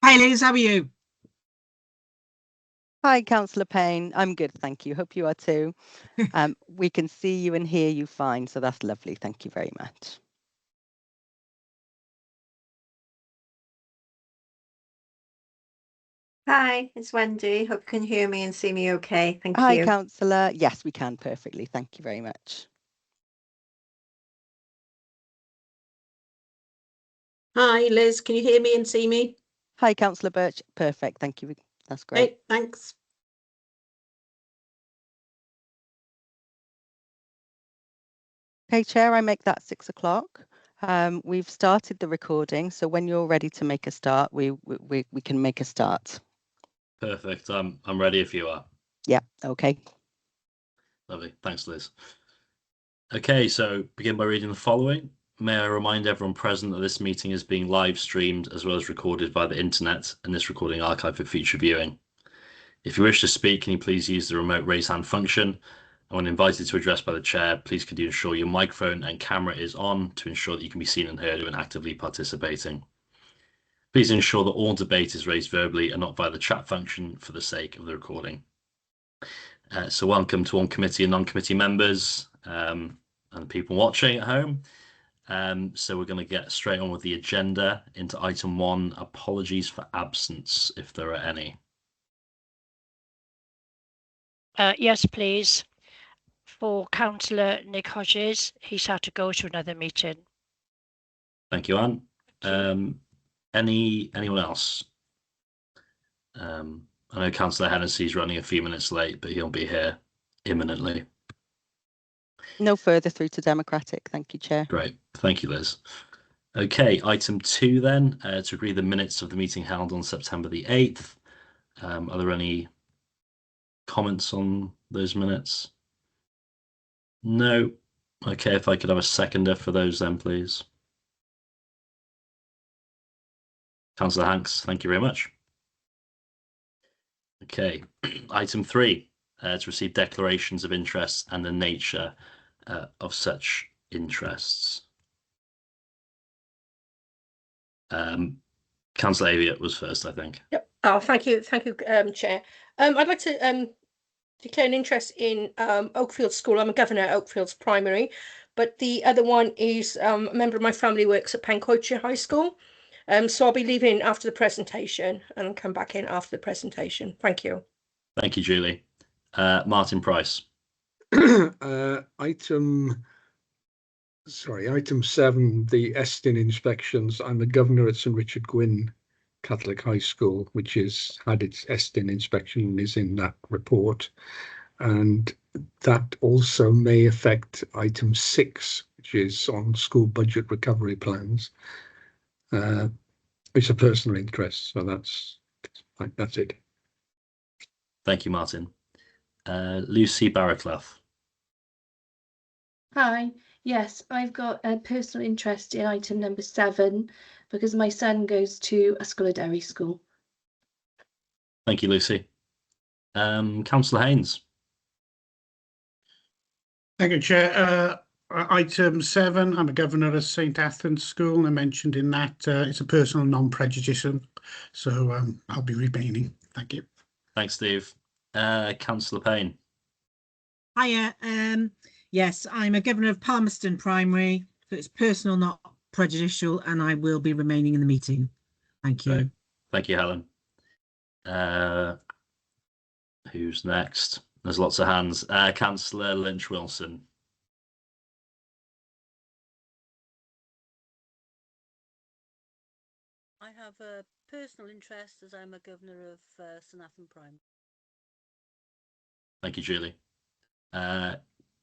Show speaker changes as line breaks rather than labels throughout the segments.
Hey Liz, how are you?
Hi, Councillor Payne. I'm good, thank you. Hope you are too. We can see you and hear you fine, so that's lovely. Thank you very much.
Hi, it's Wendy. Hope you can hear me and see me okay. Thank
Hi,
you.
Councillor. Yes, we can perfectly. Thank you very much.
Hi Liz, can you hear me and see me?
Hi, Councillor Birch. Perfect. Thank you. That's great.
Hey, thanks.
Okay, Chair, I make that 6 o'clock. We've started the recording, so when you're ready to make a start, we can make a start.
Perfect. I'm ready if you are.
Yeah, okay.
Lovely. Thanks, Liz. Okay, so begin by reading the following. May I remind everyone present that this meeting is being live streamed as well as recorded by the internet and this recording archived for future viewing. If you wish to speak, can you please use the remote raise hand function? And when invited to address by the chair, please could you ensure your microphone and camera is on to ensure that you can be seen and heard when actively participating. Please ensure that all debate is raised verbally and not via the chat function for the sake of the recording. So welcome to all committee and non-committee members and people watching at home. So we're going to get straight on with the agenda into item 1, apologies for absence, if there are any.
Yes, please. For Councillor Nick Hodges, he's had to go to another meeting.
Thank you, Anne. Anyone else? I know Councillor Hennessy's running a few minutes late, but he'll be here imminently.
No further through to Democratic. Thank you, Chair.
Great. Thank you, Liz. Okay, item 2 then, to agree the minutes of the meeting held on September the 8th. Are there any comments on those minutes? No. Okay, if I could have a seconder for those then, please. Councillor Hanks, thank you very much. Okay, item 3, to receive declarations of interest and the nature of such interests. Councillor Aviat was first, I think.
Yep. Oh, thank you, Chair. I'd like to declare an interest in Oakfield School. I'm a governor at Oakfield's Primary, but the other one is a member of my family works at Pencoitre High School. So I'll be leaving after the presentation and come back in after the presentation. Thank you.
Thank you, Julie. Martin Price.
Item 7, the Estin inspections. I'm the governor at St Richard Gwyn Catholic High School, which has had its Estin inspection and is in that report. And that also may affect item 6, which is on school budget recovery plans. It's a personal interest, so that's it.
Thank you, Martin. Lucy Barraclough.
Hi, yes, I've got a personal interest in item number 7 because my son goes to a Scrutiny school.
Thank you, Lucy. Councillor Haynes.
Thank you, Chair. Item 7, I'm a governor of St Athens School, and I mentioned in that it's a personal non-prejudicial, so I'll be remaining. Thank you.
Thanks, Steve. Councillor Payne.
Hiya. Yes, I'm a governor of Palmerston Primary, so it's personal, not prejudicial, and I will be remaining in the meeting. Thank you.
Great. Thank you, Helen. Who's next? There's lots of hands. Councillor Lynch-Wilson.
I have a personal interest as I'm a governor of St Athan Primary.
Thank you, Julie.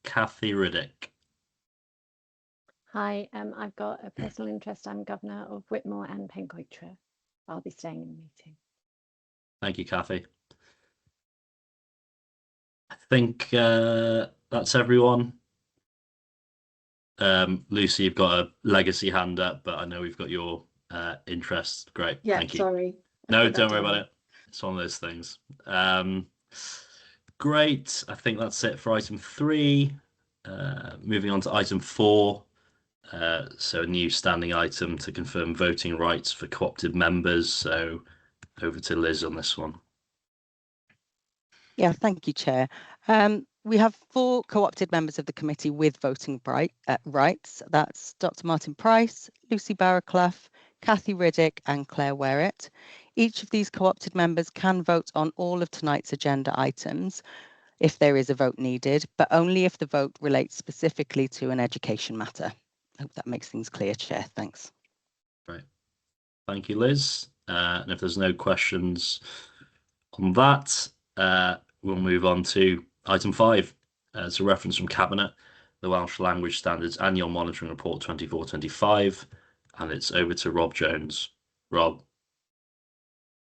Kathy Riddick.
Hi, I've got a personal interest. I'm governor of Whitmore and Pencoitre. I'll be staying in the meeting.
Thank you, Kathy. I think that's everyone. Lucy, you've got a legacy hand up, but I know we've got your interest. Great.
Yeah,
Thank you.
sorry.
No, don't worry about it. It's one of those things. Great. I think that's it for item 3. Moving on to item 4. So a new standing item to confirm voting rights for co-opted members. So over to Liz on this one.
Yeah, thank you, Chair. We have 4 co-opted members of the committee with voting rights. That's Dr. Martin Price, Lucy Barraclough, Kathy Riddick and Claire Werrett. Each of these co-opted members can vote on all of tonight's agenda items if there is a vote needed, but only if the vote relates specifically to an education matter. I hope that makes things clear, Chair. Thanks.
Right. Thank you, Liz. And if there's no questions on that, we'll move on to item 5. It's a reference from Cabinet, the Welsh Language Standards Annual Monitoring Report 24-25, and it's over to Rob Jones. Rob.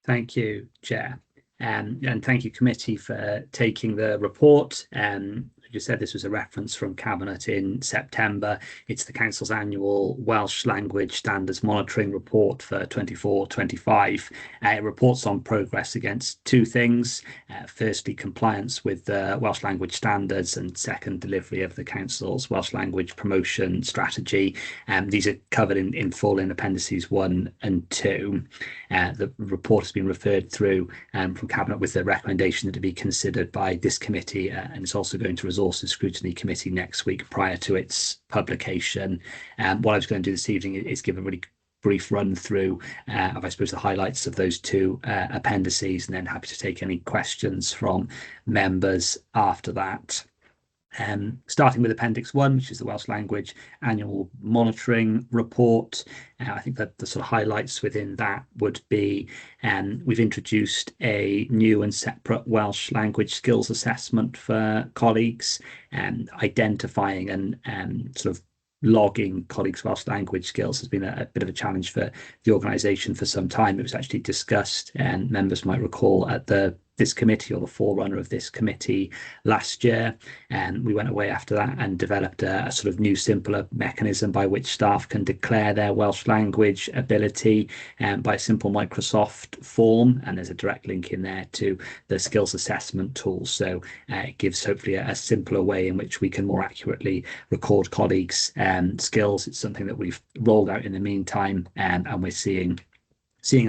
Thank you, Chair. And thank you, committee, for taking the report. Like you said, this was a reference from Cabinet in September. It's the Council's annual Welsh Language Standards Monitoring Report for 24-25. It reports on progress against 2 things. Firstly, compliance with the Welsh language standards, and second, delivery of the Council's Welsh language promotion strategy. These are covered in full in appendices 1 and 2. The report has been referred through from Cabinet with the recommendation that it be considered by this committee, and it's also going to Resources Scrutiny Committee next week prior to its publication. What I was going to do this evening is give a really brief run through of, I suppose, the highlights of those 2 appendices, and then happy to take any questions from members after that. Starting with Appendix 1, which is the Welsh Language Annual Monitoring Report. I think that the sort of highlights within that would be we've introduced a new and separate Welsh language skills assessment for colleagues, identifying and sort of logging colleagues' Welsh language skills has been a bit of a challenge for the organisation for some time. It was actually discussed, and members might recall, at this committee, or the forerunner of this committee, last year, and we went away after that and developed a sort of new, simpler mechanism by which staff can declare their Welsh language ability by a simple Microsoft form, and there's a direct link in there to the skills assessment tool. So it gives hopefully a simpler way in which we can more accurately record colleagues' skills. It's something that we've rolled out in the meantime, and we're seeing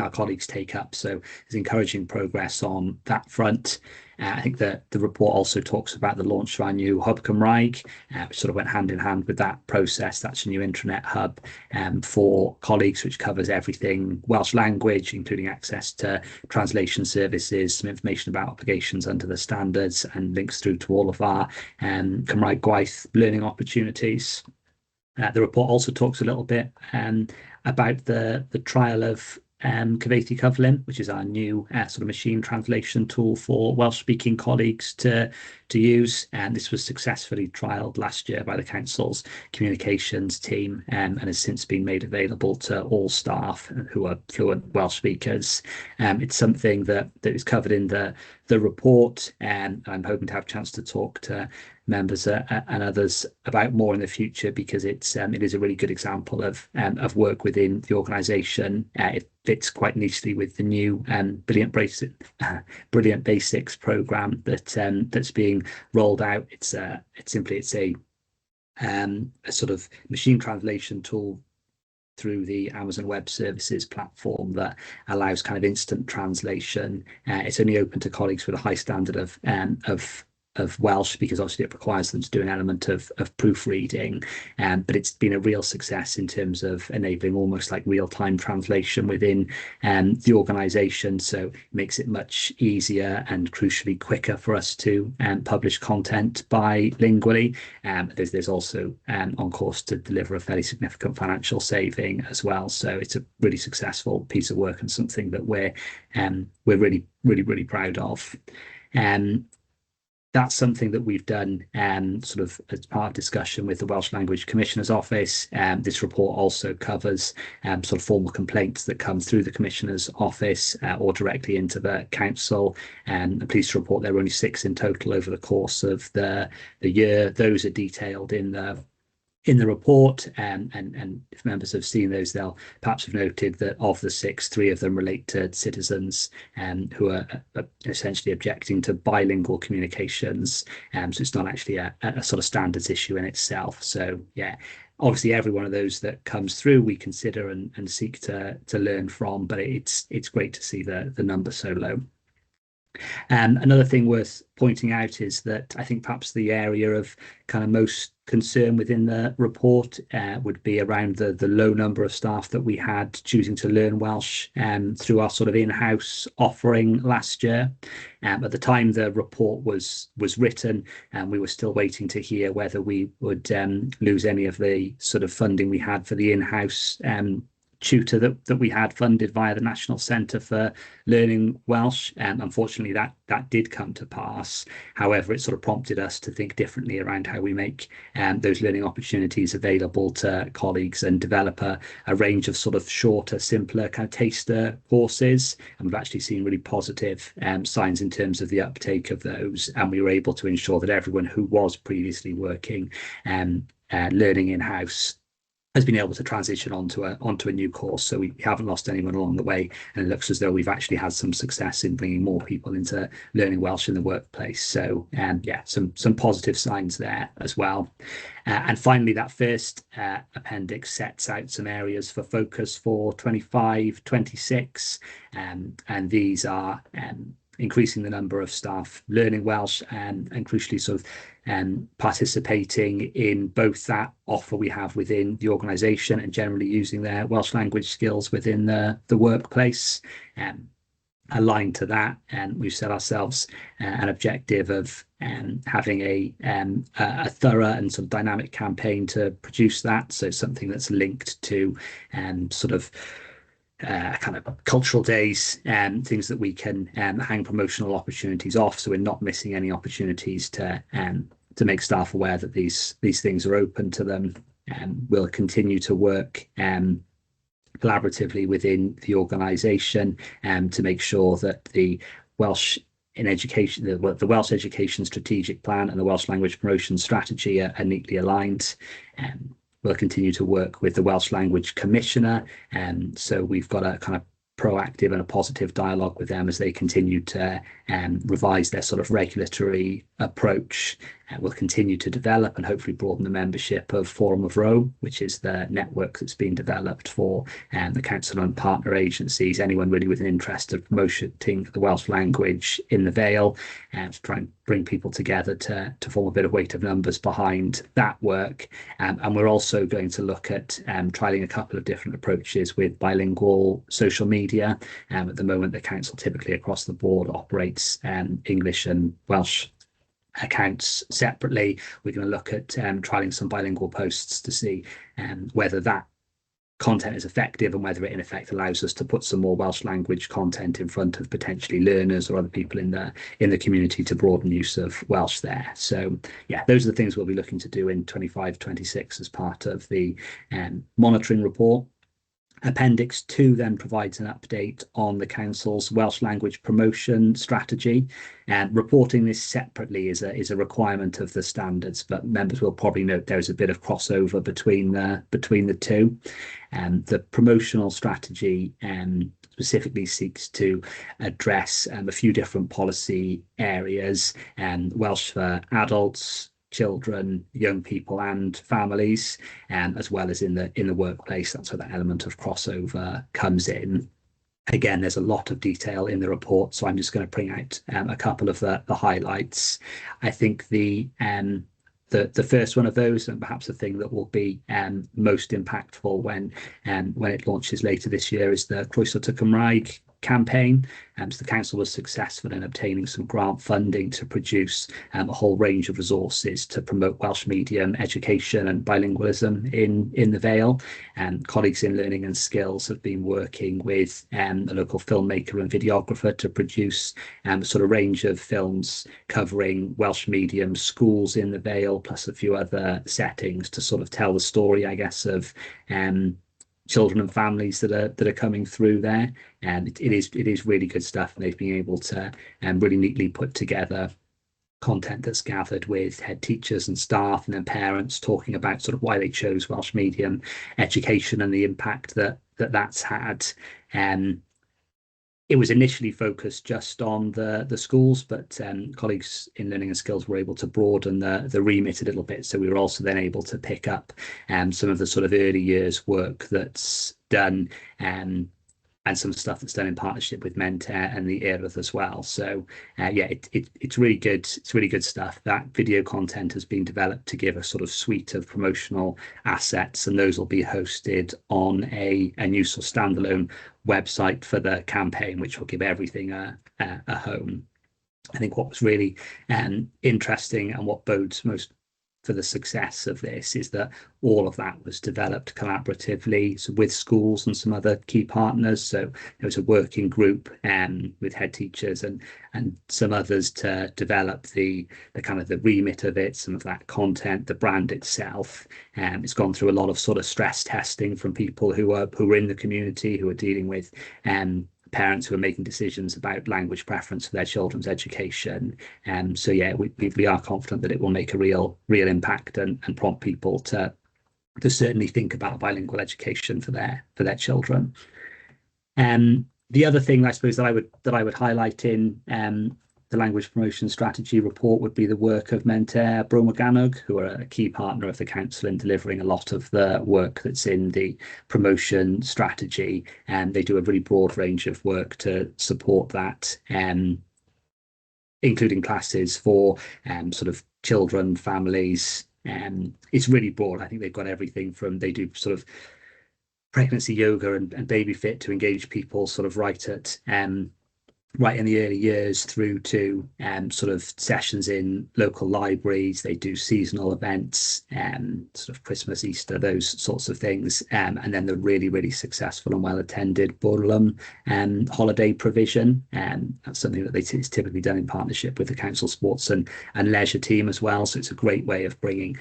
our colleagues take up. So there's encouraging progress on that front. I think that the report also talks about the launch of our new Hub Cymraeg, which sort of went hand in hand with that process. That's a new intranet hub for colleagues, which covers everything Welsh language, including access to translation services, some information about obligations under the standards, and links through to all of our Cymraeg Gwaith learning opportunities. The report also talks a little bit about the trial of Cyfieithu Cyflym, which is our new sort of machine translation tool for Welsh-speaking colleagues to use. And this was successfully trialled last year by the Council's communications team, and has since been made available to all staff who are fluent Welsh speakers. It's something that is covered in the report, and I'm hoping to have a chance to talk to members and others about more in the future, because it is a really good example of work within the organisation. It fits quite nicely with the new Brilliant Basics programme that's being rolled out. It's a sort of machine translation tool through the Amazon Web Services platform that allows kind of instant translation. It's only open to colleagues with a high standard of Welsh, because obviously it requires them to do an element of proofreading, but it's been a real success in terms of enabling almost like real-time translation within the organisation. So it makes it much easier and crucially quicker for us to publish content bilingually. There's also on course to deliver a fairly significant financial saving as well. So it's a really successful piece of work, and something that we're really proud of. That's something that we've done sort of as part of discussion with the Welsh Language Commissioner's Office. This report also covers sort of formal complaints that come through the Commissioner's Office or directly into the Council. I'm pleased to report there were only 6 in total over the course of the year. Those are detailed in the report, and if members have seen those, they'll perhaps have noted that of the 6, 3 of them relate to citizens who are essentially objecting to bilingual communications. So it's not actually a sort of standards issue in itself. So yeah, Obviously, every one of those that comes through, we consider and seek to learn from, but it's great to see the number so low. Another thing worth pointing out is that I think perhaps the area of kind of most concern within the report would be around the low number of staff that we had choosing to learn Welsh through our sort of in-house offering last year. At the time the report was written, and we were still waiting to hear whether we would lose any of the sort of funding we had for the in-house tutor that we had funded via the National Centre for Learning Welsh. Unfortunately, that did come to pass. However, it sort of prompted us to think differently around how we make those learning opportunities available to colleagues and develop a range of sort of shorter, simpler kind of taster courses. And we've actually seen really positive signs in terms of the uptake of those. And we were able to ensure that everyone who was previously working learning in-house has been able to transition onto a new course. So we haven't lost anyone along the way, and it looks as though we've actually had some success in bringing more people into learning Welsh in the workplace. So yeah, some positive signs there as well. And finally, that first appendix sets out some areas for focus for 25-26, and these are increasing the number of staff learning Welsh and crucially sort of participating in both that offer we have within the organisation and generally using their Welsh language skills within the workplace. Aligned to that, and we've set ourselves an objective of having a thorough and sort of dynamic campaign to produce that. So something that's linked to sort of kind of cultural days and things that we can hang promotional opportunities off, so we're not missing any opportunities to make staff aware that these things are open to them. We'll continue to work collaboratively within the organisation to make sure that the Welsh in education, the Welsh Education Strategic Plan and the Welsh Language Promotion Strategy are neatly aligned. We'll continue to work with the Welsh Language Commissioner, and so we've got a kind of proactive and a positive dialogue with them as they continue to revise their sort of regulatory approach. We'll continue to develop and hopefully broaden the membership of Forum of Rome, which is the network that's been developed for the council and partner agencies, anyone really with an interest of promoting the Welsh language in the Vale, and to try and bring people together to form a bit of weight of numbers behind that work. And we're also going to look at trialling a couple of different approaches with bilingual social media. At the moment, the council typically across the board operates English and Welsh accounts separately. We're going to look at trialing some bilingual posts to see whether that content is effective and whether it in effect allows us to put some more Welsh language content in front of potentially learners or other people in the community to broaden use of Welsh there. So yeah, those are the things we'll be looking to do in 25-26 as part of the monitoring report. Appendix 2 then provides an update on the council's Welsh language promotion strategy, and reporting this separately is a requirement of the standards, but members will probably note there's a bit of crossover between the two. The promotional strategy specifically seeks to address a few different policy areas, Welsh for adults, children, young people and families, as well as in the workplace. That's where that element of crossover comes in. Again, there's a lot of detail in the report, so I'm just going to bring out a couple of the highlights. I think the first one of those, and perhaps the thing that will be most impactful when it launches later this year, is the Croeso to Cymraeg campaign. So the council was successful in obtaining some grant funding to produce a whole range of resources to promote Welsh medium education and bilingualism in the Vale. Colleagues in Learning and Skills have been working with a local filmmaker and videographer to produce a sort of range of films covering Welsh medium schools in the Vale, plus a few other settings to sort of tell the story, I guess, of children and families that are coming through there. And it is really good stuff, and they've been able to really neatly put together content that's gathered with head teachers and staff and then parents talking about sort of why they chose Welsh medium education and the impact that's had. it was initially focused just on the schools, but colleagues in learning and skills were able to broaden the remit a little bit. So we were also then able to pick up some of the sort of early years work that's done, and some stuff that's done in partnership with Mentor and the Earth as well. So yeah, it's really good. It's really good stuff. That video content has been developed to give a sort of suite of promotional assets, and those will be hosted on a new sort of standalone website for the campaign, which will give everything a home. I think what was really interesting and what bodes most for the success of this is that all of that was developed collaboratively with schools and some other key partners. So there was a working group with head teachers and some others to develop the kind of the remit of it, some of that content, the brand itself. It's gone through a lot of sort of stress testing from people who are in the community, who are dealing with parents who are making decisions about language preference for their children's education. So yeah, we are confident that it will make a real impact and prompt people to certainly think about bilingual education for their children. The other thing I suppose that I would highlight in the language promotion strategy report would be the work of Mentor Bro Morgannwg, who are a key partner of the council in delivering a lot of the work that's in the promotion strategy. And they do a really broad range of work to support that, including classes for sort of children, families. It's really broad. I think they've got everything from, they do sort of pregnancy yoga and baby fit to engage people sort of right in the early years, through to sort of sessions in local libraries. They do seasonal events, sort of Christmas, Easter, those sorts of things. And then the really successful and well-attended Bwrlwm holiday provision. That's something that it's typically done in partnership with the council sports and leisure team as well. So it's a great way of bringing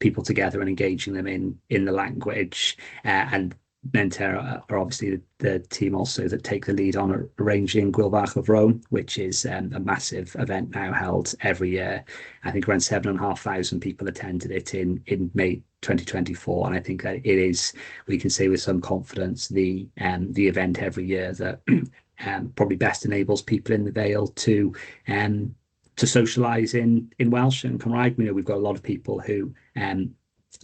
people together and engaging them in the language. And Mentor are obviously the team also that take the lead on arranging Gwyl of Rome, which is a massive event now held every year. I think around 7,500 people attended it in May 2024, and I think that it is, we can say with some confidence, the event every year that probably best enables people in the Vale to socialise in Welsh and Cymraeg. We know we've got a lot of people who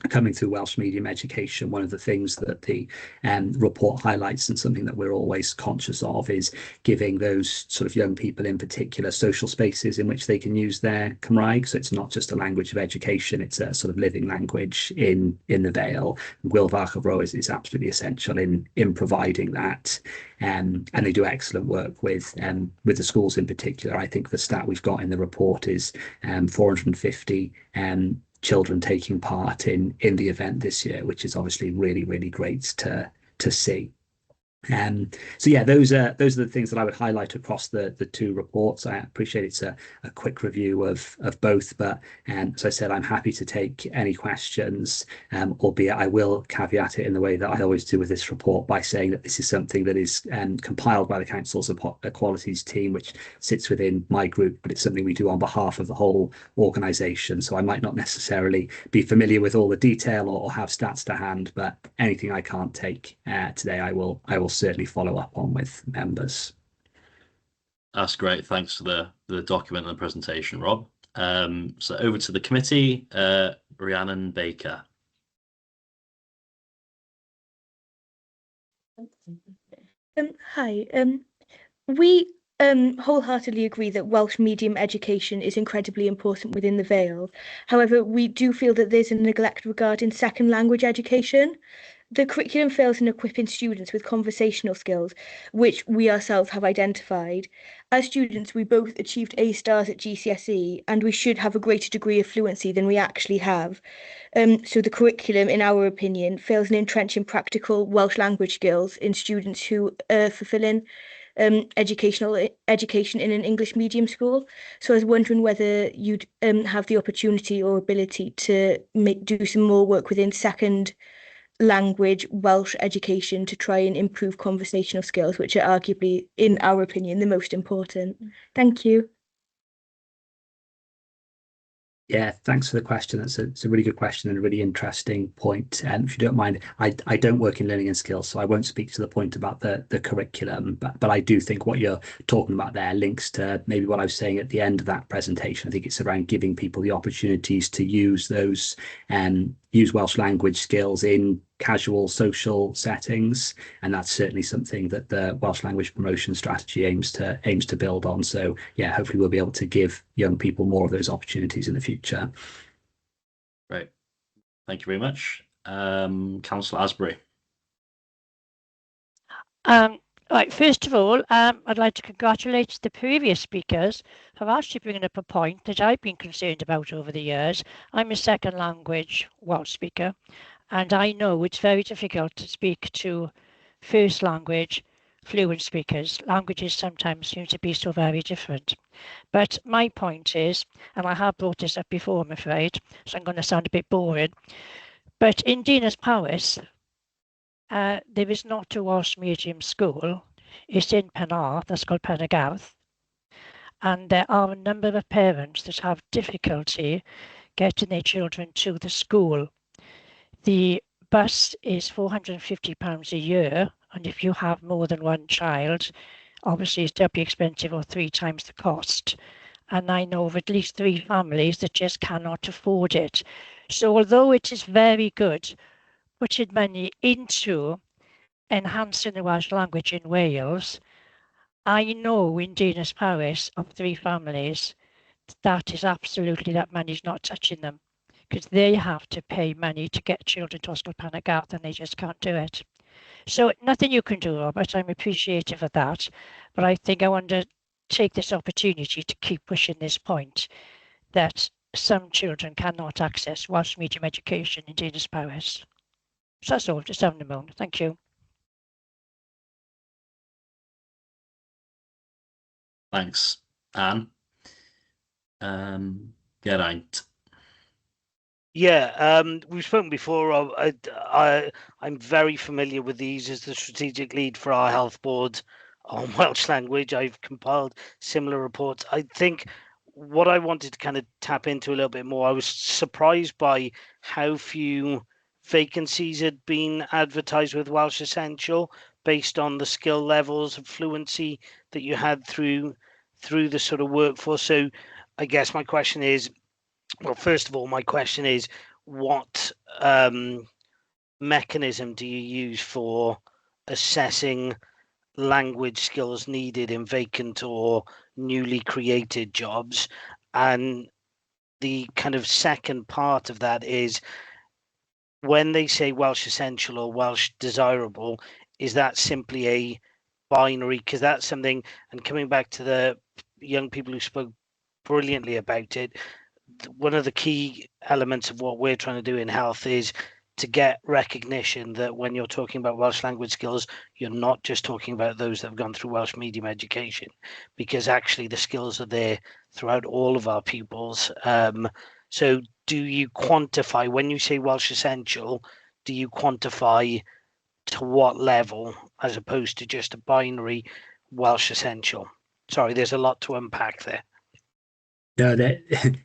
coming through Welsh medium education. One of the things that the report highlights, and something that we're always conscious of, is giving those sort of young people in particular social spaces in which they can use their Cymraeg. So it's not just a language of education, it's a sort of living language in the Vale. Gwyl of Rome is absolutely essential in providing that. And they do excellent work with the schools in particular. I think the stat we've got in the report is 450 children taking part in the event this year, which is obviously really great to see. So yeah, those are the things that I would highlight across the two reports. I appreciate it's a quick review of both, but as I said, I'm happy to take any questions, albeit I will caveat it in the way that I always do with this report by saying that this is something that is compiled by the council's equalities team, which sits within my group, but it's something we do on behalf of the whole organisation. So I might not necessarily be familiar with all the detail or have stats to hand, but anything I can't take today, I will certainly follow up on with members.
That's great. Thanks for the document and the presentation, Rob. So over to the committee, Rhiannon Baker.
Hi. We wholeheartedly agree that Welsh medium education is incredibly important within the Vale. However, we do feel that there's a neglect regarding second language education. The curriculum fails in equipping students with conversational skills, which we ourselves have identified. As students, we both achieved A stars at GCSE, and we should have a greater degree of fluency than we actually have. So the curriculum, in our opinion, fails in entrenching practical Welsh language skills in students who are fulfilling education in an English medium school. So I was wondering whether you'd have the opportunity or ability to do some more work within second language Welsh education to try and improve conversational skills, which are arguably, in our opinion, the most important. Thank you.
Yeah, thanks for the question. It's a really good question and a really interesting point. And if you don't mind, I don't work in learning and skills, so I won't speak to the point about the curriculum, but I do think what you're talking about there links to maybe what I was saying at the end of that presentation. I think it's around giving people the opportunities to use those and use Welsh language skills in casual social settings, and that's certainly something that the Welsh language promotion strategy aims to build on. So yeah, hopefully we'll be able to give young people more of those opportunities in the future.
Great, thank you very much. Councillor Asbury.
Right, first of all, I'd like to congratulate the previous speakers for actually bringing up a point that I've been concerned about over the years. I'm a second language Welsh speaker, and I know it's very difficult to speak to first language fluent speakers. Languages sometimes seem to be so very different. But my point is, and I have brought this up before, I'm afraid, so I'm going to sound a bit boring, but in Dinas Powys, there is not a Welsh medium school. It's in Penarth, that's called Penagarth. And there are a number of parents that have difficulty getting their children to the school. The bus is £450 a year, and if you have more than one child, obviously it's doubly expensive or 3 times the cost. And I know of at least 3 families that just cannot afford it. So although it is very good putting money into enhancing the Welsh language in Wales, I know in Dinas Powys of 3 families that is absolutely, that money's not touching them, because they have to pay money to get children to Ysgol Penagarth and they just can't do it. So nothing you can do, Robert. I'm appreciative of that, but I think I want to take this opportunity to keep pushing this point that some children cannot access Welsh medium education in Dinas Powys. So that's all, just having a moment. Thank you.
Thanks, Anne. Geraint.
Yeah, we've spoken before. I'm very familiar with these as the strategic lead for our health board on Welsh language. I've compiled similar reports. I think what I wanted to kind of tap into a little bit more, I was surprised by how few vacancies had been advertised with Welsh Essential based on the skill levels of fluency that you had through the sort of workforce. So I guess my question is, well, first of all, my question is, what mechanism do you use for assessing language skills needed in vacant or newly created jobs? And the kind of second part of that is, when they say Welsh Essential or Welsh Desirable, is that simply a binary? Because that's something, and coming back to the young people who spoke brilliantly about it, one of the key elements of what we're trying to do in health is to get recognition that when you're talking about Welsh language skills, you're not just talking about those that have gone through Welsh medium education, because actually the skills are there throughout all of our pupils. So do you quantify, when you say Welsh Essential, do you quantify to what level, as opposed to just a binary Welsh Essential? Sorry, there's a lot to unpack there.
No, there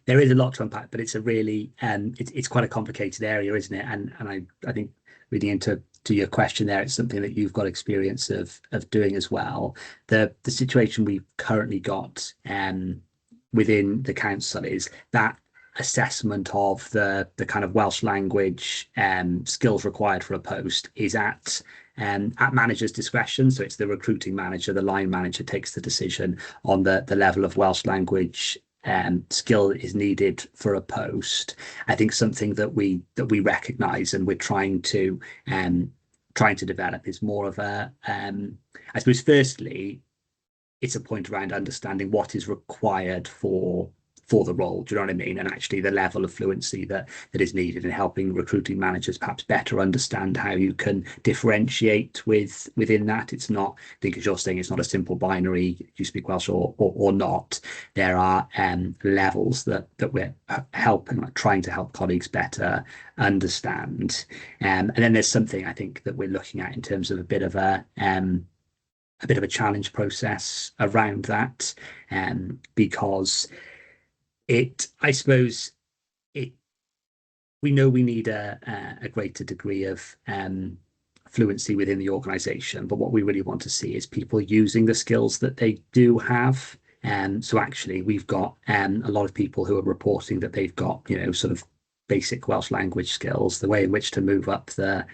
is a lot to unpack, but it's a really it's quite a complicated area, isn't it? And I think reading into your question there, it's something that you've got experience of doing as well. The situation we've currently got within the council is that assessment of the kind of Welsh language skills required for a post is at manager's discretion. So it's the recruiting manager, the line manager takes the decision on the level of Welsh language skill is needed for a post. I think something that we recognise and we're trying to develop is more of a I suppose firstly it's a point around understanding what is required for the role. Do you know what I mean? And actually the level of fluency that is needed, in helping recruiting managers perhaps better understand how you can differentiate within that. It's not, I think as you're saying, it's not a simple binary, you speak Welsh or not. There are levels that we're trying to help colleagues better understand. And then there's something I think that we're looking at in terms of a bit of a challenge process around that, because I suppose we know we need a greater degree of fluency within the organisation, but what we really want to see is people using the skills that they do have. So actually, we've got a lot of people who are reporting that they've got, sort of basic Welsh language skills, the way in which to move up the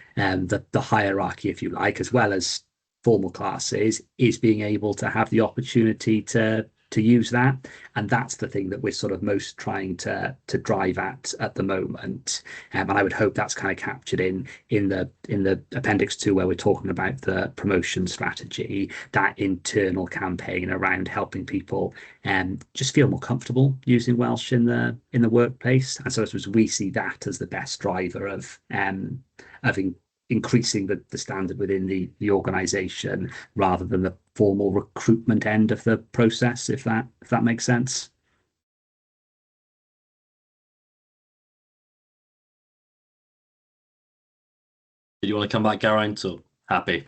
hierarchy, if you like, as well as formal classes, is being able to have the opportunity to use that. And that's the thing that we're sort of most trying to drive at the moment. And I would hope that's kind of captured in the appendix 2, where we're talking about the promotion strategy, that internal campaign around helping people just feel more comfortable using Welsh in the workplace. And so I suppose we see that as the best driver of increasing the standard within the organisation, rather than the formal recruitment end of the process, if that makes sense.
Did you want to come back, Geraint, or happy?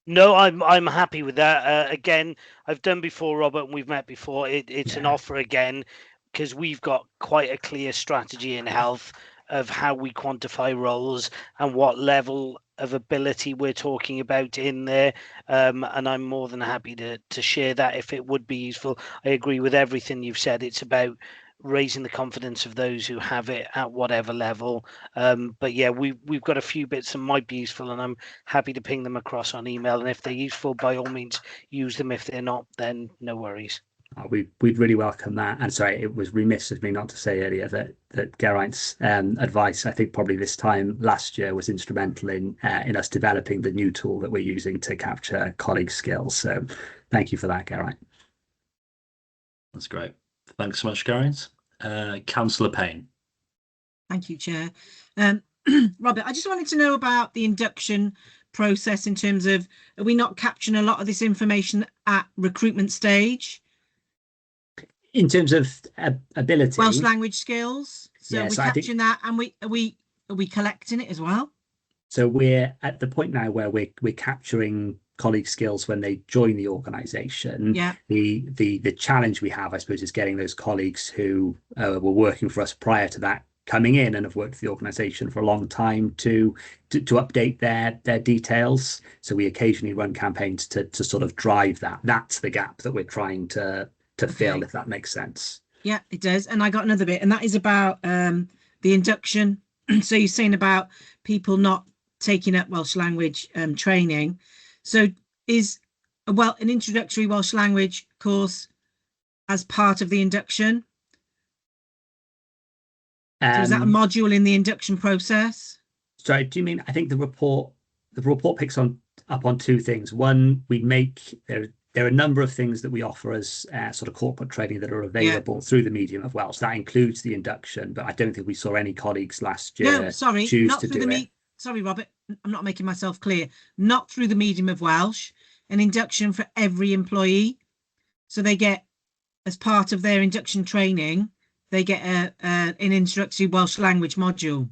No, I'm happy with that. Again, I've done before, Robert, and we've met before. It's an offer again, because we've got quite a clear strategy in health of how we quantify roles and what level of ability we're talking about in there. And I'm more than happy to share that if it would be useful. I agree with everything you've said. It's about raising the confidence of those who have it at whatever level. But yeah, we've got a few bits that might be useful, and I'm happy to ping them across on email. And if they're useful, by all means, use them. If they're not, then no worries.
We'd really welcome that. And sorry, it was remiss of me not to say earlier that Geraint's advice, I think probably this time last year, was instrumental in us developing the new tool that we're using to capture colleague skills. So thank you for that, Geraint.
That's great. Thanks so much, Geraint. Councillor Payne.
Thank you, Chair. Robert, I just wanted to know about the induction process in terms of, are we not capturing a lot of this information at recruitment stage?
In terms of ability,
Welsh language skills. So
yes,
we're capturing that, and are we collecting it as well?
So we're at the point now where we're capturing colleague skills when they join the organisation.
Yeah.
The challenge we have, I suppose, is getting those colleagues who were working for us prior to that coming in and have worked for the organisation for a long time to update their details. So we occasionally run campaigns to sort of drive that. That's the gap that we're trying to fill, if that makes sense.
Yeah, it does. And I got another bit, and that is about the induction. So you're saying about people not taking up Welsh language training. So is an introductory Welsh language course as part of the induction? So is that a module in the induction process?
Sorry, do you mean, I think the report picks up on two things. One, there are a number of things that we offer as sort of corporate training that are available through the medium of Welsh. That includes the induction, but I don't think we saw any colleagues last year choose to do it.
Sorry, Robert, I'm not making myself clear. Not through the medium of Welsh, an induction for every employee. So they get, as part of their induction training, they get an introductory Welsh language module.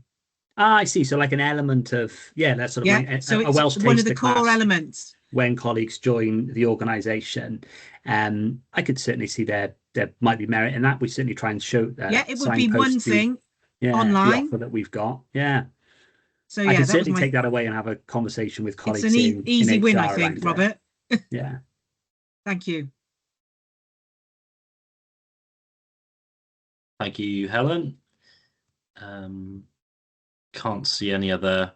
I see. So like an element of, that's sort of like
so
a Welsh
one of the
taster
core
class
elements.
When colleagues join the organisation. I could certainly see there might be merit in that. We certainly try and show
it would be one thing online
the offer that we've got. Yeah.
So
I can certainly take that away and have a conversation with colleagues.
It's an easy win, I think, Robert.
Yeah.
Thank you.
Thank you, Helen. Can't see any other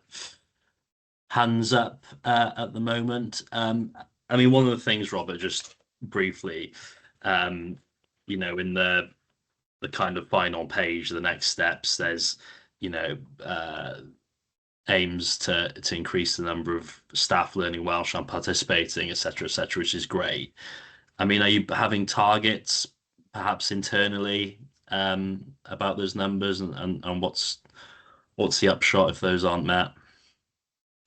hands up at the moment. I mean, one of the things, Robert, just briefly, in the kind of final page, the next steps, there's, aims to increase the number of staff learning Welsh and participating, etc., which is great. I mean, are you having targets, perhaps internally, about those numbers, and what's the upshot if those aren't met?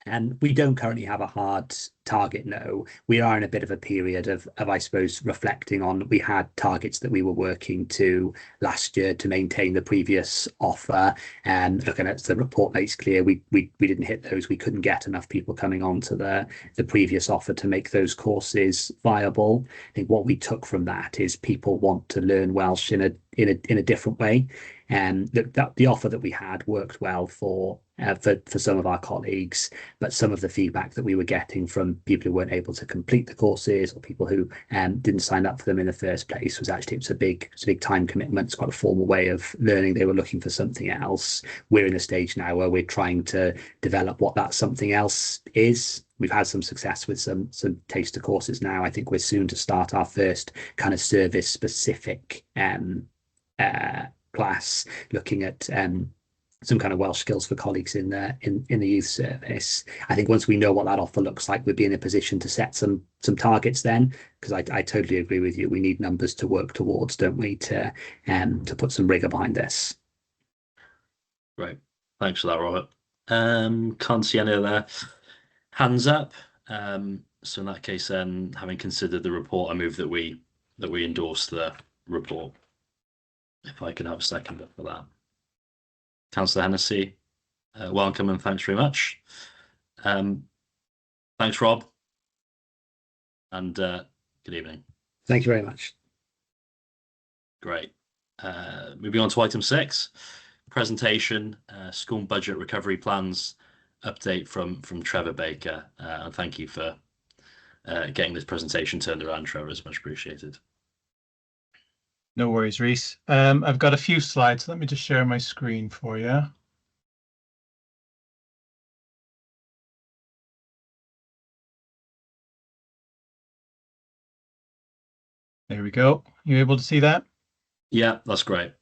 And we don't currently have a hard target, no. We are in a bit of a period of I suppose, reflecting on, we had targets that we were working to last year to maintain the previous offer. And looking at the report makes clear we didn't hit those. We couldn't get enough people coming on to the previous offer to make those courses viable. I think what we took from that is people want to learn Welsh in a different way. And the offer that we had worked well for some of our colleagues, but some of the feedback that we were getting from people who weren't able to complete the courses, or people who didn't sign up for them in the first place, was actually it's a big time commitment. It's quite a formal way of learning. They were looking for something else. We're in a stage now where we're trying to develop what that something else is. We've had some success with some taster courses now. I think we're soon to start our first kind of service specific class, looking at some kind of Welsh skills for colleagues in the youth service. I think once we know what that offer looks like, we'll be in a position to set some targets then, because I totally agree with you. We need numbers to work towards, don't we, to put some rigor behind this.
Right. Thanks for that, Robert. Can't see any other hands up. So in that case, then, having considered the report, I move that we endorse the report. If I can have a second for that. Councillor Hennessy, welcome and thanks very much. Thanks, Rob, and good evening.
Thank you very much.
Great. Moving on to item 6, presentation, school budget recovery plans update from Trevor Baker. And thank you for getting this presentation turned around, Trevor. It's much appreciated.
No worries, Reese. I've got a few slides. Let me just share my screen for you. There we go. You able to see that?
Yeah, that's great.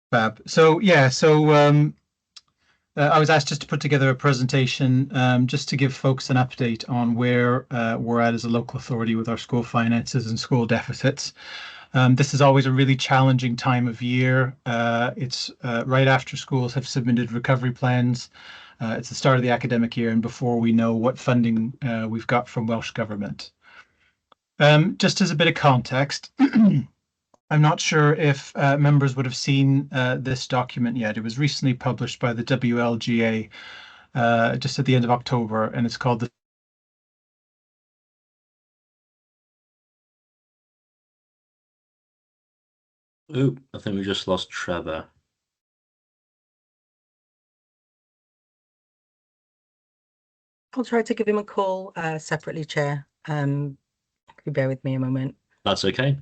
Fab. So yeah, I was asked just to put together a presentation just to give folks an update on where we're at as a local authority with our school finances and school deficits. This is always a really challenging time of year. It's right after schools have submitted recovery plans. It's the start of the academic year and before we know what funding we've got from Welsh Government. Just as a bit of context, I'm not sure if members would have seen this document yet. It was recently published by the WLGA just at the end of October, and it's called the
Ooh, I think we just lost Trevor.
I'll try to give him a call separately, Chair. If you bear with me a moment.
That's okay.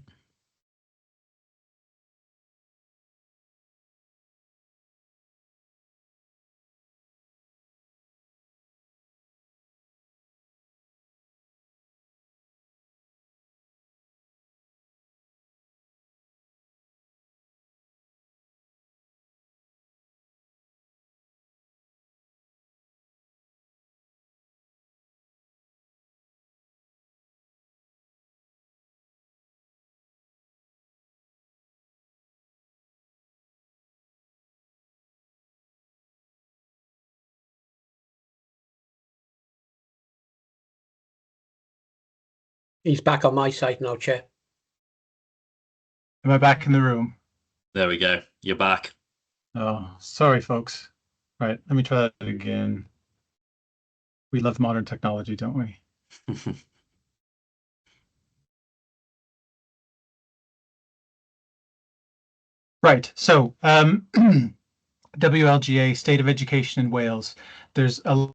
He's back on my side now, Chair.
Am I back in the room?
There we go. You're back.
Oh, sorry, folks. Right, let me try that again. We love modern technology, don't we? Right, so WLGA, State of Education in Wales. There's a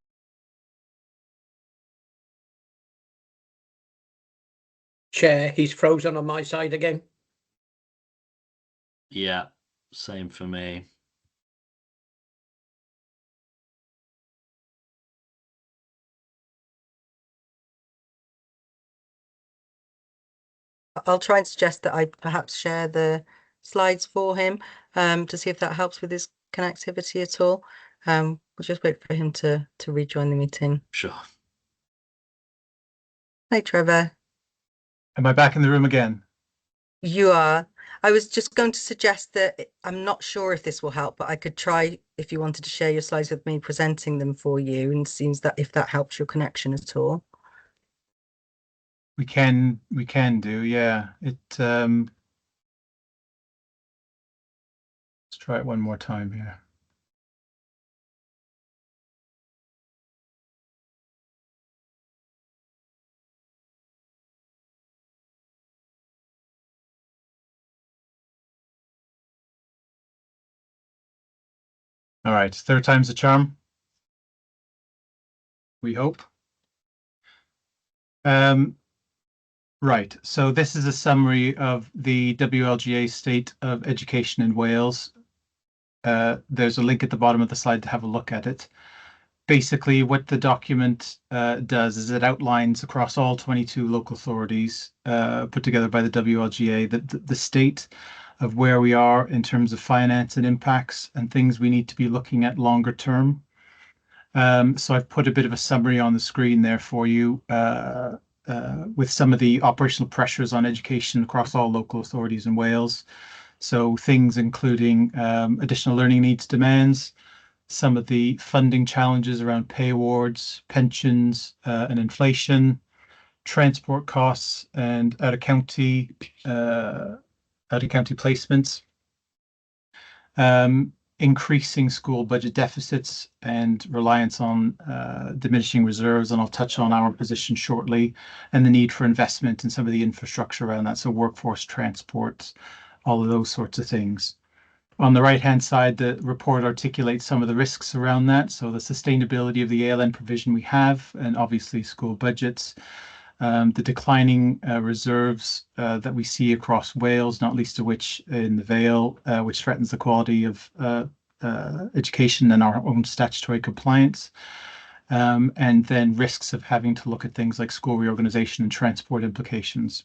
Chair, he's frozen on my side again.
Yeah, same for me.
I'll try and suggest that I perhaps share the slides for him to see if that helps with his connectivity at all. We'll just wait for him to rejoin the meeting.
Sure.
Hi, Trevor.
Am I back in the room again?
You are. I was just going to suggest that I'm not sure if this will help, but I could try if you wanted to share your slides with me presenting them for you, and seems that if that helps your connection at all.
We can do, yeah. Let's try it one more time here. All right, third time's the charm. We hope. Right, so this is a summary of the WLGA State of Education in Wales. There's a link at the bottom of the slide to have a look at it. Basically, what the document does is it outlines across all 22 local authorities put together by the WLGA the state of where we are in terms of finance and impacts and things we need to be looking at longer term. So I've put a bit of a summary on the screen there for you with some of the operational pressures on education across all local authorities in Wales. So things including additional learning needs demands, some of the funding challenges around pay awards, pensions and inflation, transport costs and out-of-county placements, increasing school budget deficits and reliance on diminishing reserves, and I'll touch on our position shortly, and the need for investment in some of the infrastructure around that, so workforce, transport, all of those sorts of things. On the right-hand side, the report articulates some of the risks around that, so the sustainability of the ALN provision we have, and obviously school budgets, the declining reserves that we see across Wales, not least of which in the Vale, which threatens the quality of education and our own statutory compliance, and then risks of having to look at things like school reorganisation and transport implications.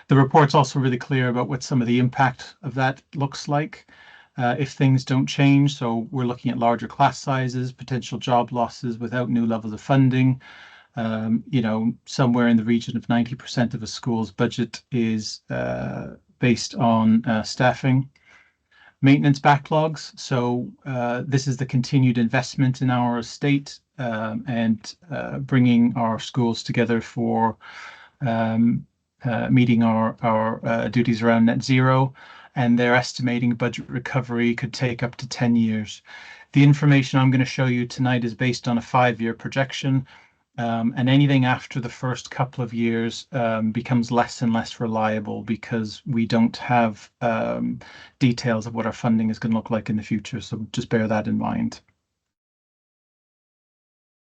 The report's also really clear about what some of the impact of that looks like if things don't change. So we're looking at larger class sizes, potential job losses without new levels of funding. You know, somewhere in the region of 90% of a school's budget is based on staffing. Maintenance backlogs. So this is the continued investment in our estate and bringing our schools together for meeting our duties around net zero, and they're estimating budget recovery could take up to 10 years. The information I'm going to show you tonight is based on a 5-year projection, and anything after the first couple of years becomes less and less reliable because we don't have details of what our funding is going to look like in the future. So just bear that in mind.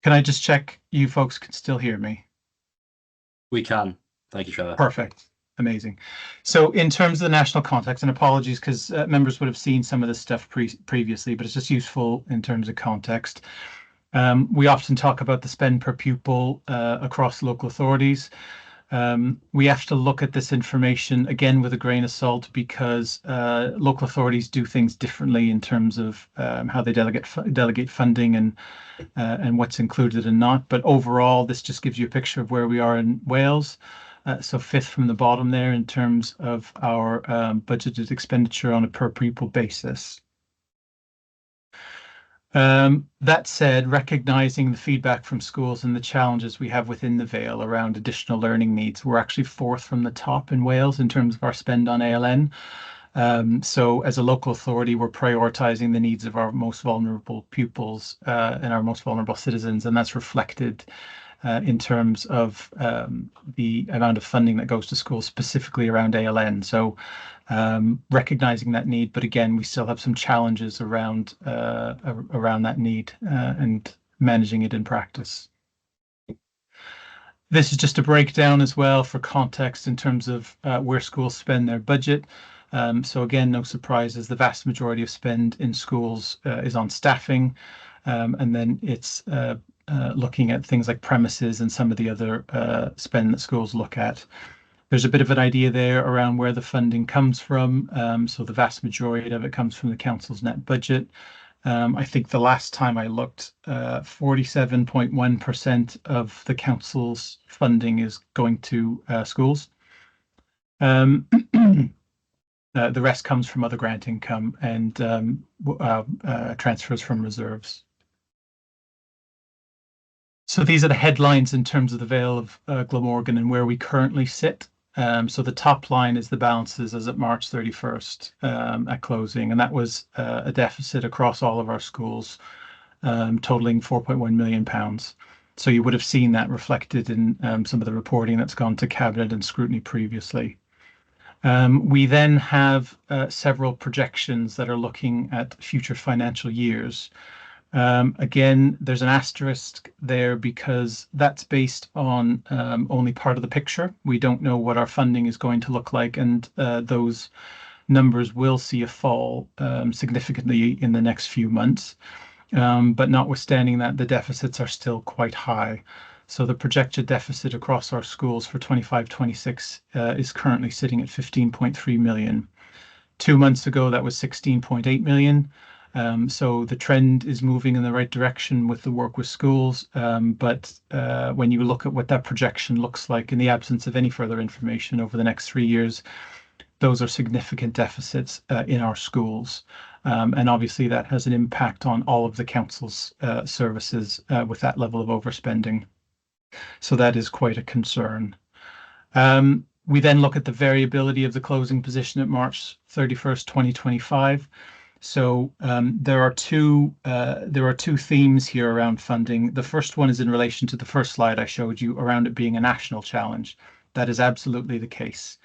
Can I just check you folks can still hear me?
We can. Thank you, Trevor.
Perfect. Amazing. So in terms of the national context, and apologies because members would have seen some of this stuff previously, but it's just useful in terms of context. We often talk about the spend per pupil across local authorities. We have to look at this information again with a grain of salt because local authorities do things differently in terms of how they delegate funding and what's included and not. But overall, this just gives you a picture of where we are in Wales. So 5th from the bottom there in terms of our budgeted expenditure on a per pupil basis. That said, recognizing the feedback from schools and the challenges we have within the Vale around additional learning needs, we're actually 4th from the top in Wales in terms of our spend on ALN. So as a local authority, we're prioritising the needs of our most vulnerable pupils and our most vulnerable citizens, and that's reflected in terms of the amount of funding that goes to schools specifically around ALN. So recognizing that need, but again, we still have some challenges around that need and managing it in practice. This is just a breakdown as well for context in terms of where schools spend their budget. So again, no surprises, the vast majority of spend in schools is on staffing, and then it's looking at things like premises and some of the other spend that schools look at. There's a bit of an idea there around where the funding comes from. So the vast majority of it comes from the council's net budget. I think the last time I looked, 47.1% of the council's funding is going to schools. The rest comes from other grant income and transfers from reserves. So these are the headlines in terms of the Vale of Glamorgan and where we currently sit. So the top line is the balances as at March 31st at closing, and that was a deficit across all of our schools, totaling £4.1 million. So you would have seen that reflected in some of the reporting that's gone to Cabinet and Scrutiny previously. We then have several projections that are looking at future financial years. Again, there's an asterisk there because that's based on only part of the picture. We don't know what our funding is going to look like, and those numbers will see a fall significantly in the next few months. But notwithstanding that, the deficits are still quite high. So the projected deficit across our schools for 25-26 is currently sitting at 15.3 million. 2 months ago, that was 16.8 million. So the trend is moving in the right direction with the work with schools. But when you look at what that projection looks like in the absence of any further information over the next 3 years, those are significant deficits in our schools. And obviously that has an impact on all of the council's services with that level of overspending. So that is quite a concern. We then look at the variability of the closing position at March 31st, 2025. So there are two themes here around funding. The first one is in relation to the first slide I showed you around it being a national challenge. That is absolutely the case.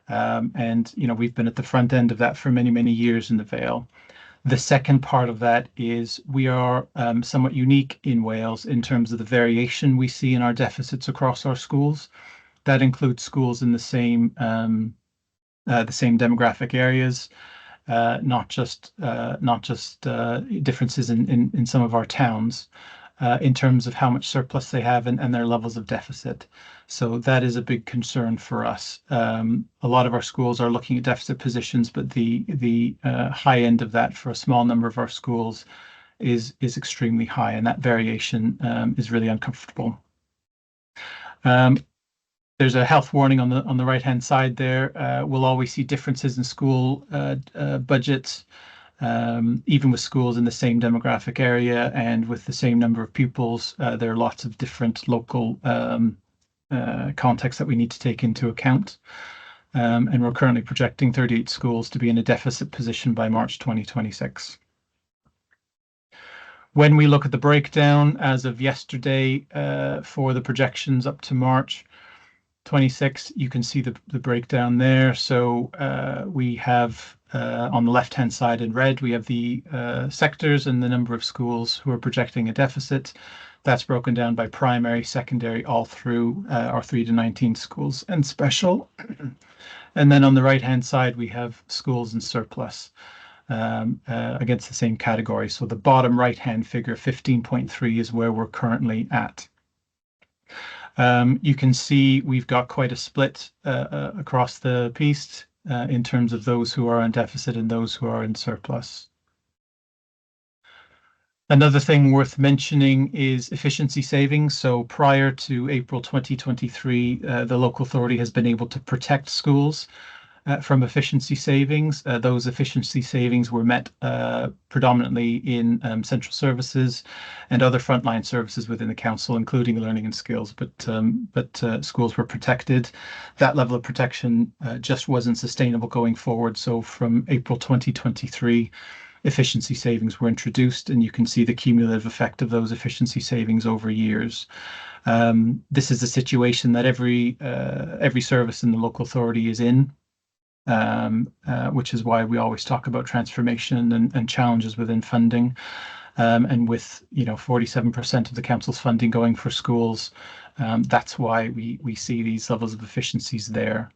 And we've been at the front end of that for many, many years in the Vale. The second part of that is we are somewhat unique in Wales in terms of the variation we see in our deficits across our schools. That includes schools in the same demographic areas, not just differences in some of our towns in terms of how much surplus they have and their levels of deficit. So that is a big concern for us. A lot of our schools are looking at deficit positions, but the high end of that for a small number of our schools is extremely high, and that variation is really uncomfortable. There's a health warning on the right-hand side there. We'll always see differences in school budgets, even with schools in the same demographic area and with the same number of pupils. There are lots of different local contexts that we need to take into account. And we're currently projecting 38 schools to be in a deficit position by March 2026. When we look at the breakdown as of yesterday for the projections up to March 26, you can see the breakdown there. So we have on the left-hand side in red, we have the sectors and the number of schools who are projecting a deficit. That's broken down by primary, secondary, all through our 3 to 19 schools and special. And then on the right-hand side, we have schools in surplus against the same category. So the bottom right-hand figure, 15.3, is where we're currently at. You can see we've got quite a split across the piece in terms of those who are in deficit and those who are in surplus. Another thing worth mentioning is efficiency savings. So prior to April 2023, the local authority has been able to protect schools from efficiency savings. Those efficiency savings were met predominantly in central services and other frontline services within the council, including learning and skills, but schools were protected. That level of protection just wasn't sustainable going forward. So from April 2023, efficiency savings were introduced, and you can see the cumulative effect of those efficiency savings over years. This is a situation that every service in the local authority is in, which is why we always talk about transformation and challenges within funding. And with 47% of the council's funding going for schools, that's why we see these levels of efficiencies there.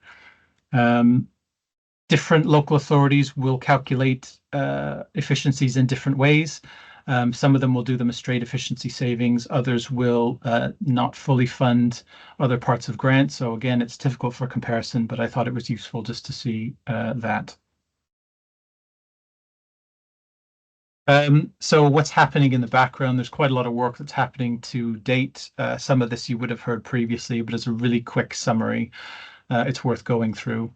Different local authorities will calculate efficiencies in different ways. Some of them will do them as straight efficiency savings. Others will not fully fund other parts of grants. So again, it's difficult for comparison, but I thought it was useful just to see that. So what's happening in the background? There's quite a lot of work that's happening to date. Some of this you would have heard previously, but as a really quick summary, it's worth going through.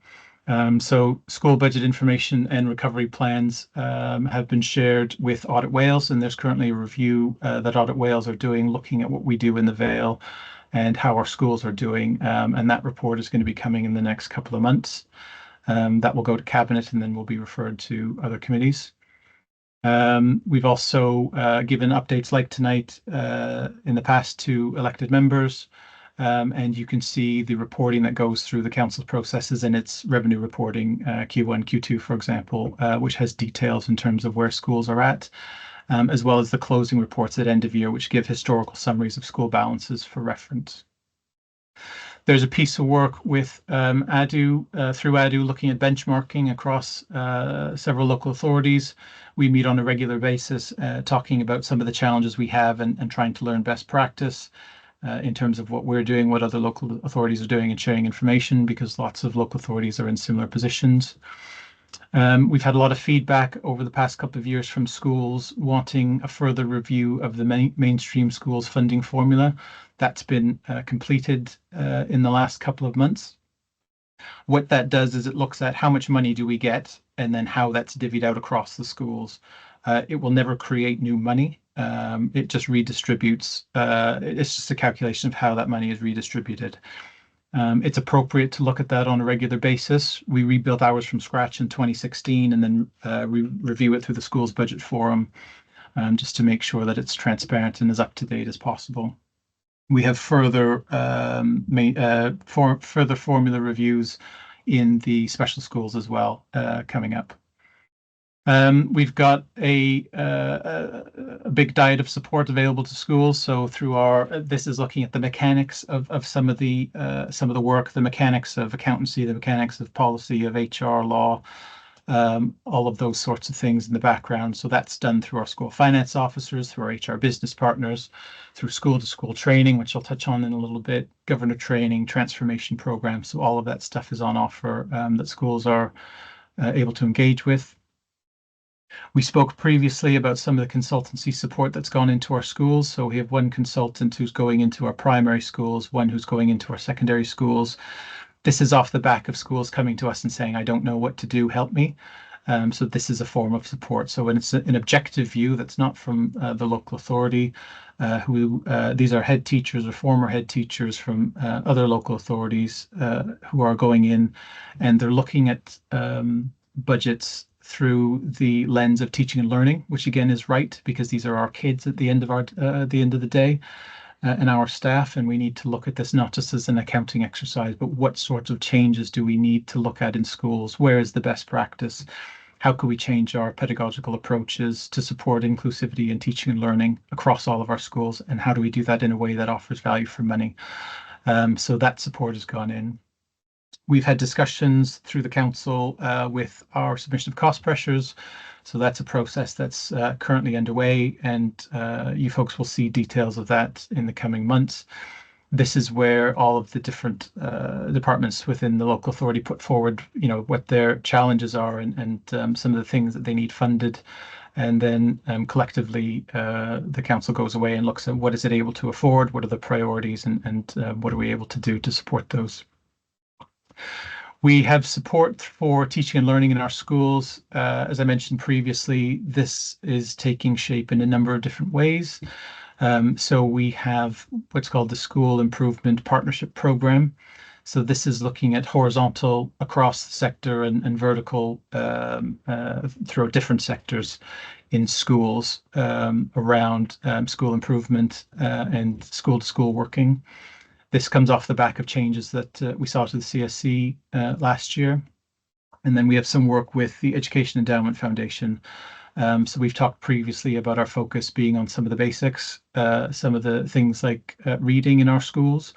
So school budget information and recovery plans have been shared with Audit Wales, and there's currently a review that Audit Wales are doing, looking at what we do in the Vale and how our schools are doing. And that report is going to be coming in the next couple of months. That will go to Cabinet and then will be referred to other committees. We've also given updates like tonight in the past to elected members. And you can see the reporting that goes through the council processes in its revenue reporting, Q1, Q2, for example, which has details in terms of where schools are at, as well as the closing reports at end of year, which give historical summaries of school balances for reference. There's a piece of work with ADU, through ADU, looking at benchmarking across several local authorities. We meet on a regular basis, talking about some of the challenges we have and trying to learn best practice. In terms of what we're doing, what other local authorities are doing, and sharing information, because lots of local authorities are in similar positions. We've had a lot of feedback over the past couple of years from schools wanting a further review of the mainstream schools funding formula. That's been completed in the last couple of months. What that does is it looks at how much money do we get and then how that's divvied out across the schools. It will never create new money. It just redistributes. It's just a calculation of how that money is redistributed. It's appropriate to look at that on a regular basis. We rebuilt ours from scratch in 2016 and then review it through the school's budget forum, just to make sure that it's transparent and as up to date as possible. We have further further formula reviews in the special schools as well coming up. We've got a big diet of support available to schools. So through this is looking at the mechanics of some of the work, the mechanics of accountancy, the mechanics of policy, of HR law, all of those sorts of things in the background. So that's done through our school finance officers, through our HR business partners, through school-to-school training, which I'll touch on in a little bit, governor training, transformation programs. So all of that stuff is on offer that schools are able to engage with. We spoke previously about some of the consultancy support that's gone into our schools. So we have one consultant who's going into our primary schools, one who's going into our secondary schools. This is off the back of schools coming to us and saying, I don't know what to do, help me. So this is a form of support. So when it's an objective view that's not from the local authority, these are head teachers or former head teachers from other local authorities who are going in, and they're looking at budgets through the lens of teaching and learning, which again is right, because these are our kids at the end of the day. And our staff, and we need to look at this not just as an accounting exercise, but what sorts of changes do we need to look at in schools? Where is the best practice? How can we change our pedagogical approaches to support inclusivity and teaching and learning across all of our schools? And how do we do that in a way that offers value for money? So that support has gone in. We've had discussions through the council with our submission of cost pressures. So that's a process that's currently underway, and you folks will see details of that in the coming months. This is where all of the different departments within the local authority put forward, what their challenges are and some of the things that they need funded. And then collectively, the council goes away and looks at what is it able to afford, what are the priorities, and what are we able to do to support those. We have support for teaching and learning in our schools. As I mentioned previously, this is taking shape in a number of different ways. So we have what's called the School Improvement Partnership Program. So this is looking at horizontal across the sector and vertical through different sectors in schools around school improvement and school-to-school working. This comes off the back of changes that we saw to the CSC last year. And then we have some work with the Education Endowment Foundation. So we've talked previously about our focus being on some of the basics, some of the things like reading in our schools.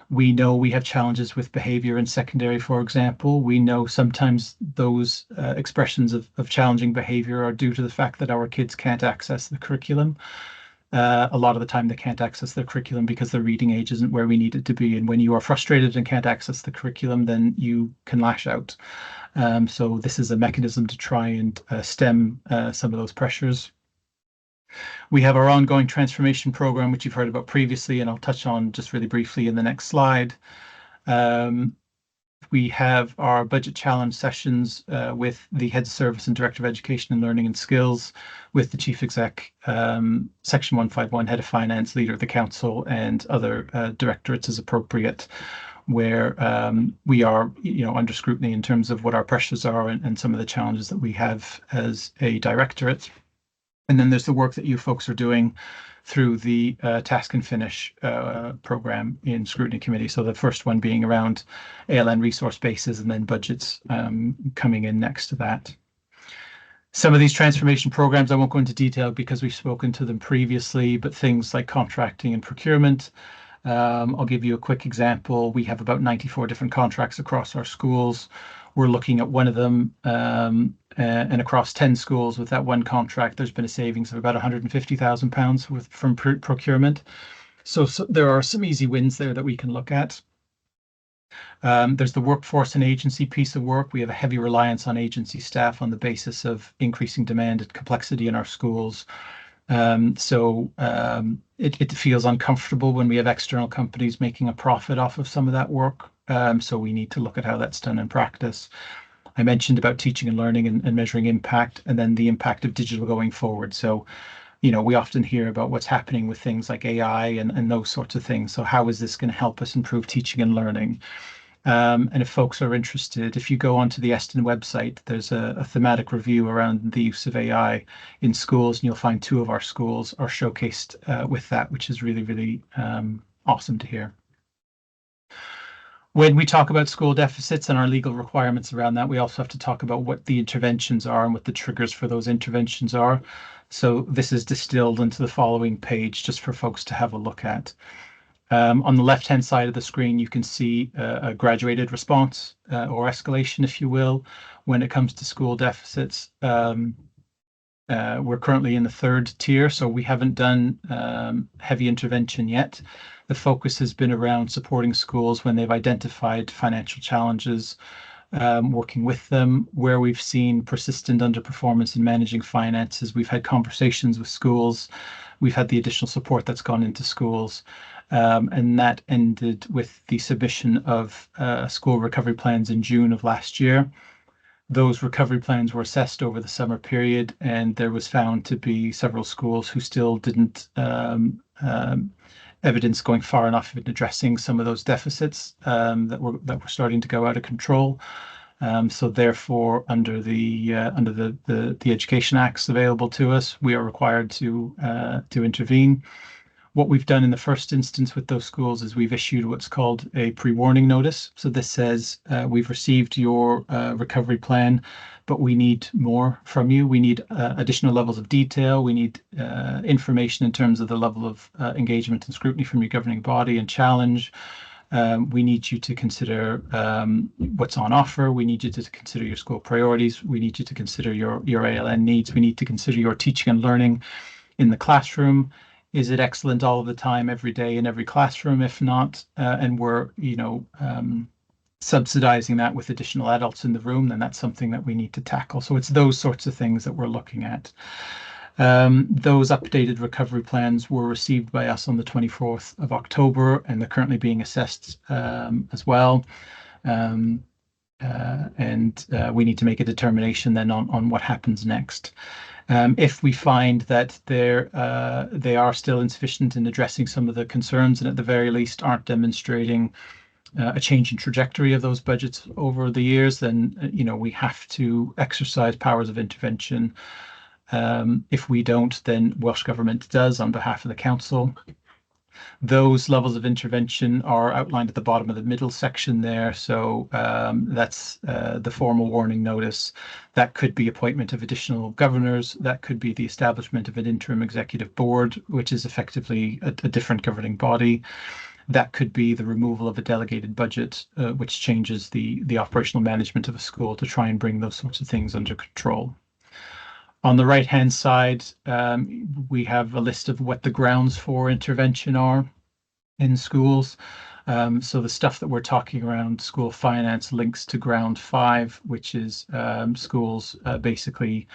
We know we have challenges with behavior in secondary, for example. We know sometimes those expressions of challenging behavior are due to the fact that our kids can't access the curriculum. A lot of the time they can't access their curriculum because their reading age isn't where we need it to be. And when you are frustrated and can't access the curriculum, then you can lash out. So this is a mechanism to try and stem some of those pressures. We have our ongoing transformation program, which you've heard about previously, and I'll touch on just really briefly in the next slide. we have our budget challenge sessions with the head of service and director of education and learning and skills, with the chief exec, section 151 head of finance, leader of the council, and other directorates as appropriate, where we are, under scrutiny in terms of what our pressures are and some of the challenges that we have as a directorate. And then there's the work that you folks are doing through the Task and Finish program in Scrutiny Committee. So the first one being around ALN resource bases, and then budgets coming in next to that. Some of these transformation programs, I won't go into detail because we've spoken to them previously, but things like contracting and procurement. I'll give you a quick example. We have about 94 different contracts across our schools. We're looking at one of them, and across 10 schools with that one contract, there's been a savings of about £150,000 from procurement. So there are some easy wins there that we can look at. There's the workforce and agency piece of work. We have a heavy reliance on agency staff on the basis of increasing demand and complexity in our schools. It feels uncomfortable when we have external companies making a profit off of some of that work. So we need to look at how that's done in practice. I mentioned about teaching and learning and measuring impact, and then the impact of digital going forward. So, we often hear about what's happening with things like AI and those sorts of things. So how is this going to help us improve teaching and learning? And if folks are interested, if you go onto the Eston website, there's a thematic review around the use of AI in schools, and you'll find 2 of our schools are showcased with that, which is really, really awesome to hear. When we talk about school deficits and our legal requirements around that, we also have to talk about what the interventions are and what the triggers for those interventions are. So this is distilled into the following page just for folks to have a look at. On the left-hand side of the screen, you can see a graduated response or escalation, if you will, when it comes to school deficits. We're currently in the 3rd tier, so we haven't done heavy intervention yet. The focus has been around supporting schools when they've identified financial challenges, working with them. Where we've seen persistent underperformance in managing finances, we've had conversations with schools. We've had the additional support that's gone into schools. And that ended with the submission of school recovery plans in June of last year. Those recovery plans were assessed over the summer period, and there was found to be several schools who still didn't evidence going far enough in addressing some of those deficits that were starting to go out of control. So therefore, under the Education Acts available to us, we are required to intervene. What we've done in the first instance with those schools is we've issued what's called a pre-warning notice. So this says, we've received your recovery plan, but we need more from you. We need additional levels of detail. We need information in terms of the level of engagement and scrutiny from your governing body and challenge. We need you to consider what's on offer. We need you to consider your school priorities. We need you to consider your ALN needs. We need to consider your teaching and learning in the classroom. Is it excellent all of the time, every day in every classroom? If not, and we're, subsidizing that with additional adults in the room, then that's something that we need to tackle. So it's those sorts of things that we're looking at. Those updated recovery plans were received by us on the 24th of October, and they're currently being assessed as well. We need to make a determination then on what happens next. If we find that they are still insufficient in addressing some of the concerns, and at the very least aren't demonstrating a change in trajectory of those budgets over the years, then we have to exercise powers of intervention. If we don't, then Welsh Government does on behalf of the council. Those levels of intervention are outlined at the bottom of the middle section there. So that's the formal warning notice. That could be appointment of additional governors. That could be the establishment of an interim executive board, which is effectively a different governing body. That could be the removal of a delegated budget, which changes the operational management of a school to try and bring those sorts of things under control. On the right-hand side, we have a list of what the grounds for intervention are in schools. So the stuff that we're talking around school finance links to ground 5, which is schools basically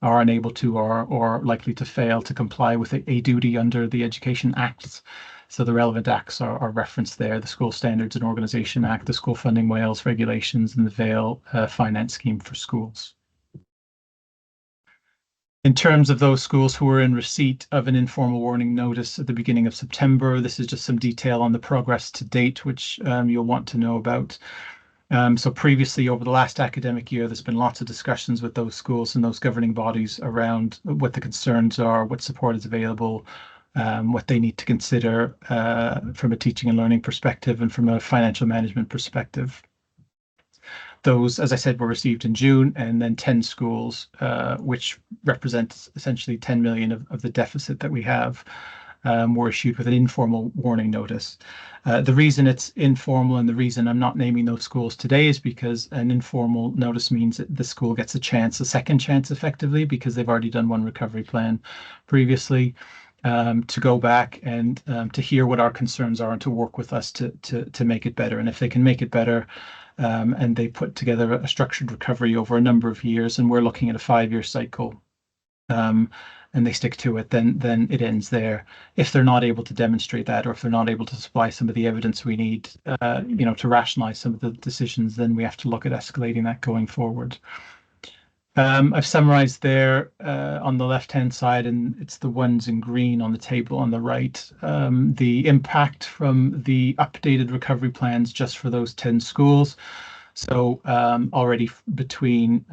are unable to or likely to fail to comply with a duty under the Education Acts. So the relevant acts are referenced there: the School Standards and Organisation Act, the School Funding Wales regulations, and the Vale Finance Scheme for Schools. In terms of those schools who were in receipt of an informal warning notice at the beginning of September, this is just some detail on the progress to date, which you'll want to know about. So previously, over the last academic year, there's been lots of discussions with those schools and those governing bodies around what the concerns are, what support is available, what they need to consider from a teaching and learning perspective and from a financial management perspective. Those, as I said, were received in June, and then 10 schools, which represents essentially 10 million of the deficit that we have, were issued with an informal warning notice. The reason it's informal and the reason I'm not naming those schools today is because an informal notice means that the school gets a second chance effectively, because they've already done one recovery plan previously, to go back and to hear what our concerns are and to work with us to make it better. And if they can make it better, and they put together a structured recovery over a number of years, and we're looking at a 5-year cycle, and they stick to it, then it ends there. If they're not able to demonstrate that, or if they're not able to supply some of the evidence we need, to rationalize some of the decisions, then we have to look at escalating that going forward. I've summarized there on the left-hand side, and it's the ones in green on the table on the right, the impact from the updated recovery plans just for those 10 schools. So already between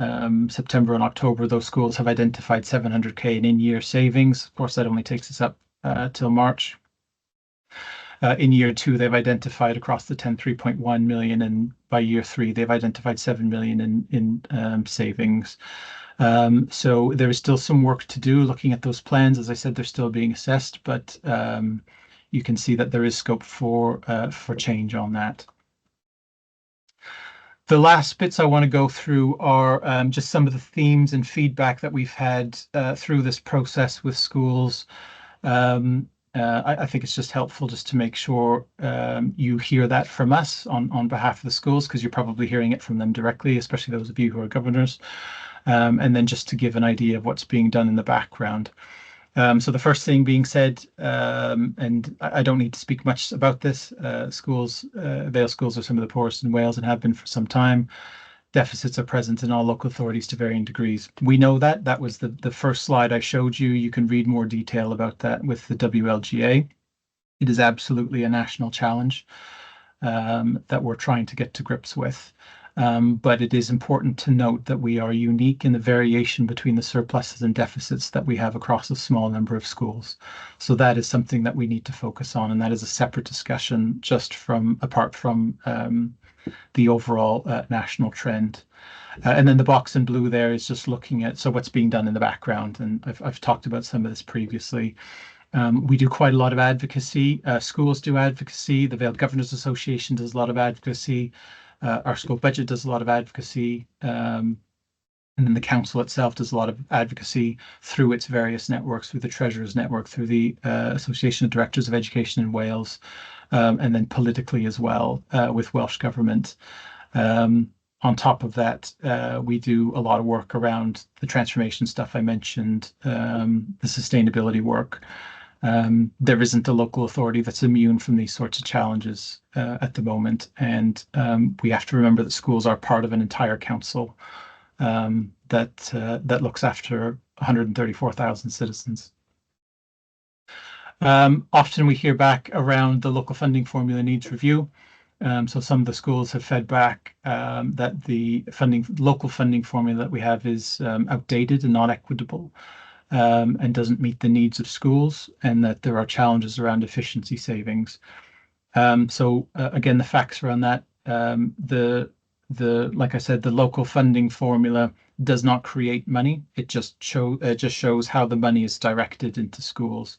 September and October, those schools have identified 700k in year savings. Of course, that only takes us up till March. In year 2, they've identified across the 10 3.1 million, and by year 3, they've identified 7 million in savings. So there is still some work to do looking at those plans. As I said, they're still being assessed, but you can see that there is scope for change on that. The last bits I want to go through are just some of the themes and feedback that we've had through this process with schools. I think it's just helpful just to make sure you hear that from us on behalf of the schools, because you're probably hearing it from them directly, especially those of you who are governors. And then just to give an idea of what's being done in the background. So the first thing being said, and I don't need to speak much about this, Vale schools are some of the poorest in Wales and have been for some time. Deficits are present in all local authorities to varying degrees. We know that. That was the first slide I showed you. You can read more detail about that with the WLGA. It is absolutely a national challenge that we're trying to get to grips with. But it is important to note that we are unique in the variation between the surpluses and deficits that we have across a small number of schools. So that is something that we need to focus on, and that is a separate discussion just apart from the overall national trend. And then the box in blue there is just looking at what's being done in the background, and I've talked about some of this previously. We do quite a lot of advocacy. Schools do advocacy. The Vale Governors Association does a lot of advocacy. Our school budget does a lot of advocacy, and then the council itself does a lot of advocacy through its various networks, through the Treasurers Network, through the Association of Directors of Education in Wales, and then politically as well with Welsh Government. On top of that, we do a lot of work around the transformation stuff I mentioned, the sustainability work. There isn't a local authority that's immune from these sorts of challenges at the moment, and we have to remember that schools are part of an entire council that looks after 134,000 citizens. Often we hear back around the local funding formula needs review. So some of the schools have fed back that the local funding formula that we have is outdated and not equitable. And doesn't meet the needs of schools, and that there are challenges around efficiency savings. So again, the facts around that, like I said, the local funding formula does not create money. It just shows how the money is directed into schools.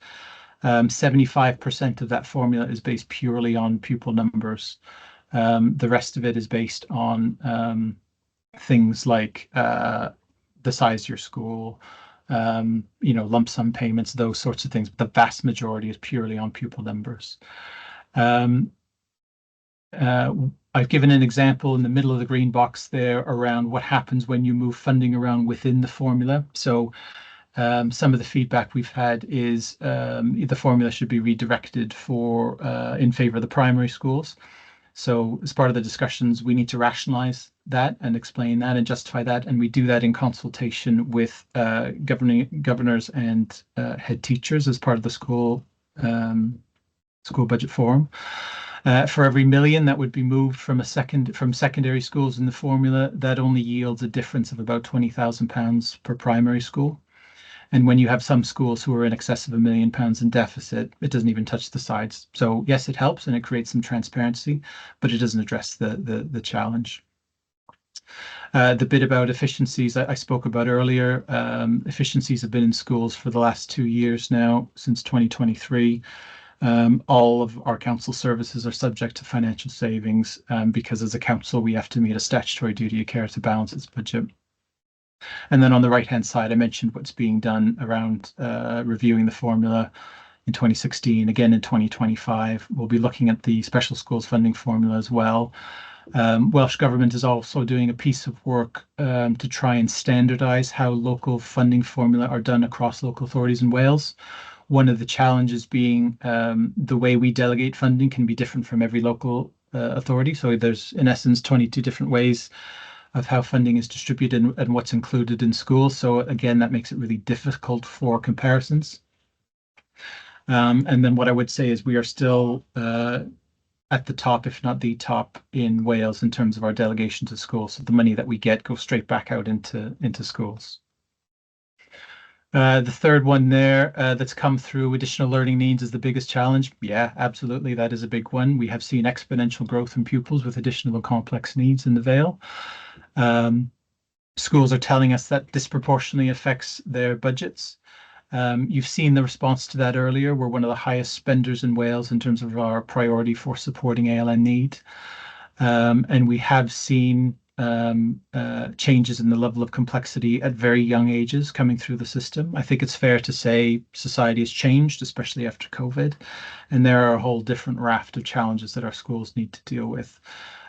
75% of that formula is based purely on pupil numbers. The rest of it is based on things like the size of your school, lump sum payments, those sorts of things. But the vast majority is purely on pupil numbers. I've given an example in the middle of the green box there around what happens when you move funding around within the formula. So some of the feedback we've had is the formula should be redirected for in favor of the primary schools. So as part of the discussions, we need to rationalize that and explain that and justify that. And we do that in consultation with governors and head teachers as part of the school budget forum. For every million that would be moved from secondary schools in the formula, that only yields a difference of about £20,000 per primary school. And when you have some schools who are in excess of £1 million in deficit, it doesn't even touch the sides. So yes, it helps and it creates some transparency, but it doesn't address the challenge. The bit about efficiencies I spoke about earlier, efficiencies have been in schools for the last 2 years now, since 2023. All of our council services are subject to financial savings because as a council, we have to meet a statutory duty of care to balance its budget. And then on the right-hand side, I mentioned what's being done around reviewing the formula in 2016. Again, in 2025, we'll be looking at the special schools funding formula as well. Welsh Government is also doing a piece of work to try and standardise how local funding formula are done across local authorities in Wales. One of the challenges being the way we delegate funding can be different from every local authority. So there's, in essence, 22 different ways of how funding is distributed and what's included in schools. So again, that makes it really difficult for comparisons. And then what I would say is we are still at the top, if not the top, in Wales in terms of our delegation to schools. So the money that we get goes straight back out into schools. The third one there that's come through, additional learning needs is the biggest challenge. Yeah, absolutely. That is a big one. We have seen exponential growth in pupils with additional and complex needs in the Vale. Schools are telling us that disproportionately affects their budgets. You've seen the response to that earlier. We're one of the highest spenders in Wales in terms of our priority for supporting ALN need. And we have seen changes in the level of complexity at very young ages coming through the system. I think it's fair to say society has changed, especially after COVID, and there are a whole different raft of challenges that our schools need to deal with.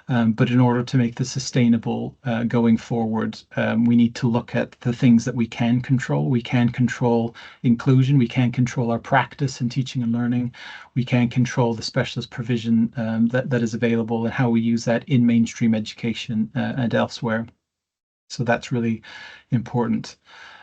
But in order to make this sustainable going forward, we need to look at the things that we can control. We can control inclusion. We can control our practice in teaching and learning. We can control the specialist provision that is available and how we use that in mainstream education and elsewhere. So that's really important.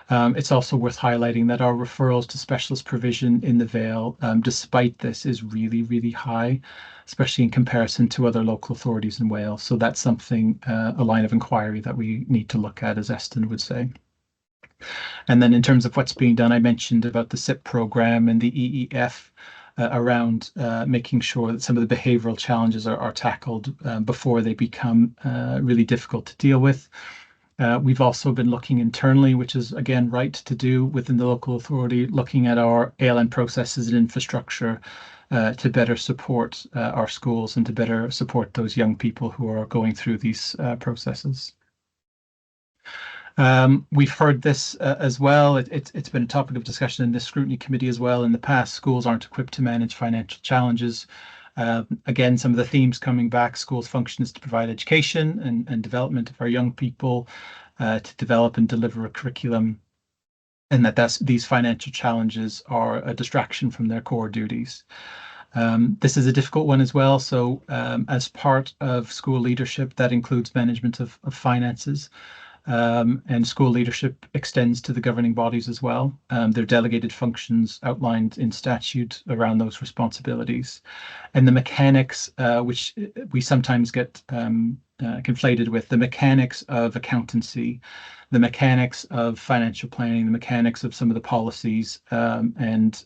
It's also worth highlighting that our referrals to specialist provision in the Vale, despite this, is really, really high, especially in comparison to other local authorities in Wales. So that's something, a line of inquiry that we need to look at, as Eston would say. And then in terms of what's being done, I mentioned about the SIP program and the EEF around making sure that some of the behavioural challenges are tackled before they become really difficult to deal with. We've also been looking internally, which is, again, right to do within the local authority, looking at our ALN processes and infrastructure to better support our schools and to better support those young people who are going through these processes. We've heard this as well. It's been a topic of discussion in the Scrutiny Committee as well. In the past, schools aren't equipped to manage financial challenges. Again, some of the themes coming back: schools' function is to provide education and development of our young people, to develop and deliver a curriculum, and these financial challenges are a distraction from their core duties. This is a difficult one as well. So as part of school leadership, that includes management of finances. And school leadership extends to the governing bodies as well. There are delegated functions outlined in statute around those responsibilities. And the mechanics, which we sometimes get conflated with, the mechanics of accountancy, the mechanics of financial planning, the mechanics of some of the policies and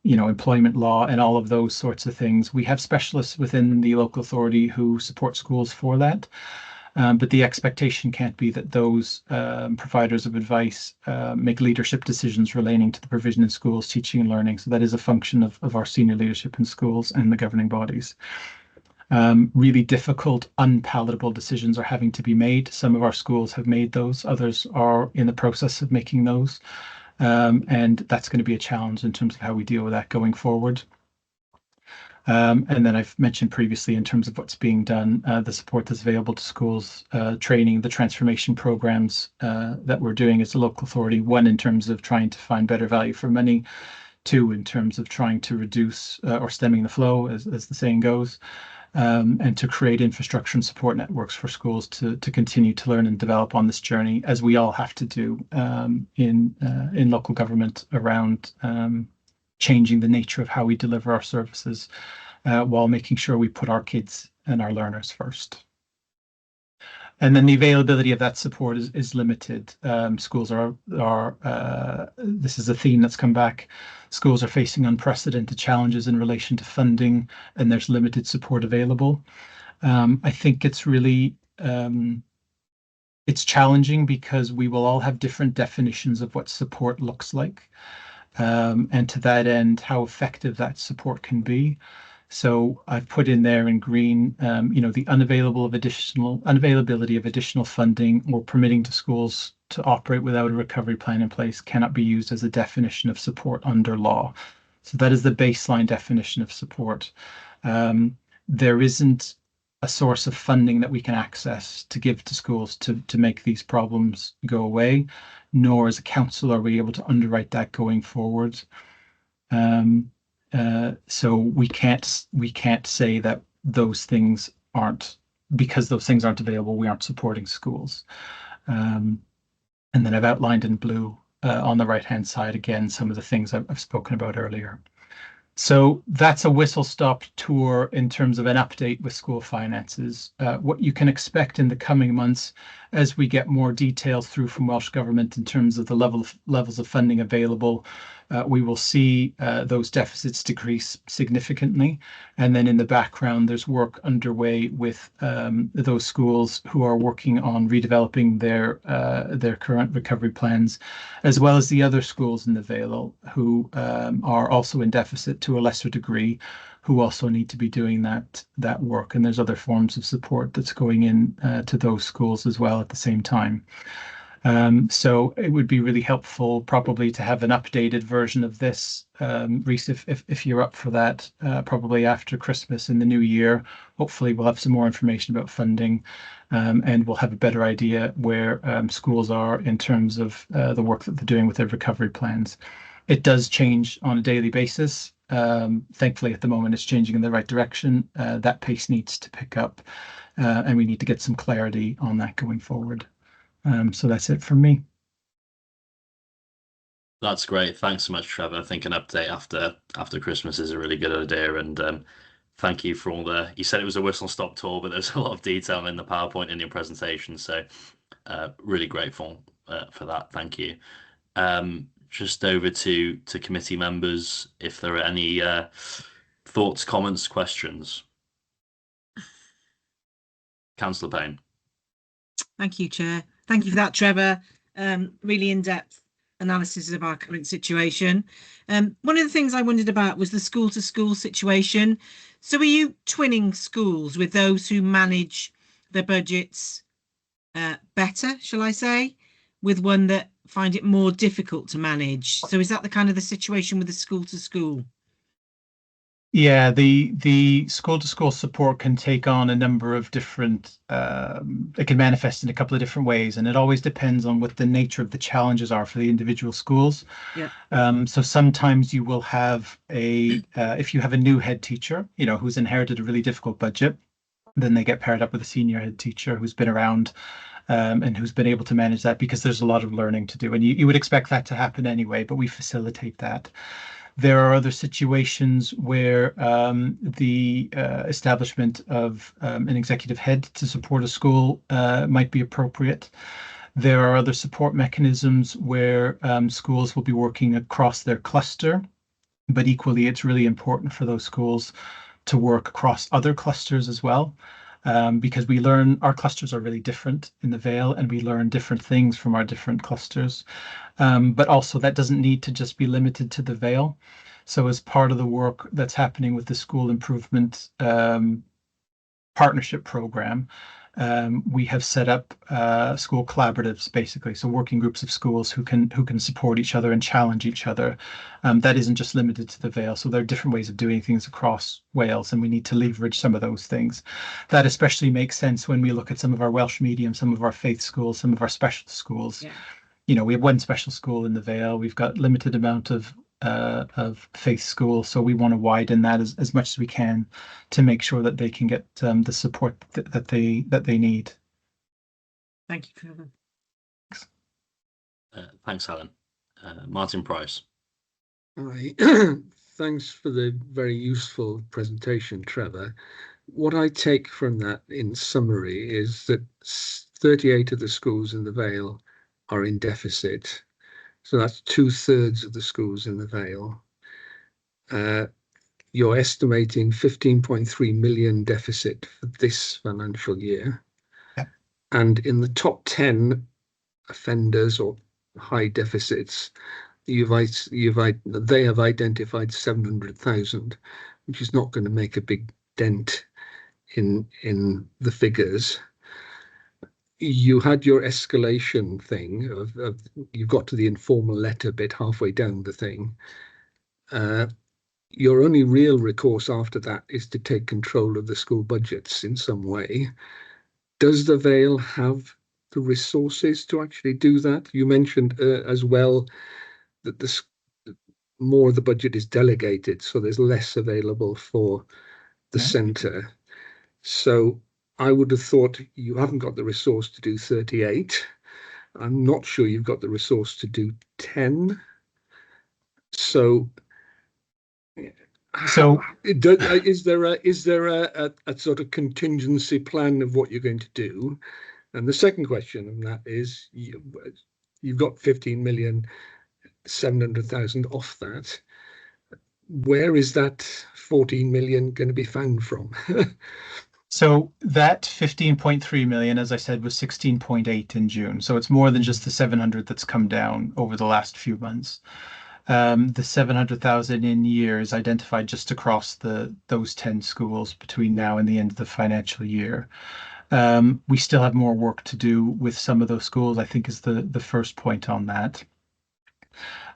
employment law and all of those sorts of things. We have specialists within the local authority who support schools for that. But the expectation can't be that those providers of advice make leadership decisions relating to the provision in schools, teaching and learning. So that is a function of our senior leadership in schools and the governing bodies. Really difficult, unpalatable decisions are having to be made. Some of our schools have made those, others are in the process of making those. And that's going to be a challenge in terms of how we deal with that going forward. And then I've mentioned previously in terms of what's being done, the support that's available to schools, training, the transformation programs that we're doing as a local authority, one in terms of trying to find better value for money, two in terms of trying to reduce or stemming the flow, as the saying goes, and to create infrastructure and support networks for schools to continue to learn and develop on this journey, as we all have to do in local government around changing the nature of how we deliver our services while making sure we put our kids and our learners first. And then the availability of that support is limited. Schools are this is a theme that's come back. Schools are facing unprecedented challenges in relation to funding, and there's limited support available. I think it's really it's challenging because we will all have different definitions of what support looks like. And to that end, how effective that support can be. So I've put in there in green, the unavailability of additional funding or permitting to schools to operate without a recovery plan in place cannot be used as a definition of support under law. So that is the baseline definition of support. There isn't a source of funding that we can access to give to schools to make these problems go away, nor as a council are we able to underwrite that going forward. So we can't say that those things aren't, because those things aren't available, we aren't supporting schools. And then I've outlined in blue on the right-hand side, again, some of the things I've spoken about earlier. So that's a whistle-stop tour in terms of an update with school finances. What you can expect in the coming months as we get more details through from Welsh Government in terms of the levels of funding available, we will see those deficits decrease significantly. And then in the background, there's work underway with those schools who are working on redeveloping their current recovery plans, as well as the other schools in the Vale who are also in deficit to a lesser degree, who also need to be doing that work. And there's other forms of support that's going in to those schools as well at the same time. So it would be really helpful probably to have an updated version of this, Rhys, if you're up for that, probably after Christmas in the new year. Hopefully we'll have some more information about funding and we'll have a better idea where schools are in terms of the work that they're doing with their recovery plans. It does change on a daily basis. Thankfully, at the moment, it's changing in the right direction. That pace needs to pick up and we need to get some clarity on that going forward. So that's it from me.
That's great. Thanks so much, Trevor. I think an update after Christmas is a really good idea. And thank you for all you said it was a whistle-stop tour, but there's a lot of detail in the PowerPoint in your presentation. So really grateful for that. Thank you. Just over to committee members, if there are any thoughts, comments, questions. Councillor Payne.
Thank you, Chair. Thank you for that, Trevor. Really in-depth analysis of our current situation. One of the things I wondered about was the school-to-school situation. So are you twinning schools with those who manage their budgets better, shall I say, with one that find it more difficult to manage? So is that the kind of the situation with the school-to-school?
Yeah, the school-to-school support can take on a number of different, it can manifest in a couple of different ways, and it always depends on what the nature of the challenges are for the individual schools.
Yeah.
So sometimes you will have if you have a new head teacher, who's inherited a really difficult budget, then they get paired up with a senior head teacher who's been around and who's been able to manage that, because there's a lot of learning to do. And you would expect that to happen anyway, but we facilitate that. There are other situations where the establishment of an executive head to support a school might be appropriate. There are other support mechanisms where schools will be working across their cluster, but equally it's really important for those schools to work across other clusters as well. Because our clusters are really different in the Vale, and we learn different things from our different clusters. But also that doesn't need to just be limited to the Vale. So as part of the work that's happening with the school improvement partnership program, we have set up school collaboratives, basically, so working groups of schools who can support each other and challenge each other. That isn't just limited to the Vale, so there are different ways of doing things across Wales, and we need to leverage some of those things. That especially makes sense when we look at some of our Welsh medium, some of our faith schools, some of our special schools.
Yeah.
You know, we have one special school in the Vale. We've got limited amount of faith school, so we want to widen that as much as we can to make sure that they can get the support that they need.
Thank you, Trevor.
Thanks, Alan. Martin Price.
Hi. Thanks for the very useful presentation, Trevor. What I take from that in summary is that 38 of the schools in the Vale are in deficit. So that's 2/3 of the schools in the Vale. You're estimating 15.3 million deficit for this financial year.
Yeah.
And in the top 10 offenders or high deficits, they have identified 700,000, which is not going to make a big dent in the figures. You had your escalation thing of you got to the informal letter bit halfway down the thing. Your only real recourse after that is to take control of the school budgets in some way. Does the Vale have the resources to actually do that? You mentioned as well that more of the budget is delegated, so there's less available for the centre. So I would have thought you haven't got the resource to do 38. I'm not sure you've got the resource to do 10. So is there a sort of contingency plan of what you're going to do? And the second question on that is, you've got 15,700,000 off that. Where is that 14 million going to be found from?
So that 15.3 million, as I said, was 16.8 in June. So it's more than just the 700 that's come down over the last few months. The 700,000 in years identified just across those 10 schools between now and the end of the financial year. We still have more work to do with some of those schools, I think, is the first point on that.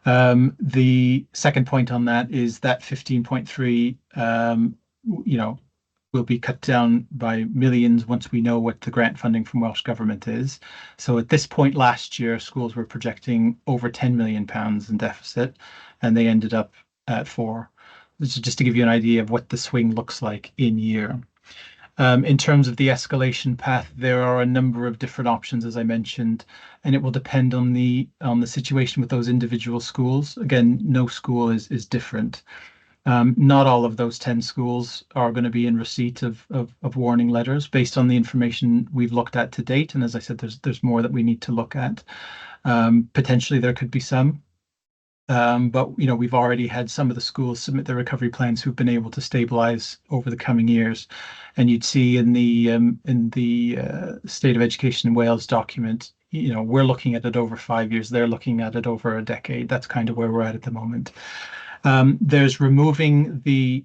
The second point on that is that 15.3, will be cut down by millions once we know what the grant funding from Welsh Government is. So at this point last year, schools were projecting over £10 million in deficit, and they ended up at 4. This is just to give you an idea of what the swing looks like in year. In terms of the escalation path, there are a number of different options, as I mentioned, and it will depend on the situation with those individual schools. Again, no school is different. Not all of those 10 schools are going to be in receipt of warning letters based on the information we've looked at to date. And as I said, there's more that we need to look at. Potentially there could be some, but we've already had some of the schools submit their recovery plans who've been able to stabilize over the coming years. And you'd see in the State of Education in Wales document, we're looking at it over 5 years. They're looking at it over a decade. That's kind of where we're at the moment. There's removing the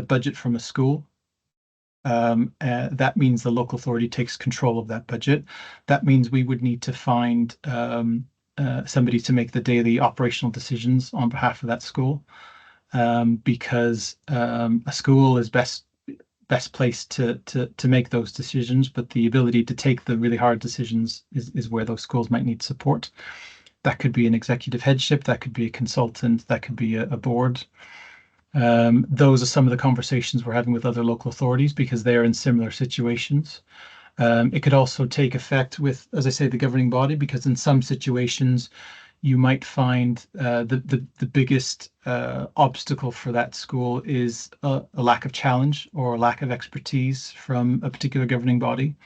budget from a school. That means the local authority takes control of that budget. That means we would need to find somebody to make the daily operational decisions on behalf of that school, because a school is best placed to make those decisions, but the ability to take the really hard decisions is where those schools might need support. That could be an executive headship, that could be a consultant, that could be a board. Those are some of the conversations we're having with other local authorities because they're in similar situations. It could also take effect with, as I say, the governing body, because in some situations you might find the biggest obstacle for that school is a lack of challenge or a lack of expertise from a particular governing body.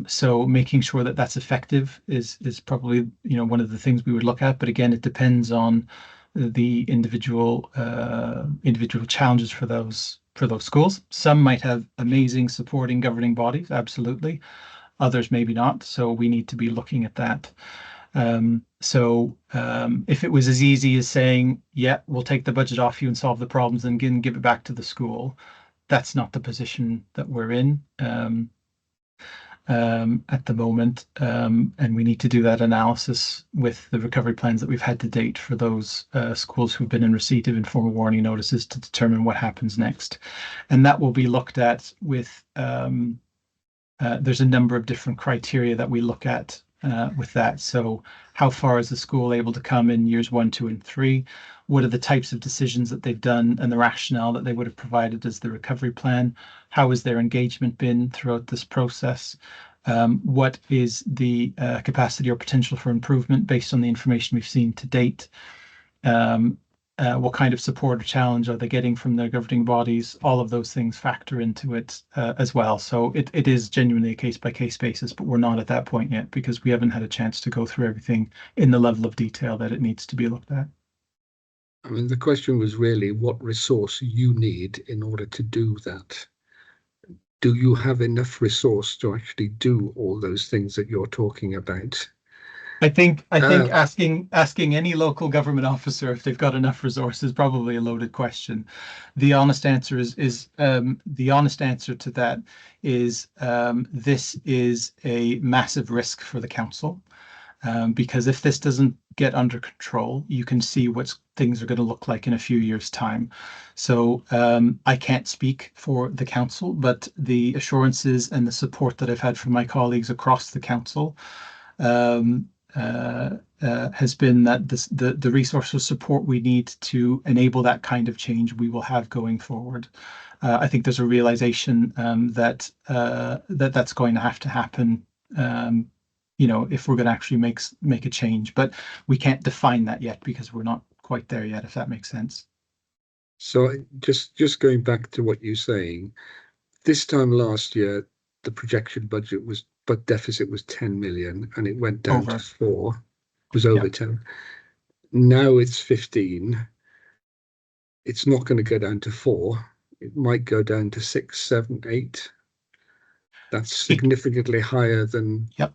So making sure that that's effective is probably one of the things we would look at. But again, it depends on the individual challenges for those schools. Some might have amazing supporting governing bodies, absolutely. Others maybe not. So we need to be looking at that. If it was as easy as saying, yeah, we'll take the budget off you and solve the problems and give it back to the school, that's not the position that we're in. at the moment, and we need to do that analysis with the recovery plans that we've had to date for those schools who've been in receipt of informal warning notices to determine what happens next. And that will be looked at with, there's a number of different criteria that we look at with that. So how far is the school able to come in years 1, 2, and 3? What are the types of decisions that they've done and the rationale that they would have provided as the recovery plan? How has their engagement been throughout this process? What is the capacity or potential for improvement based on the information we've seen to date? What kind of support or challenge are they getting from their governing bodies? All of those things factor into it as well. So it is genuinely a case-by-case basis, but we're not at that point yet because we haven't had a chance to go through everything in the level of detail that it needs to be looked at.
I mean, the question was really what resource you need in order to do that. Do you have enough resource to actually do all those things that you're talking about?
I think asking any local government officer if they've got enough resources is probably a loaded question. The honest answer the honest answer to that is this is a massive risk for the council. Because if this doesn't get under control, you can see what things are going to look like in a few years' time. So I can't speak for the council, but the assurances and the support that I've had from my colleagues across the council has been that the resource or support we need to enable that kind of change we will have going forward. I think there's a realization that that's going to have to happen. If we're going to actually make a change, but we can't define that yet because we're not quite there yet, if that makes sense.
So just going back to what you're saying, this time last year, the projection deficit was 10 million and it went down to 4, it was over 10. Now it's 15. It's not going to go down to 4. It might go down to 6, 7, 8. That's significantly higher than.
Yep.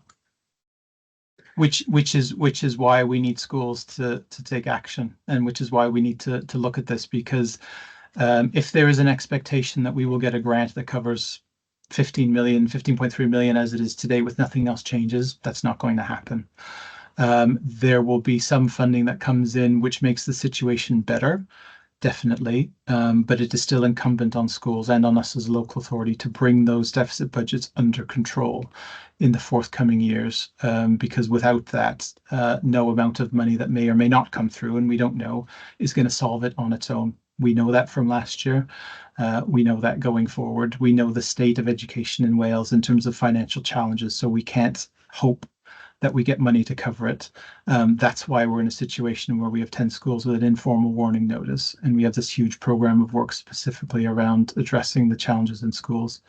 Which is why we need schools to take action, and which is why we need to look at this, because if there is an expectation that we will get a grant that covers 15.3 million as it is today with nothing else changes, that's not going to happen. There will be some funding that comes in which makes the situation better, definitely, but it is still incumbent on schools and on us as a local authority to bring those deficit budgets under control in the forthcoming years, because without that, no amount of money that may or may not come through, and we don't know, is going to solve it on its own. We know that from last year. We know that going forward. We know the state of education in Wales in terms of financial challenges, so we can't hope that we get money to cover it. That's why we're in a situation where we have 10 schools with an informal warning notice, and we have this huge program of work specifically around addressing the challenges in schools,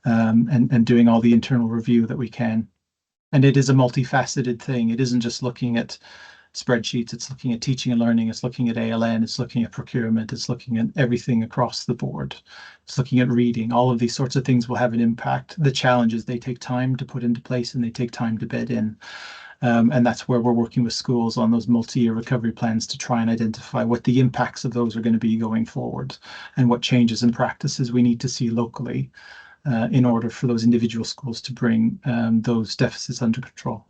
and doing all the internal review that we can. And it is a multifaceted thing. It isn't just looking at spreadsheets, it's looking at teaching and learning, it's looking at ALN, it's looking at procurement, it's looking at everything across the board. It's looking at reading. All of these sorts of things will have an impact. The challenges, they take time to put into place and they take time to bed in. And that's where we're working with schools on those multi-year recovery plans to try and identify what the impacts of those are going to be going forward and what changes and practices we need to see locally in order for those individual schools to bring those deficits under control.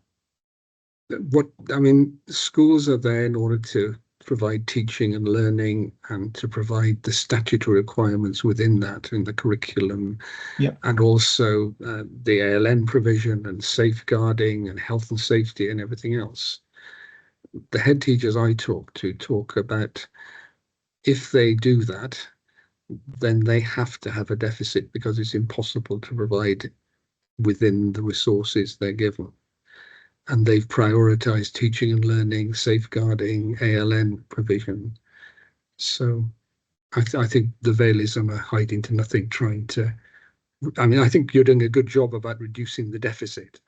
Schools are there in order to provide teaching and learning and to provide the statutory requirements within that in the curriculum, and also the ALN provision and safeguarding and health and safety and everything else. The head teachers I talk to talk about if they do that, then they have to have a deficit because it's impossible to provide within the resources they're given. And they've prioritized teaching and learning, safeguarding, ALN provision. So I think the Vale is on a hiding to nothing I think you're doing a good job about reducing the deficit,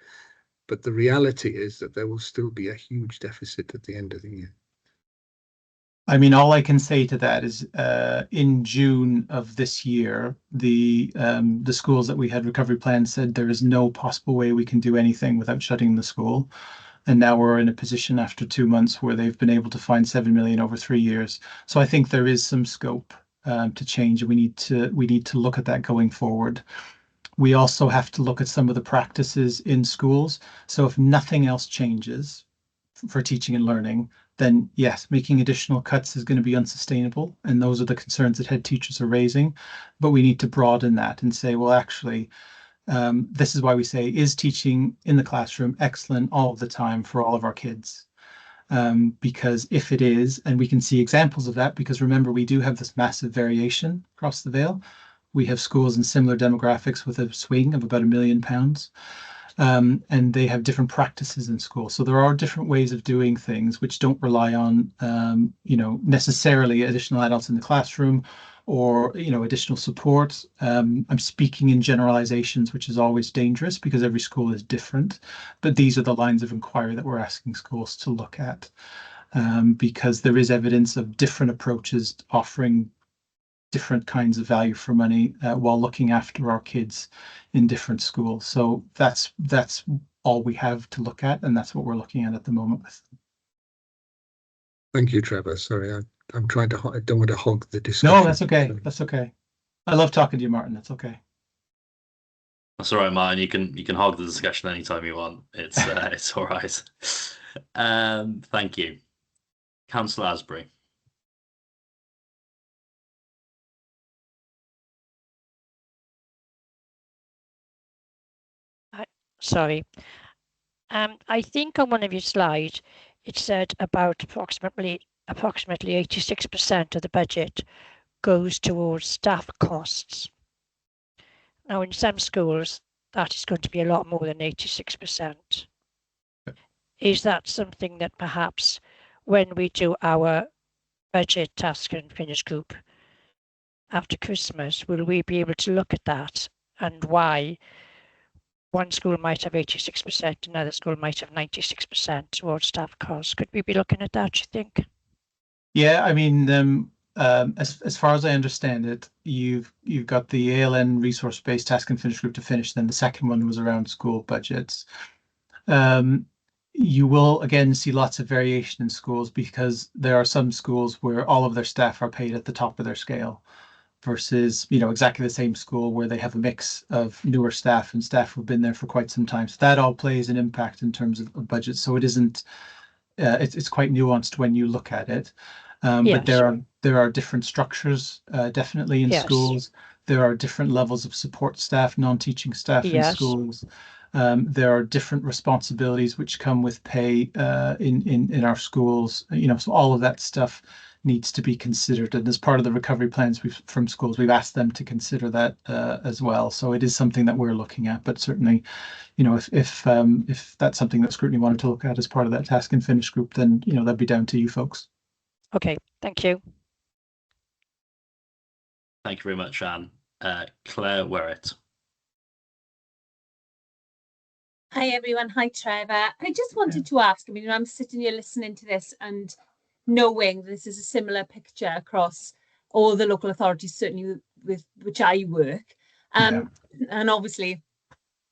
but the reality is that there will still be a huge deficit at the end of the year.
All I can say to that is in June of this year, the schools that we had recovery plans said there is no possible way we can do anything without shutting the school. And now we're in a position after 2 months where they've been able to find 7 million over 3 years. So I think there is some scope to change, and we need to look at that going forward. We also have to look at some of the practices in schools. So if nothing else changes for teaching and learning, then yes, making additional cuts is going to be unsustainable. And those are the concerns that head teachers are raising. But we need to broaden that and say, well, actually, this is why we say, is teaching in the classroom excellent all of the time for all of our kids? Because if it is, and we can see examples of that, because remember, we do have this massive variation across the Vale. We have schools in similar demographics with a swing of about £1 million. And they have different practices in school. So there are different ways of doing things which don't rely on, necessarily additional adults in the classroom or, additional support. I'm speaking in generalizations, which is always dangerous because every school is different. But these are the lines of inquiry that we're asking schools to look at, because there is evidence of different approaches offering different kinds of value for money while looking after our kids in different schools. So that's all we have to look at, and that's what we're looking at the moment.
Thank you, Trevor. Sorry, I'm trying to. I don't want to hog the discussion.
No, that's okay. That's okay. I love talking to you, Martin. That's okay.
That's all right, Martin. You can hog the discussion anytime you want. It's it's all right. Thank you, Councillor Asbury.
Sorry. I think on one of your slides, it said about approximately 86% of the budget goes towards staff costs. Now, in some schools, that is going to be a lot more than 86%. Is that something that perhaps when we do our budget task and finish group after Christmas, will we be able to look at that and why one school might have 86%, another school might have 96% towards staff costs? Could we be looking at that, do you think?
Yeah, I mean, as far as I understand it, you've got the ALN resource-based task and finish group to finish. Then the second one was around school budgets. You will again see lots of variation in schools because there are some schools where all of their staff are paid at the top of their scale, versus exactly the same school where they have a mix of newer staff and staff who've been there for quite some time. So that all plays an impact in terms of budget. So it isn't. It's quite nuanced when you look at it. But there are different structures definitely in schools. There are different levels of support staff, non-teaching staff in schools. There are different responsibilities which come with pay in our schools. So all of that stuff needs to be considered. And as part of the recovery plans from schools, we've asked them to consider that as well. So it is something that we're looking at. But certainly, if that's something that Scrutiny wanted to look at as part of that task and finish group, then that'd be down to you folks.
Okay, thank you.
Thank you very much, Anne. Claire Werrett.
Hi everyone, hi Trevor. I just wanted to ask, I'm sitting here listening to this and knowing this is a similar picture across all the local authorities, certainly with which I work. And obviously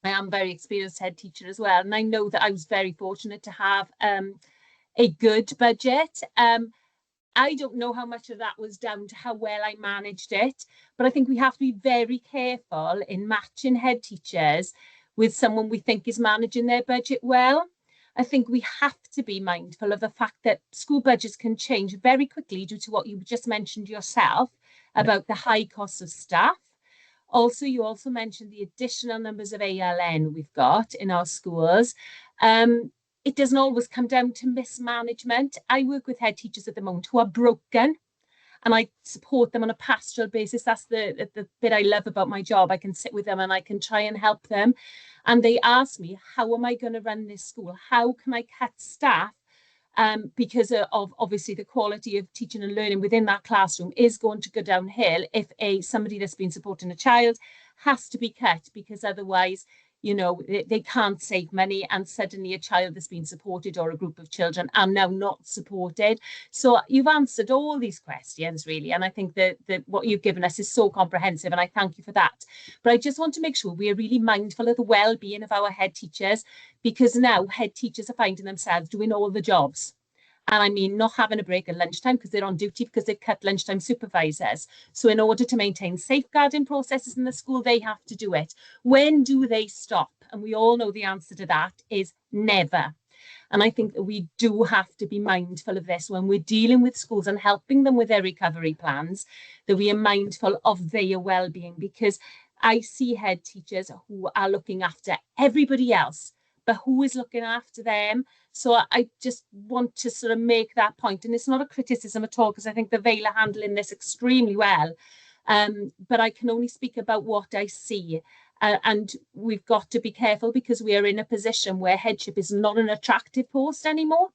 I am very experienced head teacher as well. And I know that I was very fortunate to have a good budget. I don't know how much of that was down to how well I managed it, but I think we have to be very careful in matching head teachers with someone we think is managing their budget well. I think we have to be mindful of the fact that school budgets can change very quickly due to what you just mentioned yourself about the high costs of staff. Also, you also mentioned the additional numbers of ALN we've got in our schools. It doesn't always come down to mismanagement. I work with head teachers at the moment who are broken, and I support them on a pastoral basis. That's the bit I love about my job. I can sit with them and I can try and help them. And they ask me, how am I going to run this school? How can I cut staff? Because of obviously the quality of teaching and learning within that classroom is going to go downhill if somebody that's been supporting a child has to be cut, because otherwise, they can't save money, and suddenly a child that's been supported or a group of children are now not supported. So you've answered all these questions really, and I think that what you've given us is so comprehensive, and I thank you for that. But I just want to make sure we are really mindful of the well-being of our head teachers, because now head teachers are finding themselves doing all the jobs. And I mean, not having a break at lunchtime because they're on duty because they've cut lunchtime supervisors. So in order to maintain safeguarding processes in the school, they have to do it. When do they stop? And we all know the answer to that is never. And I think that we do have to be mindful of this when we're dealing with schools and helping them with their recovery plans, that we are mindful of their well-being, because I see head teachers who are looking after everybody else, but who is looking after them? So I just want to sort of make that point. And it's not a criticism at all, because I think the Vale are handling this extremely well. But I can only speak about what I see. And we've got to be careful, because we are in a position where headship is not an attractive post anymore,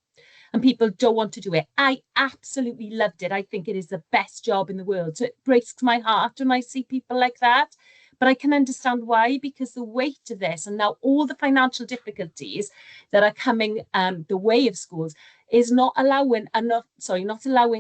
and people don't want to do it. I absolutely loved it. I think it is the best job in the world. So it breaks my heart when I see people like that. But I can understand why, because the weight of this and now all the financial difficulties that are coming the way of schools is not allowing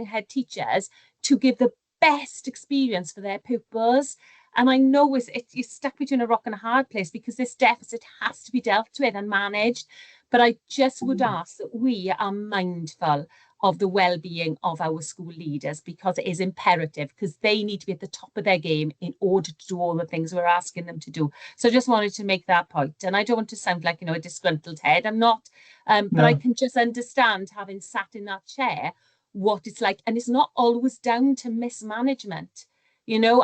head teachers to give the best experience for their pupils. And I know you're stuck between a rock and a hard place, because this deficit has to be dealt with and managed. But I just would ask that we are mindful of the well-being of our school leaders, because it is imperative, because they need to be at the top of their game in order to do all the things we're asking them to do. So I just wanted to make that point. And I don't want to sound like, a disgruntled head. I'm not, but I can just understand, having sat in that chair, what it's like. And it's not always down to mismanagement. I know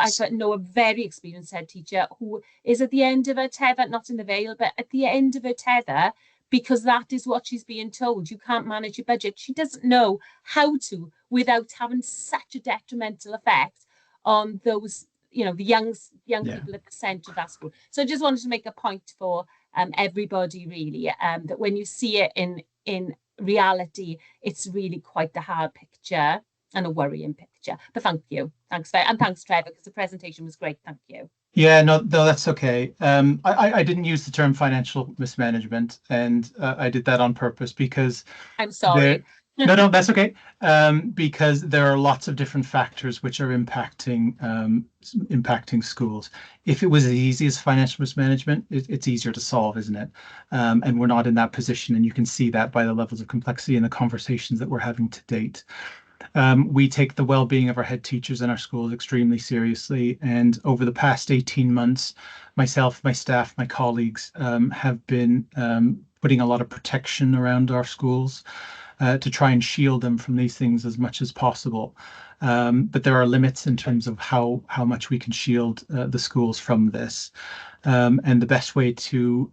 a very experienced head teacher who is at the end of her tether, not in the Vale, but at the end of her tether, because that is what she's being told. You can't manage your budget. She doesn't know how to, without having such a detrimental effect on those, the young people at the centre of that school. So I just wanted to make a point for everybody, really, that when you see it in reality, it's really quite the hard picture and a worrying picture. But thank you. Thanks, Trevor, because the presentation was great. Thank you.
Yeah, no, that's okay. I didn't use the term financial mismanagement, and I did that on purpose because
I'm sorry.
No, that's okay. Because there are lots of different factors which are impacting schools. If it was as easy as financial mismanagement, it's easier to solve, isn't it? And we're not in that position, and you can see that by the levels of complexity and the conversations that we're having to date. We take the well-being of our head teachers in our schools extremely seriously, and over the past 18 months, myself, my staff, my colleagues have been putting a lot of protection around our schools to try and shield them from these things as much as possible. But there are limits in terms of how much we can shield the schools from this. And the best way to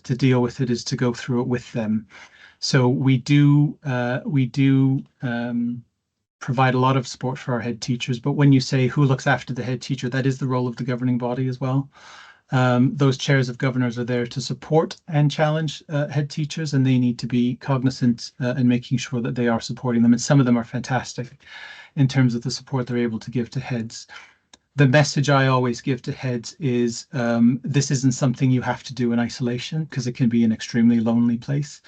deal with it is to go through it with them. So we do provide a lot of support for our head teachers, but when you say who looks after the head teacher, that is the role of the governing body as well. Those chairs of governors are there to support and challenge head teachers, and they need to be cognizant and making sure that they are supporting them. And some of them are fantastic in terms of the support they're able to give to heads. The message I always give to heads is this isn't something you have to do in isolation, because it can be an extremely lonely place.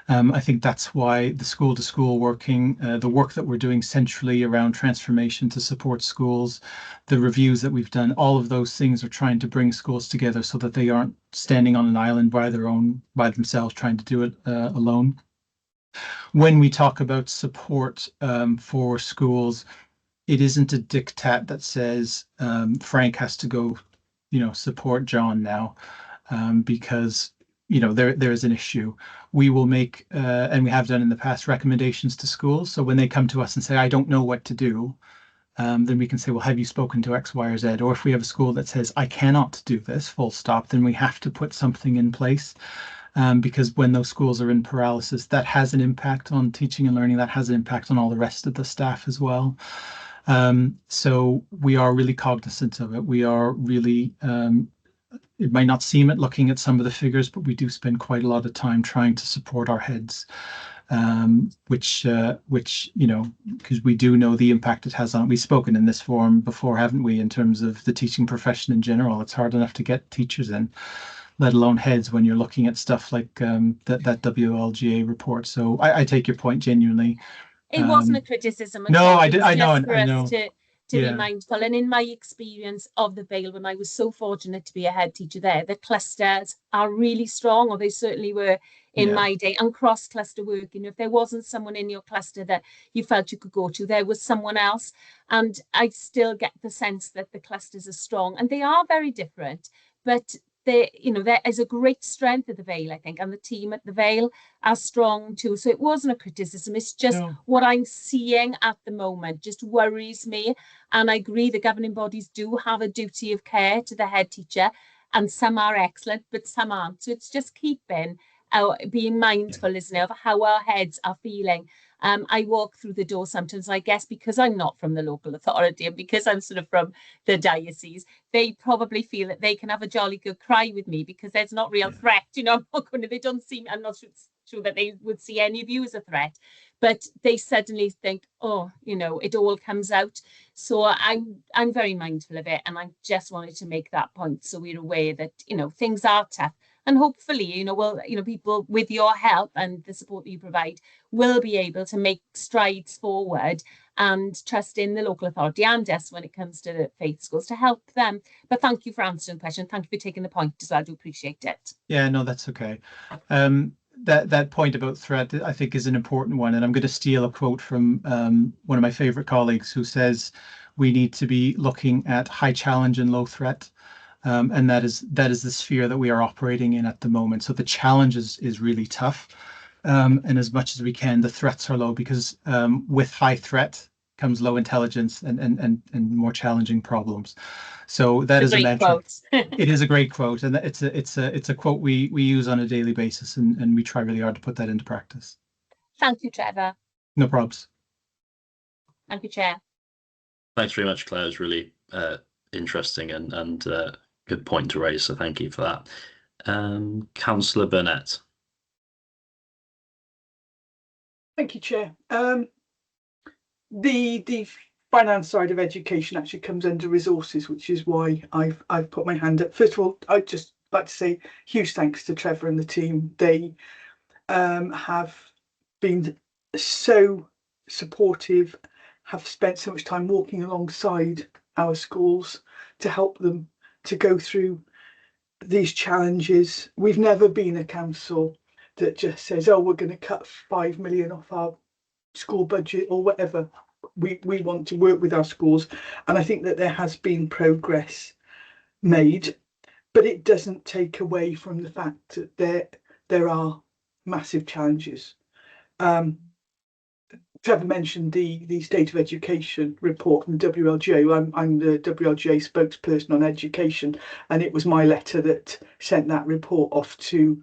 I think that's why the school-to-school working, the work that we're doing centrally around transformation to support schools, the reviews that we've done, all of those things are trying to bring schools together so that they aren't standing on an island by themselves, trying to do it alone. When we talk about support for schools, it isn't a diktat that says Frank has to go, support John now, because there is an issue. We will make, and we have done in the past, recommendations to schools. So when they come to us and say, I don't know what to do, then we can say, well, have you spoken to X, Y, or Z? Or if we have a school that says, I cannot do this, full stop, then we have to put something in place. Because when those schools are in paralysis, that has an impact on teaching and learning. That has an impact on all the rest of the staff as well. So we are really cognizant of it. We are really, it might not seem it looking at some of the figures, but we do spend quite a lot of time trying to support our heads, which because we do know the impact it has on. We've spoken in this forum before, haven't we, in terms of the teaching profession in general. It's hard enough to get teachers in, let alone heads, when you're looking at stuff like that WLGA report. So I take your point genuinely.
It wasn't a criticism at
no,
all.
I did. I know.
For us to be
Yeah.
mindful. And in my experience of the Vale, when I was so fortunate to be a head teacher there, the clusters are really strong, or they certainly were in
Yeah.
my day, and cross-cluster work. You know, if there wasn't someone in your cluster that you felt you could go to, there was someone else. And I still get the sense that the clusters are strong, and they are very different, but there is a great strength at the Vale, I think, and the team at the Vale are strong too. So it wasn't a criticism. It's just
No.
what I'm seeing at the moment just worries me. And I agree the governing bodies do have a duty of care to the head teacher, and some are excellent, but some aren't. So it's just being mindful, isn't it, of how our heads are feeling. I walk through the door sometimes, I guess, because I'm not from the local authority and because I'm sort of from the diocese, they probably feel that they can have a jolly good cry with me because there's not real threat. You know, I'm not going to, they don't see me, I'm not sure that they would see any of you as a threat, but they suddenly think, oh, you know, it all comes out. So I'm very mindful of it, and I just wanted to make that point so we're aware that, you know, things are tough. And hopefully, you know, people with your help and the support that you provide will be able to make strides forward and trust in the local authority and us when it comes to the faith schools to help them. But thank you for answering the question. Thank you for taking the point as well. I do appreciate it.
Yeah, no, that's okay. That point about threat, I think, is an important one. And I'm going to steal a quote from one of my favorite colleagues who says, we need to be looking at high challenge and low threat. And that is the sphere that we are operating in at the moment. So the challenge is really tough. And as much as we can, the threats are low, because with high threat comes low intelligence and more challenging problems. So that is a metric. It is a great quote, and it's a quote we use on a daily basis, and we try really hard to put that into practice.
Thank you, Trevor.
No probs.
Thank you, Chair.
Thanks very much, Claire. It was really interesting and good point to raise, so thank you for that. Councillor Burnett.
Thank you, Chair. The finance side of education actually comes under resources, which is why I've put my hand up. First of all, I'd just like to say huge thanks to Trevor and the team. They have been so supportive, have spent so much time walking alongside our schools to help them to go through these challenges. We've never been a council that just says, oh, we're going to cut 5 million off our school budget or whatever. We want to work with our schools, and I think that there has been progress made, but it doesn't take away from the fact that there are massive challenges. Trevor mentioned the State of Education report from the WLGA. I'm the WLGA spokesperson on education, and it was my letter that sent that report off to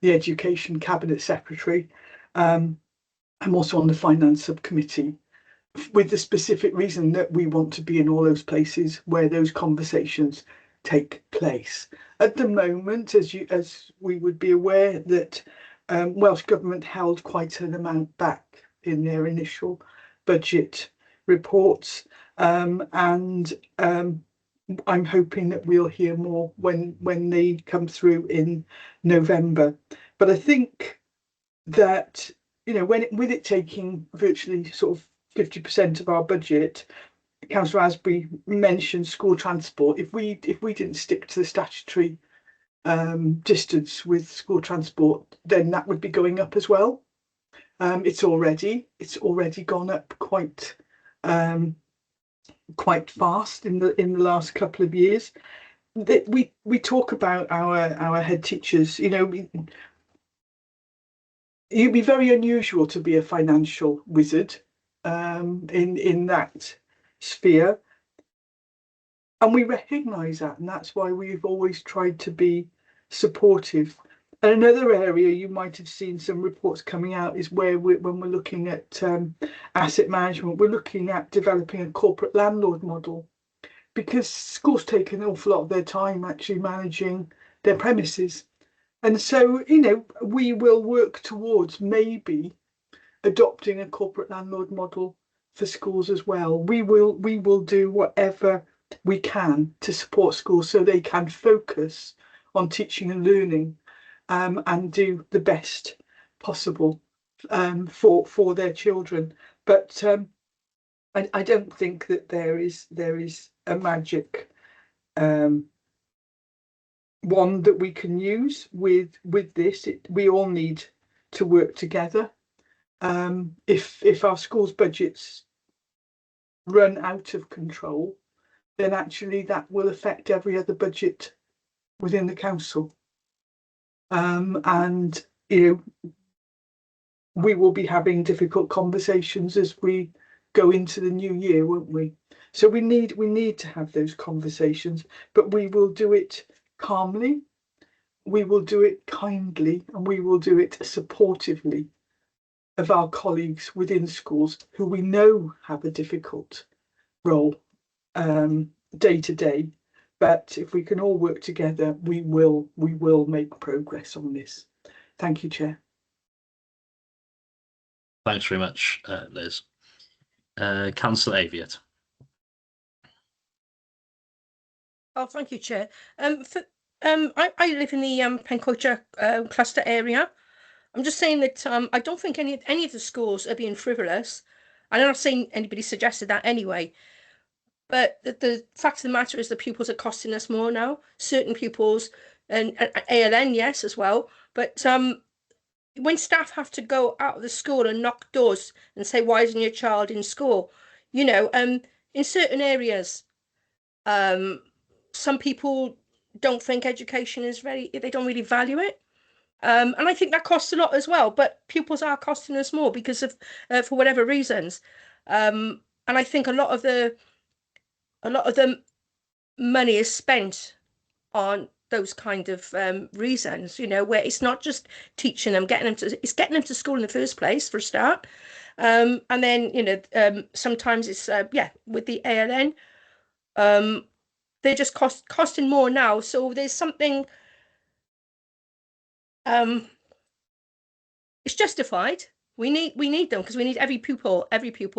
the Education Cabinet Secretary. I'm also on the Finance Subcommittee, with the specific reason that we want to be in all those places where those conversations take place. At the moment, as we would be aware, that Welsh Government held quite an amount back in their initial budget reports, and I'm hoping that we'll hear more when they come through in November. But I think that, you know, with it taking virtually sort of 50% of our budget, Councillor Asbury mentioned school transport. If we didn't stick to the statutory distance with school transport, then that would be going up as well. It's already gone up quite fast in the last couple of years. We talk about our head teachers. You know, it'd be very unusual to be a financial wizard in that sphere, and we recognise that, and that's why we've always tried to be supportive. And another area you might have seen some reports coming out is where when we're looking at asset management, we're looking at developing a corporate landlord model, because schools take an awful lot of their time actually managing their premises. And so, you know, we will work towards maybe adopting a corporate landlord model for schools as well. We will do whatever we can to support schools so they can focus on teaching and learning, and do the best possible for their children. But I don't think that there is a magic one that we can use with this. We all need to work together. If our schools' budgets run out of control, then actually that will affect every other budget within the council. And you know, we will be having difficult conversations as we go into the new year, won't we? So we need to have those conversations, but we will do it calmly, we will do it kindly, and we will do it supportively of our colleagues within schools who we know have a difficult role day to day. But if we can all work together, we will make progress on this. Thank you, Chair.
Thanks very much, Liz. Councillor Aviat.
Oh, thank you, Chair. I live in the Pencoitre cluster area. I'm just saying that I don't think any of the schools are being frivolous. I'm not saying anybody suggested that anyway. But the fact of the matter is the pupils are costing us more now. Certain pupils, and ALN, yes, as well. But when staff have to go out of the school and knock doors and say, why isn't your child in school? You know, in certain areas, some people don't think education is they don't really value it. And I think that costs a lot as well, but pupils are costing us more because of, for whatever reasons. And I think a lot of the money is spent on those kind of reasons, you know, where it's not just teaching them, it's getting them to school in the first place for a start. And then, you know, sometimes it's, with the ALN, they're just costing more now. So there's something, it's justified. We need them because we need every pupil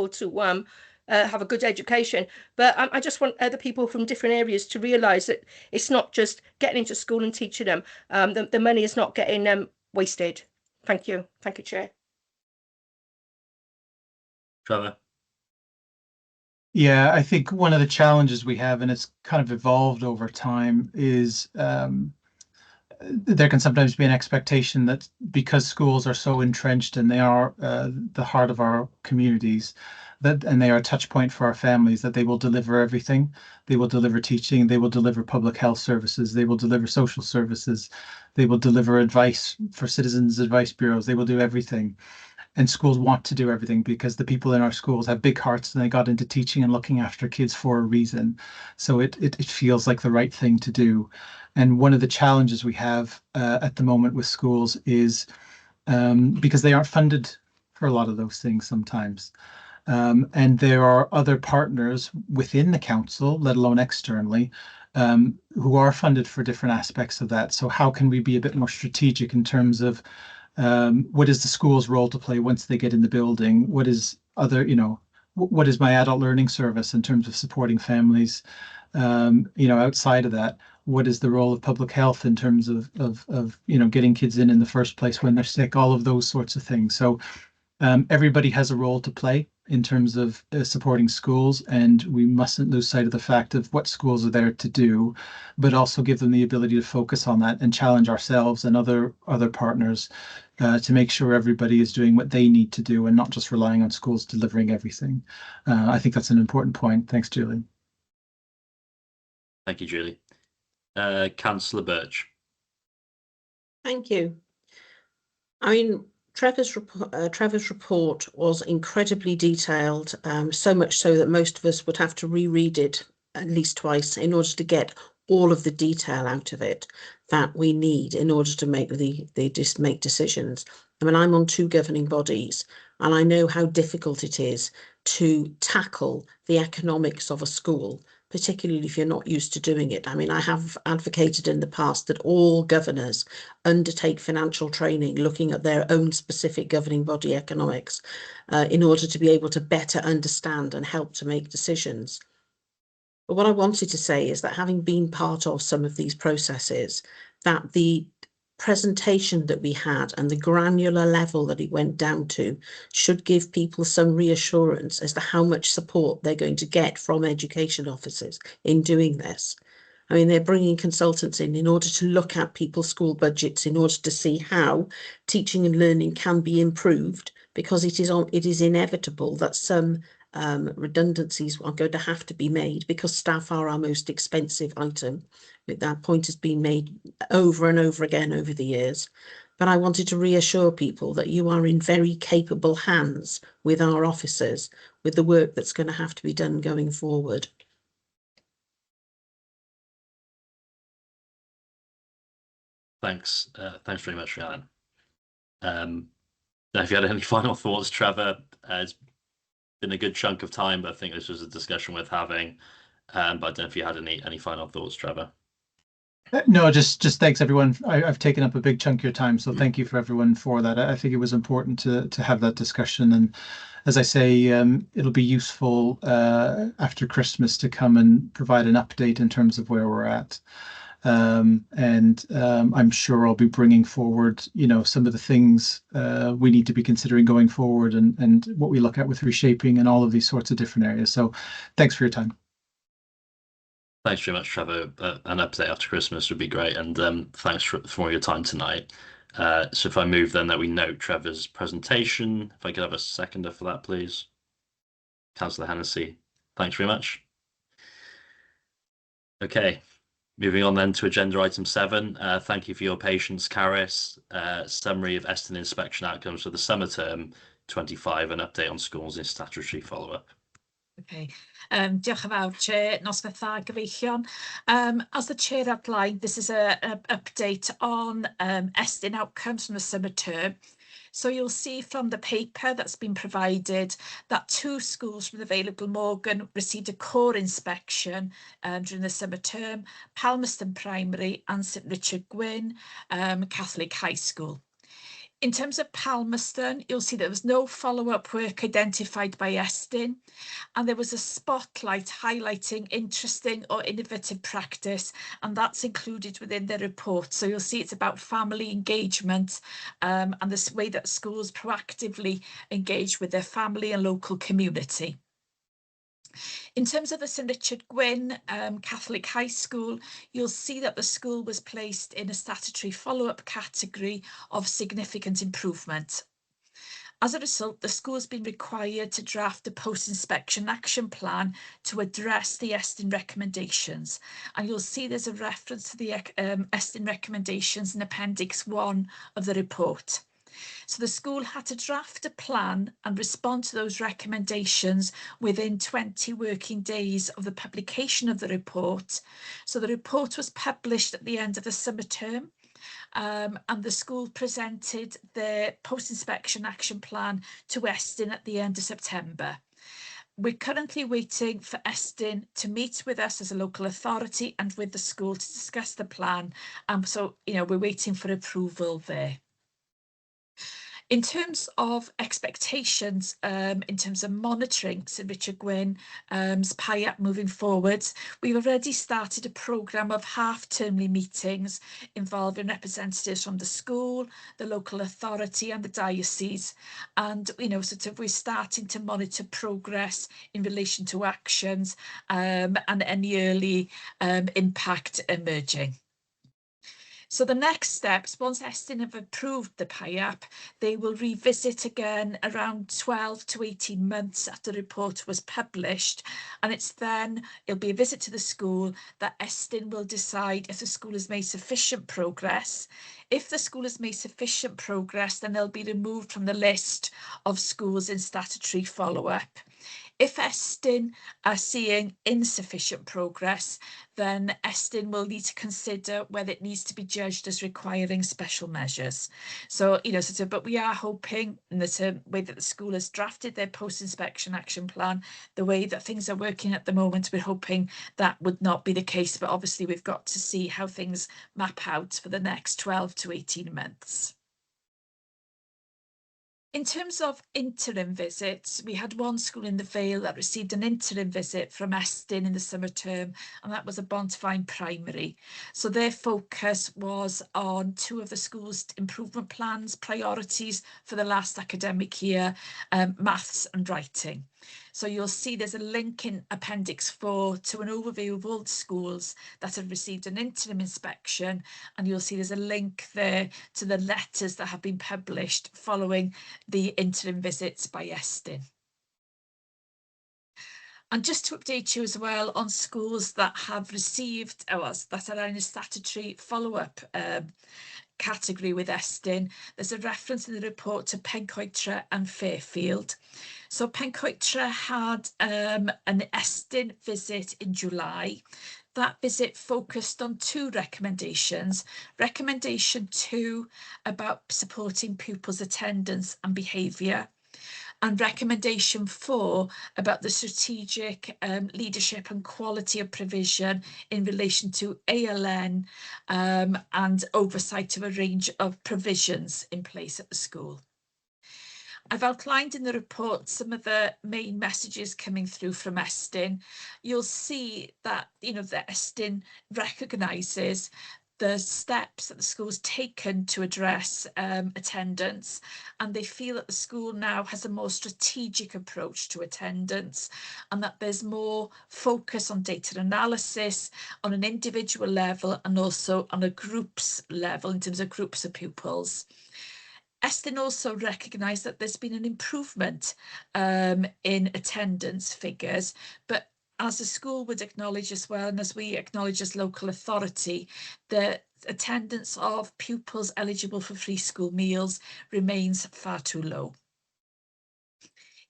to have a good education. But I just want other people from different areas to realise that it's not just getting into school and teaching them. The money is not getting wasted. Thank you, Chair.
Trevor.
Yeah, I think one of the challenges we have, and it's kind of evolved over time, is there can sometimes be an expectation that because schools are so entrenched and they are the heart of our communities, and they are a touch point for our families, that they will deliver everything. They will deliver teaching, they will deliver public health services, they will deliver social services, they will deliver advice for citizens' advice bureaus, they will do everything. And schools want to do everything because the people in our schools have big hearts and they got into teaching and looking after kids for a reason. So it feels like the right thing to do. And one of the challenges we have at the moment with schools is because they aren't funded for a lot of those things sometimes. And there are other partners within the council, let alone externally, who are funded for different aspects of that. So how can we be a bit more strategic in terms of what is the school's role to play once they get in the building? What is what is my adult learning service in terms of supporting families? Outside of that, what is the role of public health in terms of getting kids in the first place when they're sick? All of those sorts of things. So everybody has a role to play in terms of supporting schools, and we mustn't lose sight of the fact of what schools are there to do, but also give them the ability to focus on that and challenge ourselves and other partners to make sure everybody is doing what they need to do and not just relying on schools delivering everything. I think that's an important point. Thanks, Julie.
Thank you, Julie. Councillor Birch.
Thank you. I mean, Trevor's report was incredibly detailed, so much so that most of us would have to reread it at least twice in order to get all of the detail out of it that we need in order to make make decisions. I mean, I'm on 2 governing bodies, and I know how difficult it is to tackle the economics of a school, particularly if you're not used to doing it. I mean, I have advocated in the past that all governors undertake financial training looking at their own specific governing body economics in order to be able to better understand and help to make decisions. But what I wanted to say is that having been part of some of these processes, that the presentation that we had and the granular level that it went down to should give people some reassurance as to how much support they're going to get from education officers in doing this. I mean, they're bringing consultants in order to look at people's school budgets, in order to see how teaching and learning can be improved, because it is inevitable that some redundancies are going to have to be made because staff are our most expensive item. That point has been made over and over again over the years. But I wanted to reassure people that you are in very capable hands with our officers, with the work that's going to have to be done going forward.
Thanks. Thanks very much, Rhiannon. Now, if you had any final thoughts, Trevor, it's been a good chunk of time, but I think this was a discussion worth having. But I don't know if you had any final thoughts, Trevor.
No, just thanks everyone. I've taken up a big chunk of your time, so thank you for everyone for that. I think it was important to have that discussion, and as I say, it'll be useful after Christmas to come and provide an update in terms of where we're at. I'm sure I'll be bringing forward, some of the things we need to be considering going forward, and what we look at with reshaping and all of these sorts of different areas. So thanks for your time.
Thanks very much, Trevor. An update after Christmas would be great, and thanks for your time tonight. So if I move then that we note Trevor's presentation, if I could have a seconder for that, please. Councillor Hennessy, thanks very much. Okay, moving on then to agenda item 7. Thank you for your patience, Caris. Summary of Estyn inspection outcomes for the summer term 25, an update on schools in statutory follow-up.
Okay. Diolch yn fawr, Chair. Noswaith dda, gyfeillion. As the Chair outlined, this is an update on Estyn outcomes from the summer term. So you'll see from the paper that's been provided that 2 schools from the Vale of Glamorgan received a core inspection during the summer term, Palmerston Primary and St Richard Gwyn Catholic High School. In terms of Palmerston, you'll see there was no follow-up work identified by Estyn, and there was a spotlight highlighting interesting or innovative practice, and that's included within the report. So you'll see it's about family engagement and this way that schools proactively engage with their family and local community. In terms of the St Richard Gwyn Catholic High School, you'll see that the school was placed in a statutory follow-up category of significant improvement. As a result, the school has been required to draft a post-inspection action plan to address the Estyn recommendations. And you'll see there's a reference to the Estyn recommendations in Appendix 1 of the report. So the school had to draft a plan and respond to those recommendations within 20 working days of the publication of the report. So the report was published at the end of the summer term, and the school presented the post-inspection action plan to Estyn at the end of September. We're currently waiting for Estyn to meet with us as a local authority and with the school to discuss the plan. So, we're waiting for approval there. In terms of expectations, in terms of monitoring St Richard Gwyn's PIAP moving forwards, we've already started a programme of half-termly meetings involving representatives from the school, the local authority and the diocese. And, we're starting to monitor progress in relation to actions and any early impact emerging. So the next steps, once Estyn have approved the PIAP, they will revisit again around 12 to 18 months after the report was published. And it'll be a visit to the school that Estyn will decide if the school has made sufficient progress. If the school has made sufficient progress, then they'll be removed from the list of schools in statutory follow-up. If Estyn are seeing insufficient progress, then Estyn will need to consider whether it needs to be judged as requiring special measures. So, but we are hoping in the way that the school has drafted their post-inspection action plan, the way that things are working at the moment, we're hoping that would not be the case. But obviously, we've got to see how things map out for the next 12 to 18 months. In terms of interim visits, we had one school in the Vale that received an interim visit from Estyn in the summer term, and that was a Bontyfine Primary. So their focus was on 2 of the school's improvement plans, priorities for the last academic year, maths and writing. So you'll see there's a link in Appendix 4 to an overview of all the schools that have received an interim inspection, and you'll see there's a link there to the letters that have been published following the interim visits by Estyn. And just to update you as well on schools that have received, that are in a statutory follow-up category with Estyn, there's a reference in the report to Pencoitre and Fairfield. So Pencoitre had an Estyn visit in July. That visit focused on 2 recommendations. Recommendation 2 about supporting pupils' attendance and behaviour, and recommendation 4 about the strategic leadership and quality of provision in relation to ALN and oversight of a range of provisions in place at the school. I've outlined in the report some of the main messages coming through from Estyn. You'll see that, that Estyn recognises the steps that the school's taken to address attendance, and they feel that the school now has a more strategic approach to attendance, and that there's more focus on data analysis on an individual level and also on a groups level in terms of groups of pupils. Estyn also recognised that there's been an improvement in attendance figures, but as the school would acknowledge as well, and as we acknowledge as local authority, the attendance of pupils eligible for free school meals remains far too low.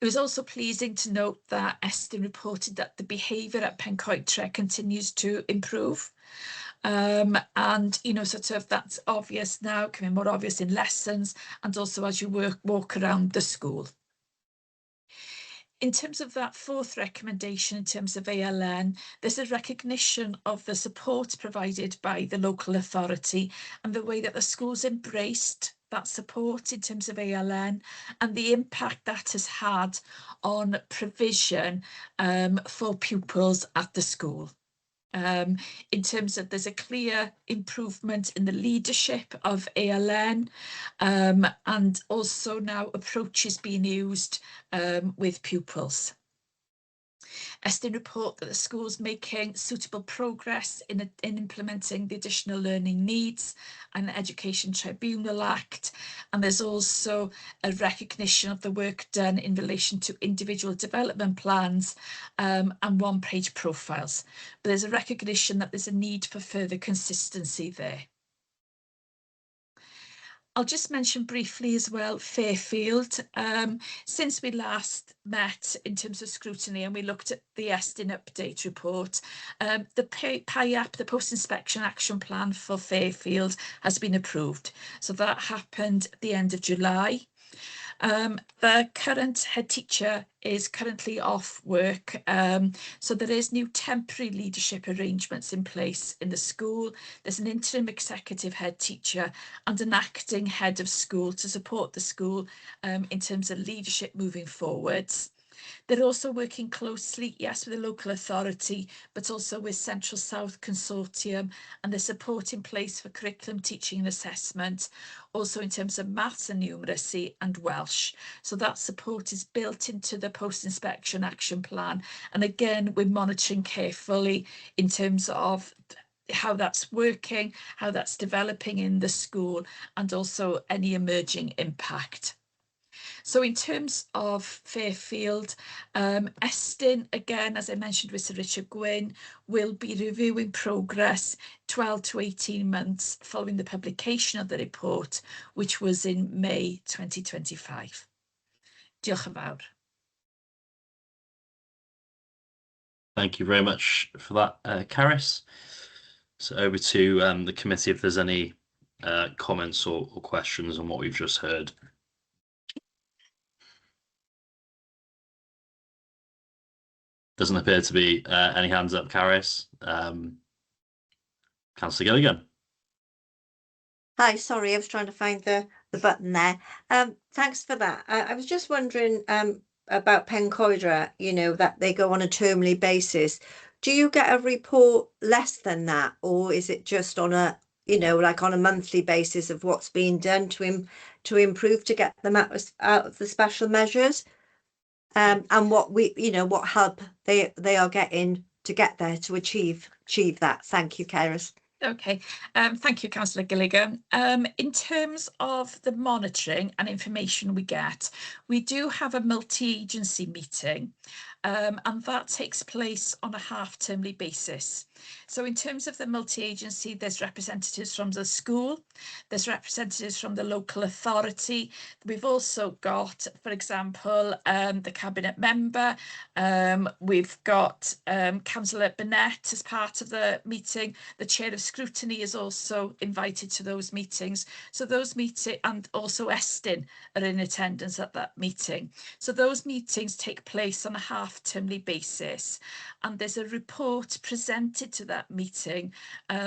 It was also pleasing to note that Estyn reported that the behaviour at Pencoitre continues to improve. And sort of that's obvious now, becoming more obvious in lessons and also as you walk around the school. In terms of that 4th recommendation, in terms of ALN, there's a recognition of the support provided by the local authority and the way that the school's embraced that support in terms of ALN and the impact that has had on provision for pupils at the school. In terms of there's a clear improvement in the leadership of ALN and also now approaches being used with pupils. Estyn report that the school's making suitable progress in implementing the Additional Learning Needs and the Education Tribunal Act, and there's also a recognition of the work done in relation to individual development plans and one-page profiles. But there's a recognition that there's a need for further consistency there. I'll just mention briefly as well Fairfield. Since we last met in terms of scrutiny and we looked at the Estyn update report, the PIAP, the Post-Inspection Action Plan for Fairfield, has been approved. So that happened at the end of July. The current head teacher is currently off work, so there is new temporary leadership arrangements in place in the school. There's an interim executive head teacher and an acting head of school to support the school in terms of leadership moving forwards. They're also working closely, yes, with the local authority, but also with Central South Consortium and the support in place for curriculum teaching and assessment, also in terms of maths and numeracy and Welsh. So that support is built into the post-inspection action plan. And again, we're monitoring carefully in terms of how that's working, how that's developing in the school, and also any emerging impact. So in terms of Fairfield, Estyn, again, as I mentioned with Sir Richard Gwynne, will be reviewing progress 12 to 18 months following the publication of the report, which was in May 2025. Diolch yn fawr.
Thank you very much for that, Caris. So over to the committee if there's any comments or questions on what we've just heard. Doesn't appear to be any hands up, Caris. Councillor Gilligan.
Hi, sorry, I was trying to find the the button there. Thanks for that. I was just wondering about Pencoedra, you know, that they go on a termly basis. Do you get a report less than that, or is it just on a, you know, like on a monthly basis of what's being done to improve to get them out of the special measures? And what you know, what help they are getting to get there to achieve that. Thank you, Keris.
Okay, thank you, Councillor Gilligan. In terms of the monitoring and information we get, we do have a multi-agency meeting, and that takes place on a half-termly basis. So in terms of the multi-agency, there's representatives from the school, there's representatives from the local authority. We've also got, for example, the cabinet member. We've got Councillor Burnett as part of the meeting. The chair of Scrutiny is also invited to those meetings. So those meetings, and also Estin are in attendance at that meeting. So those meetings take place on a half-termly basis. And there's a report presented to that meeting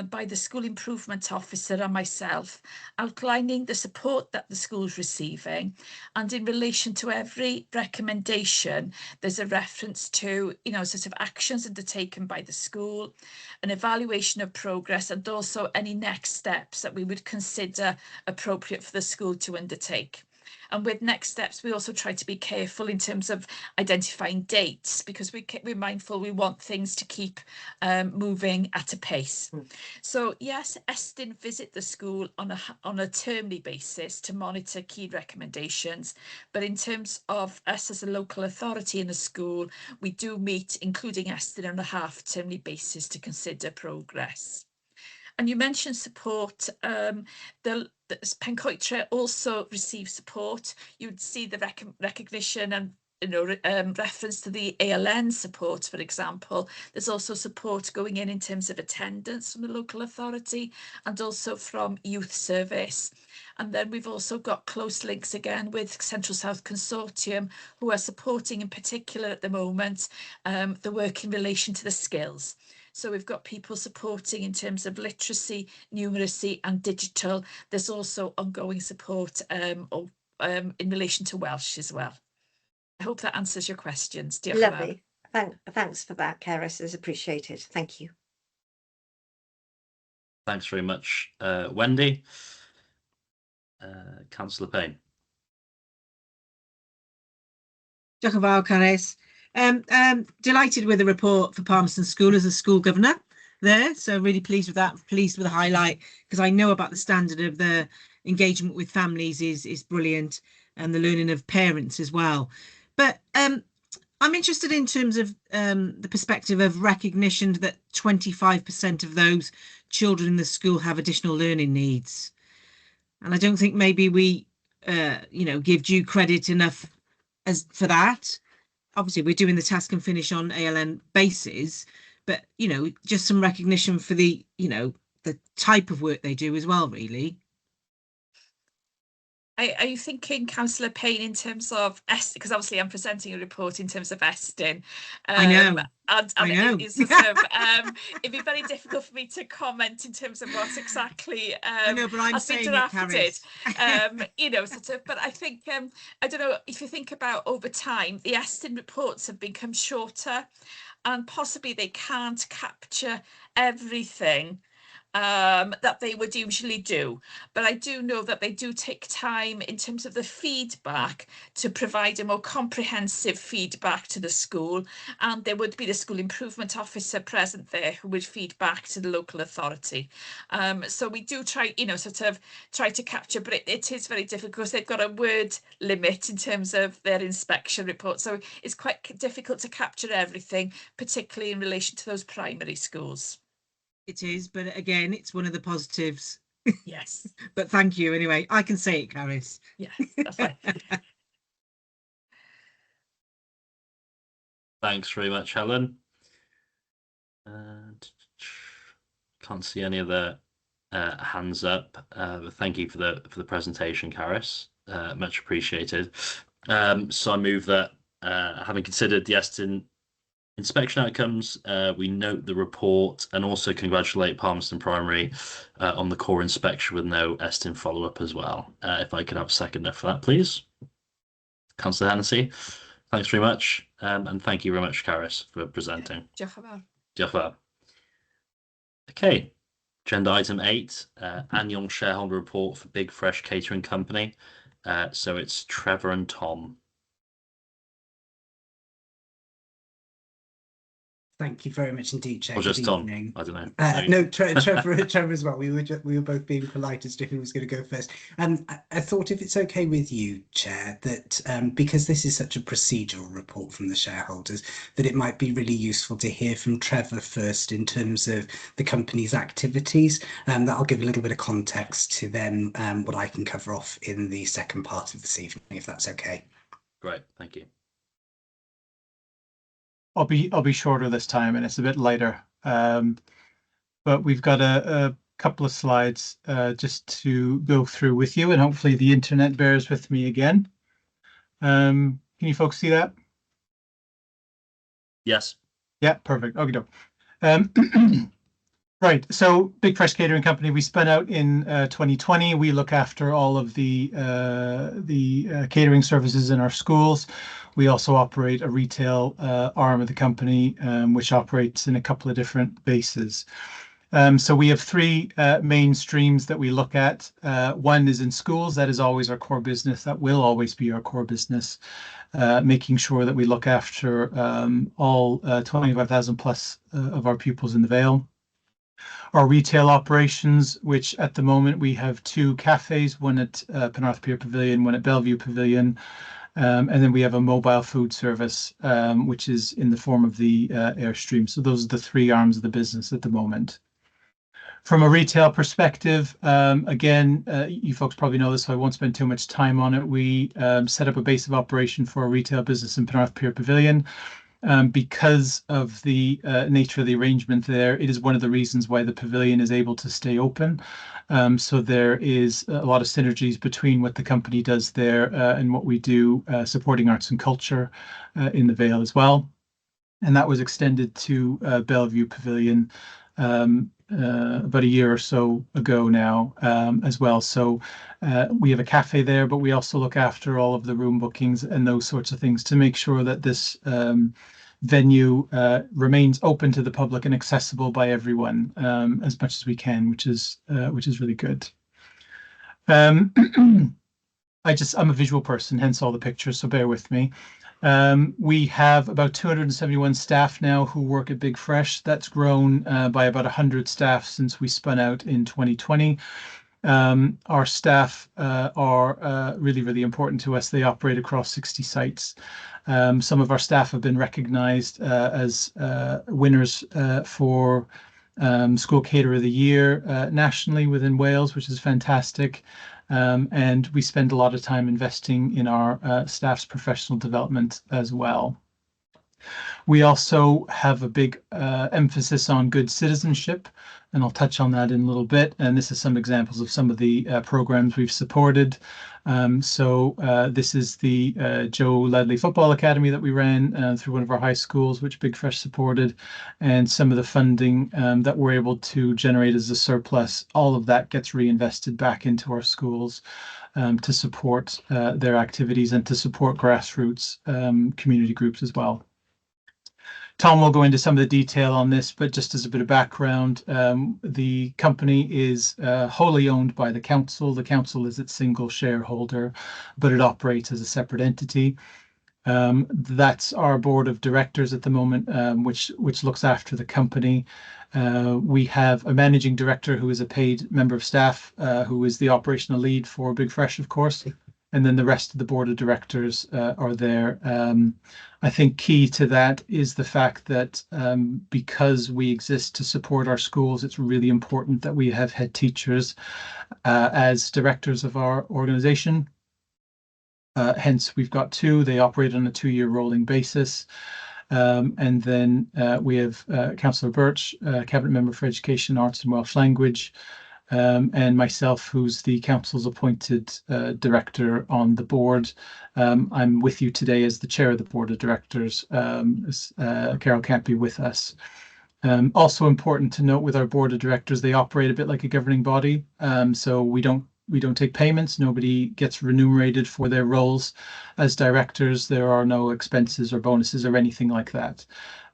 by the school improvement officer and myself, outlining the support that the school's receiving. And in relation to every recommendation, there's a reference to, you know, sort of actions undertaken by the school, an evaluation of progress, and also any next steps that we would consider appropriate for the school to undertake. And with next steps, we also try to be careful in terms of identifying dates, because we're mindful we want things to keep moving at a pace. So yes, Estin visit the school on a termly basis to monitor key recommendations. But in terms of us as a local authority in a school, we do meet, including Estin, on a half-termly basis to consider progress. And you mentioned support. The Pencoedra also receives support. You'd see the recognition and reference to the ALN support, for example. There's also support going in terms of attendance from the local authority and also from youth service. And then we've also got close links again with Central South Consortium, who are supporting in particular at the moment the work in relation to the skills. So we've got people supporting in terms of literacy, numeracy and digital. There's also ongoing support in relation to Welsh as well. I hope that answers your questions.
Lovely. Thanks for that, Keris. It's appreciated. Thank you.
Thanks very much, Wendy. Councillor Payne.
Diolch yn fawr, Caris. Delighted with the report for Palmerston School as a school governor there. So really pleased with that, pleased with the highlight, because I know about the standard of the engagement with families is brilliant, and the learning of parents as well. But I'm interested in terms of the perspective of recognition that 25% of those children in the school have additional learning needs. And I don't think maybe we, you know, give due credit enough for that. Obviously, we're doing the task and finish on ALN basis, but, you know, just some recognition for the, you know, the type of work they do as well, really.
Are you thinking, Councillor Payne, in terms of Estin? Because obviously I'm presenting a report in terms of Estin.
I know.
And
I know.
It'd be very difficult for me to comment in terms of what exactly
I know, but I'm
has been
saying
drafted.
It,
You know, sort of. But I think I don't know if you think about over time, the Estin reports have become shorter, and possibly they can't capture everything that they would usually do. But I do know that they do take time in terms of the feedback to provide a more comprehensive feedback to the school. And there would be the school improvement officer present there who would feed back to the local authority. So we do try, you know, sort of try to capture, but it is very difficult because they've got a word limit in terms of their inspection report. So it's quite difficult to capture everything, particularly in relation to those primary schools.
It is, but again, it's one of the positives.
Yes.
But thank you anyway. I can say it, Caris.
Yeah, that's fine.
Thanks very much, Helen. Can't see any other hands up. But thank you for the presentation, Caris. Much appreciated. So I move that, having considered the Estin Inspection outcomes, we note the report and also congratulate Palmerston Primary on the core inspection with no ESTIN follow-up as well. If I could have a seconder for that, please. Councillor Hennessy, thanks very much. And thank you very much, Caris, for presenting.
Diolch yn fawr.
Diolch yn fawr. Okay, agenda item 8, annual shareholder report for Big Fresh Catering Company. So it's Trevor and Tom.
Thank you very much indeed, Chair.
Or just
Good
Tom,
evening.
I don't know.
No, Trevor as well. We were both being polite as to who was going to go first. I thought if it's okay with you, Chair, that because this is such a procedural report from the shareholders, that it might be really useful to hear from Trevor first in terms of the company's activities. That'll give a little bit of context to then what I can cover off in the second part of this evening, if that's okay.
Great, thank you.
I'll be shorter this time, and it's a bit lighter. But we've got a couple of slides just to go through with you, and hopefully the internet bears with me again. Can you folks see that?
Yes.
Yeah, perfect. Okay. Right. So Big Fresh Catering Company, we spun out in 2020. We look after all of the catering services in our schools. We also operate a retail arm of the company, which operates in a couple of different bases. So we have three main streams that we look at. One is in schools. That is always our core business. That will always be our core business, making sure that we look after all 25,000 plus of our pupils in the Vale. Our retail operations, which at the moment we have two cafes, one at Penarth Pier Pavilion, one at Bellevue Pavilion. And then we have a mobile food service, which is in the form of the Airstream. So those are the three arms of the business at the moment. From a retail perspective, again, you folks probably know this, so I won't spend too much time on it. We set up a base of operation for a retail business in Penarth Pier Pavilion. Because of the nature of the arrangement there, it is one of the reasons why the pavilion is able to stay open. So there is a lot of synergies between what the company does there and what we do supporting arts and culture in the Vale as well. And that was extended to Bellevue Pavilion about a year or so ago now as well. So we have a cafe there, but we also look after all of the room bookings and those sorts of things to make sure that this venue remains open to the public and accessible by everyone as much as we can, which is really good. I'm a visual person, hence all the pictures, so bear with me. We have about 271 staff now who work at Big Fresh. That's grown by about 100 staff since we spun out in 2020. Our staff are really, really important to us. They operate across 60 sites. Some of our staff have been recognised as winners for School Caterer of the Year nationally within Wales, which is fantastic. And we spend a lot of time investing in our staff's professional development as well. We also have a big emphasis on good citizenship, and I'll touch on that in a little bit. And this is some examples of some of the programs we've supported. This is the Joe Ledley Football Academy that we ran through one of our high schools, which Big Fresh supported, and some of the funding that we're able to generate as a surplus. All of that gets reinvested back into our schools to support their activities and to support grassroots community groups as well. Tom will go into some of the detail on this, but just as a bit of background, the company is wholly owned by the council. The council is its single shareholder, but it operates as a separate entity. That's our board of directors at the moment, which looks after the company. We have a managing director who is a paid member of staff, who is the operational lead for Big Fresh, of course. And then the rest of the board of directors are there. I think key to that is the fact that because we exist to support our schools, it's really important that we have head teachers as directors of our organisation. Hence, we've got two. They operate on a 2-year rolling basis. And then we have Councillor Birch, Cabinet Member for Education, Arts and Welsh Language. and myself, who's the council's appointed director on the board. I'm with you today as the chair of the board of directors. Carol can't be with us. Also important to note with our board of directors, they operate a bit like a governing body. So we don't take payments. Nobody gets remunerated for their roles as directors. There are no expenses or bonuses or anything like that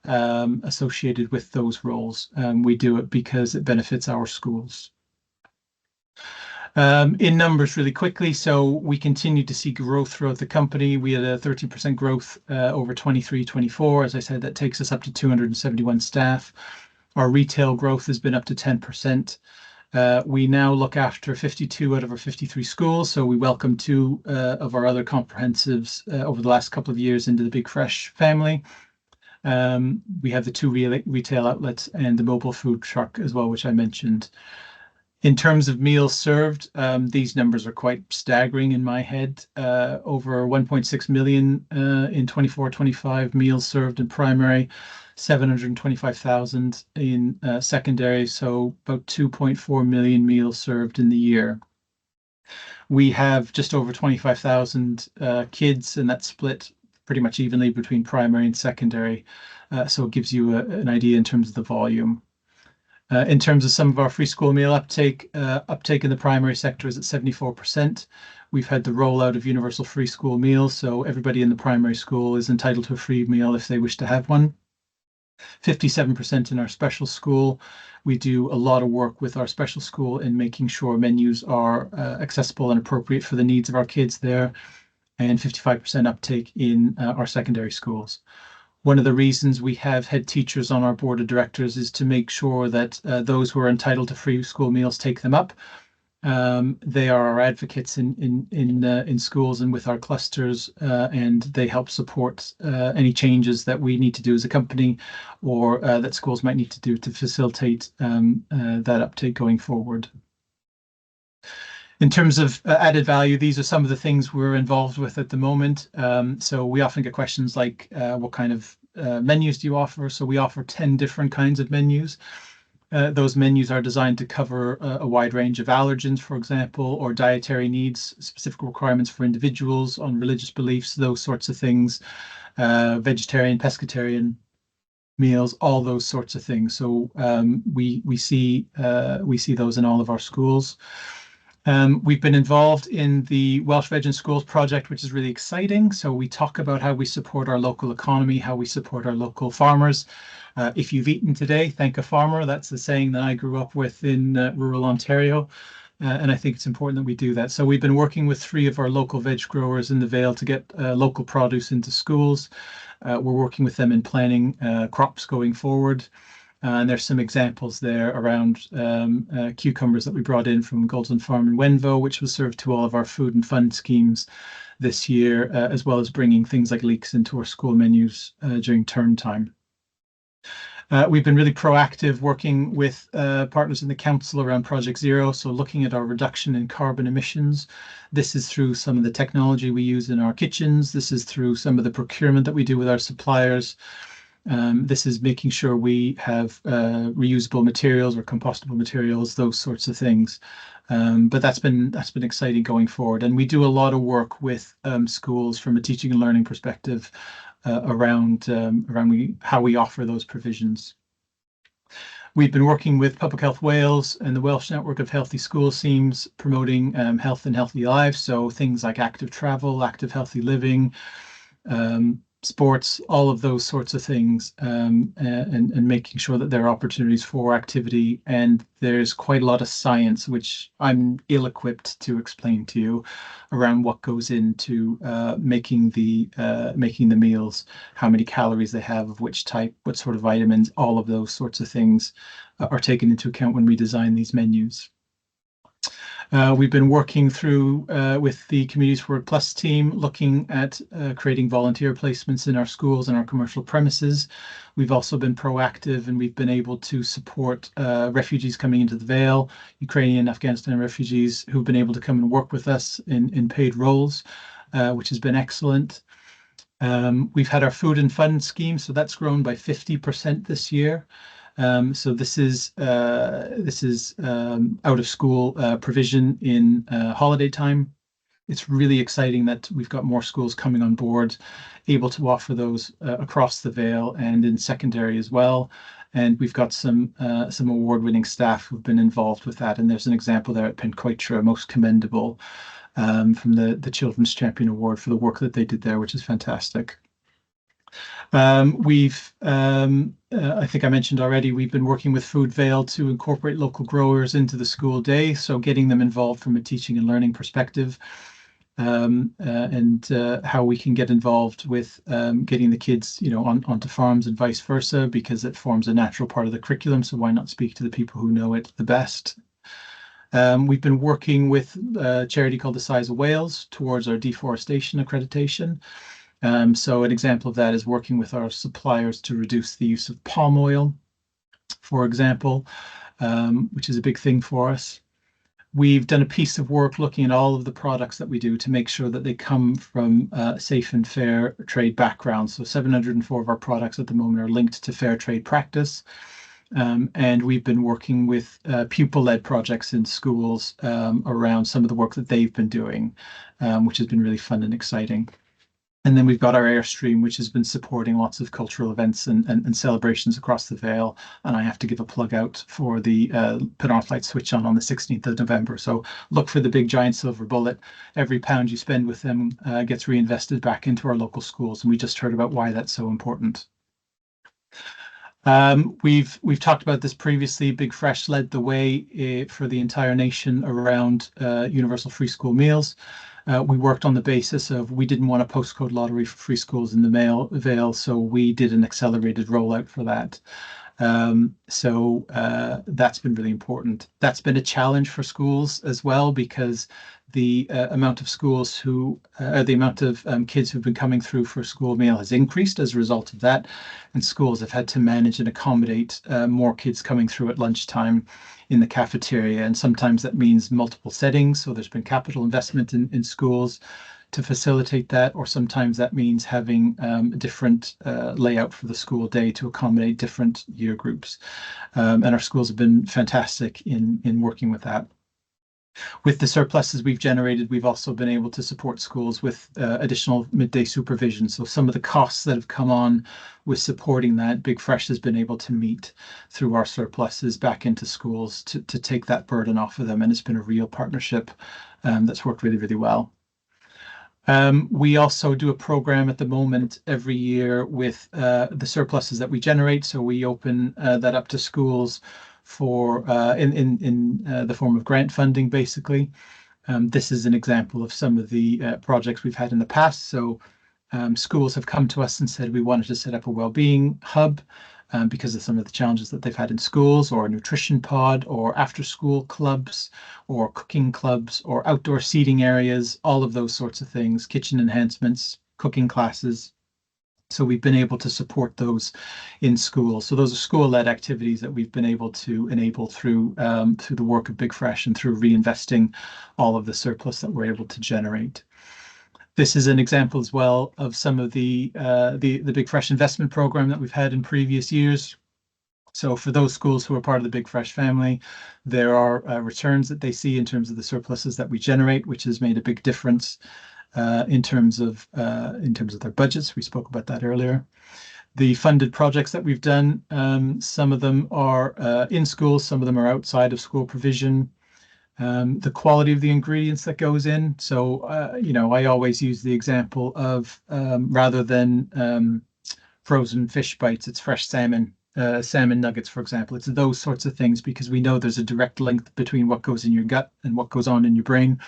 associated with those roles. We do it because it benefits our schools. In numbers really quickly, so we continue to see growth throughout the company. We had a 13% growth over 23-24. As I said, that takes us up to 271 staff. Our retail growth has been up to 10%. We now look after 52 out of our 53 schools, so we welcome 2 of our other comprehensives over the last couple of years into the Big Fresh family. We have the 2 retail outlets and the mobile food truck as well, which I mentioned. In terms of meals served, these numbers are quite staggering in my head. Over 1.6 million in 24-25 meals served in primary, 725,000 in secondary, so about 2.4 million meals served in the year. We have just over 25,000 kids, and that's split pretty much evenly between primary and secondary. So it gives you an idea in terms of the volume. In terms of some of our free school meal uptake in the primary sector is at 74%. We've had the rollout of universal free school meals, so everybody in the primary school is entitled to a free meal if they wish to have one. 57% in our special school. We do a lot of work with our special school in making sure menus are accessible and appropriate for the needs of our kids there, and 55% uptake in our secondary schools. One of the reasons we have head teachers on our board of directors is to make sure that those who are entitled to free school meals take them up. They are our advocates in schools and with our clusters, and they help support any changes that we need to do as a company or that schools might need to do to facilitate that uptake going forward. In terms of added value, these are some of the things we're involved with at the moment. So we often get questions like, what kind of menus do you offer? So we offer 10 different kinds of menus. Those menus are designed to cover a wide range of allergens, for example, or dietary needs, specific requirements for individuals on religious beliefs, those sorts of things, vegetarian, pescatarian meals, all those sorts of things. So we see those in all of our schools. We've been involved in the Welsh Veg in Schools project, which is really exciting. So we talk about how we support our local economy, how we support our local farmers. If you've eaten today, thank a farmer. That's the saying that I grew up with in rural Ontario. And I think it's important that we do that. So we've been working with 3 of our local veg growers in the Vale to get local produce into schools. We're working with them in planning crops going forward. And there's some examples there around cucumbers that we brought in from Golden Farm in Wenvo, which was served to all of our food and fun schemes this year, as well as bringing things like leeks into our school menus during term time. We've been really proactive working with partners in the council around Project Zero, so looking at our reduction in carbon emissions. This is through some of the technology we use in our kitchens. This is through some of the procurement that we do with our suppliers. This is making sure we have reusable materials or compostable materials, those sorts of things. But that's been exciting going forward. And we do a lot of work with schools from a teaching and learning perspective around how we offer those provisions. We've been working with Public Health Wales and the Welsh Network of Healthy School Schemes, promoting health and healthy lives. So things like active travel, active healthy living, sports, all of those sorts of things, and making sure that there are opportunities for activity. And there's quite a lot of science, which I'm ill-equipped to explain to you, around what goes into making the meals, how many calories they have, of which type, what sort of vitamins, all of those sorts of things are taken into account when we design these menus. We've been working through with the Communities Forward Plus team, looking at creating volunteer placements in our schools and our commercial premises. We've also been proactive, and we've been able to support refugees coming into the Vale, Ukrainian, Afghanistan refugees who've been able to come and work with us in paid roles, which has been excellent. We've had our food and fun scheme, so that's grown by 50% this year. So this is out of school provision in holiday time. It's really exciting that we've got more schools coming on board, able to offer those across the Vale and in secondary as well. And we've got some award-winning staff who've been involved with that. And there's an example there at Pencoitra, most commendable, from the Children's Champion Award for the work that they did there, which is fantastic. I think I mentioned already, we've been working with Food Vale to incorporate local growers into the school day, so getting them involved from a teaching and learning perspective, and how we can get involved with getting the kids, onto farms and vice versa, because it forms a natural part of the curriculum. So why not speak to the people who know it the best? We've been working with a charity called the Size of Wales towards our deforestation accreditation. So an example of that is working with our suppliers to reduce the use of palm oil, for example, which is a big thing for us. We've done a piece of work looking at all of the products that we do to make sure that they come from safe and fair trade backgrounds. So 704 of our products at the moment are linked to fair trade practice. And we've been working with pupil-led projects in schools around some of the work that they've been doing, which has been really fun and exciting. And then we've got our Airstream, which has been supporting lots of cultural events and celebrations across the Vale. And I have to give a plug out for the Penarth Light Switch on the 16th of November. So look for the big giant silver bullet. Every pound you spend with them gets reinvested back into our local schools. And we just heard about why that's so important. We've talked about this previously. Big Fresh led the way for the entire nation around universal free school meals. We worked on the basis of we didn't want a postcode lottery for free schools in the Vale, so we did an accelerated rollout for that. So that's been really important. That's been a challenge for schools as well, because the amount of schools the amount of kids who've been coming through for a school meal has increased as a result of that. And schools have had to manage and accommodate more kids coming through at lunchtime in the cafeteria. And sometimes that means multiple settings. So there's been capital investment in schools to facilitate that, or sometimes that means having a different layout for the school day to accommodate different year groups. And our schools have been fantastic in working with that. With the surpluses we've generated, we've also been able to support schools with additional midday supervision. So some of the costs that have come on with supporting that, Big Fresh has been able to meet through our surpluses back into schools to take that burden off of them. And it's been a real partnership that's worked really, really well. We also do a program at the moment every year with the surpluses that we generate. So we open that up to schools for in the form of grant funding, basically. This is an example of some of the projects we've had in the past. So schools have come to us and said we wanted to set up a wellbeing hub because of some of the challenges that they've had in schools, or a nutrition pod, or after school clubs, or cooking clubs, or outdoor seating areas, all of those sorts of things, kitchen enhancements, cooking classes. So we've been able to support those in schools. So those are school-led activities that we've been able to enable through the work of Big Fresh and through reinvesting all of the surplus that we're able to generate. This is an example as well of some of the Big Fresh investment program that we've had in previous years. So for those schools who are part of the Big Fresh family, there are returns that they see in terms of the surpluses that we generate, which has made a big difference in terms of their budgets. We spoke about that earlier. The funded projects that we've done, some of them are in schools, some of them are outside of school provision. The quality of the ingredients that goes in. So, I always use the example of rather than frozen fish bites, it's fresh salmon nuggets, for example. It's those sorts of things, because we know there's a direct link between what goes in your gut and what goes on in your brain.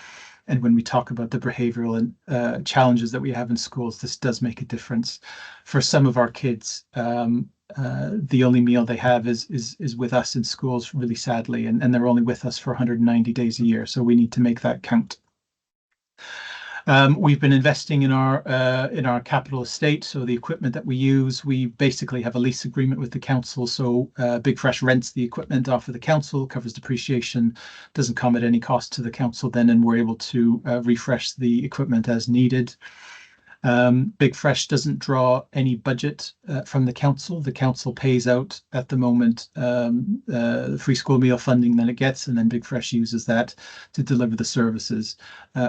And when we talk about the behavioral and challenges that we have in schools, this does make a difference. For some of our kids, the only meal they have is with us in schools, really sadly, and they're only with us for 190 days a year. So we need to make that count. We've been investing in our capital estate. So the equipment that we use, we basically have a lease agreement with the council. So Big Fresh rents the equipment off of the council, covers depreciation, doesn't come at any cost to the council then, and we're able to refresh the equipment as needed. Big Fresh doesn't draw any budget from the council. The council pays out at the moment the free school meal funding that it gets, and then Big Fresh uses that to deliver the services.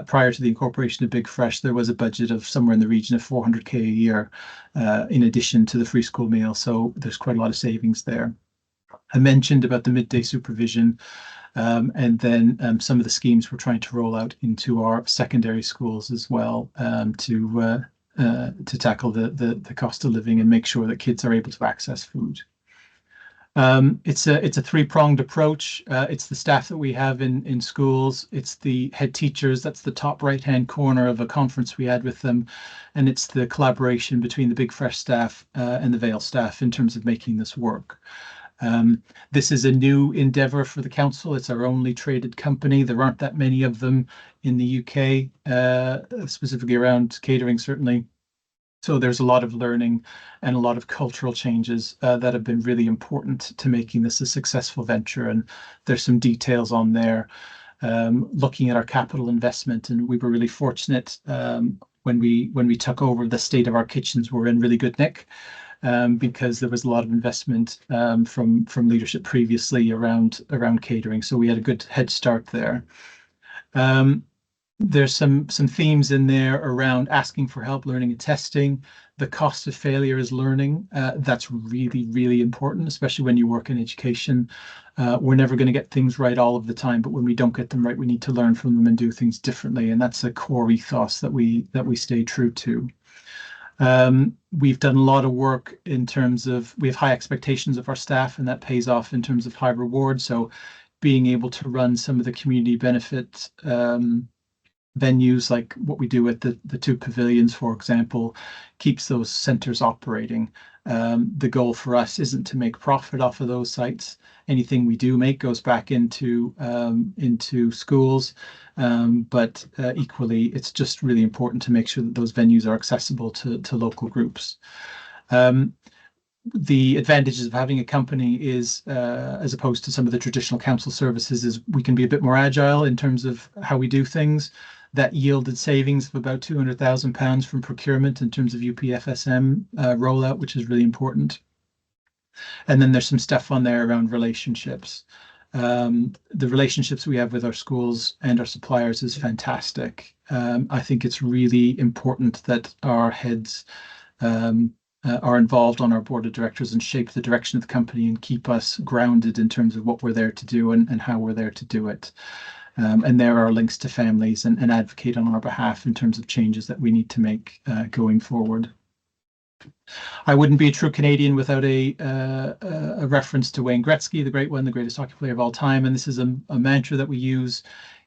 Prior to the incorporation of Big Fresh, there was a budget of somewhere in the region of 400k a year in addition to the free school meal. So there's quite a lot of savings there. I mentioned about the midday supervision. And then some of the schemes we're trying to roll out into our secondary schools as well to tackle the cost of living and make sure that kids are able to access food. It's a three-pronged approach. It's the staff that we have in schools. It's the head teachers. That's the top right-hand corner of a conference we had with them. And it's the collaboration between the Big Fresh staff and the Vale staff in terms of making this work. This is a new endeavour for the council. It's our only traded company. There aren't that many of them in the UK, specifically around catering, certainly. So there's a lot of learning and a lot of cultural changes that have been really important to making this a successful venture. And there's some details on there looking at our capital investment. And we were really fortunate when we took over. The state of our kitchens were in really good nick. Because there was a lot of investment from leadership previously around catering, so we had a good head start there. There's some themes in there around asking for help, learning and testing. The cost of failure is learning. That's really, really important, especially when you work in education. We're never going to get things right all of the time, but when we don't get them right, we need to learn from them and do things differently. And that's a core ethos that we stay true to. We've done a lot of work in terms of, we have high expectations of our staff, and that pays off in terms of high reward. So being able to run some of the community benefit venues, like what we do at the two pavilions, for example, keeps those centres operating. The goal for us isn't to make profit off of those sites. Anything we do make goes back into schools, but equally, it's just really important to make sure that those venues are accessible to local groups. The advantages of having a company is, as opposed to some of the traditional council services, is we can be a bit more agile in terms of how we do things. That yielded savings of about £200,000 from procurement in terms of UPFSM rollout, which is really important. And then there's some stuff on there around relationships. The relationships we have with our schools and our suppliers is fantastic. I think it's really important that our heads are involved on our board of directors and shape the direction of the company and keep us grounded in terms of what we're there to do and how we're there to do it. And there are links to families and advocate on our behalf in terms of changes that we need to make going forward. I wouldn't be a true Canadian without a reference to Wayne Gretzky, the great one, the greatest hockey player of all time. And this is a mantra that we use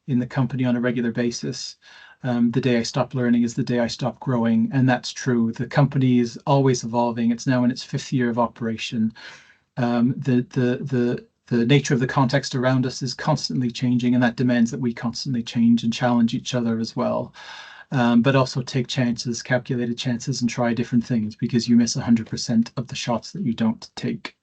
in the company on a regular basis. The day I stop learning is the day I stop growing. And that's true. The company is always evolving. It's now in its 5th year of operation. The nature of the context around us is constantly changing, and that demands that we constantly change and challenge each other as well. But also take chances, calculated chances, and try different things, because you miss 100% of the shots that you don't take.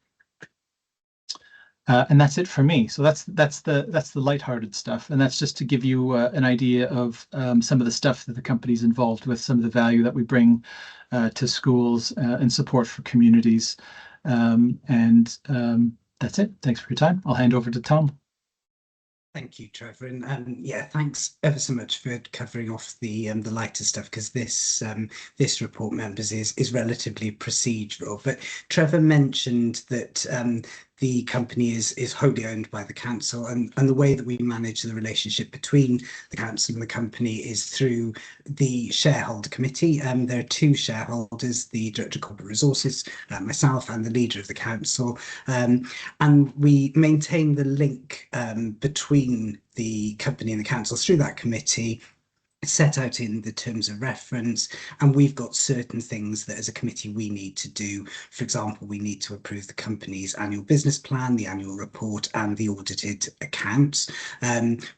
And that's it for me. So that's the lighthearted stuff, and that's just to give you an idea of some of the stuff that the company's involved with, some of the value that we bring to schools and support for communities. That's it. Thanks for your time. I'll hand over to Tom.
Thank you, Trevor, and yeah, thanks ever so much for covering off the lighter stuff, because this report, members, is relatively procedural. But Trevor mentioned that the company is wholly owned by the council, and the way that we manage the relationship between the council and the company is through the shareholder committee. There are 2 shareholders, the Director of Corporate Resources, myself, and the leader of the council, and we maintain the link between the company and the council through that committee, set out in the terms of reference, and we've got certain things that as a committee we need to do. For example, we need to approve the company's annual business plan, the annual report, and the audited accounts.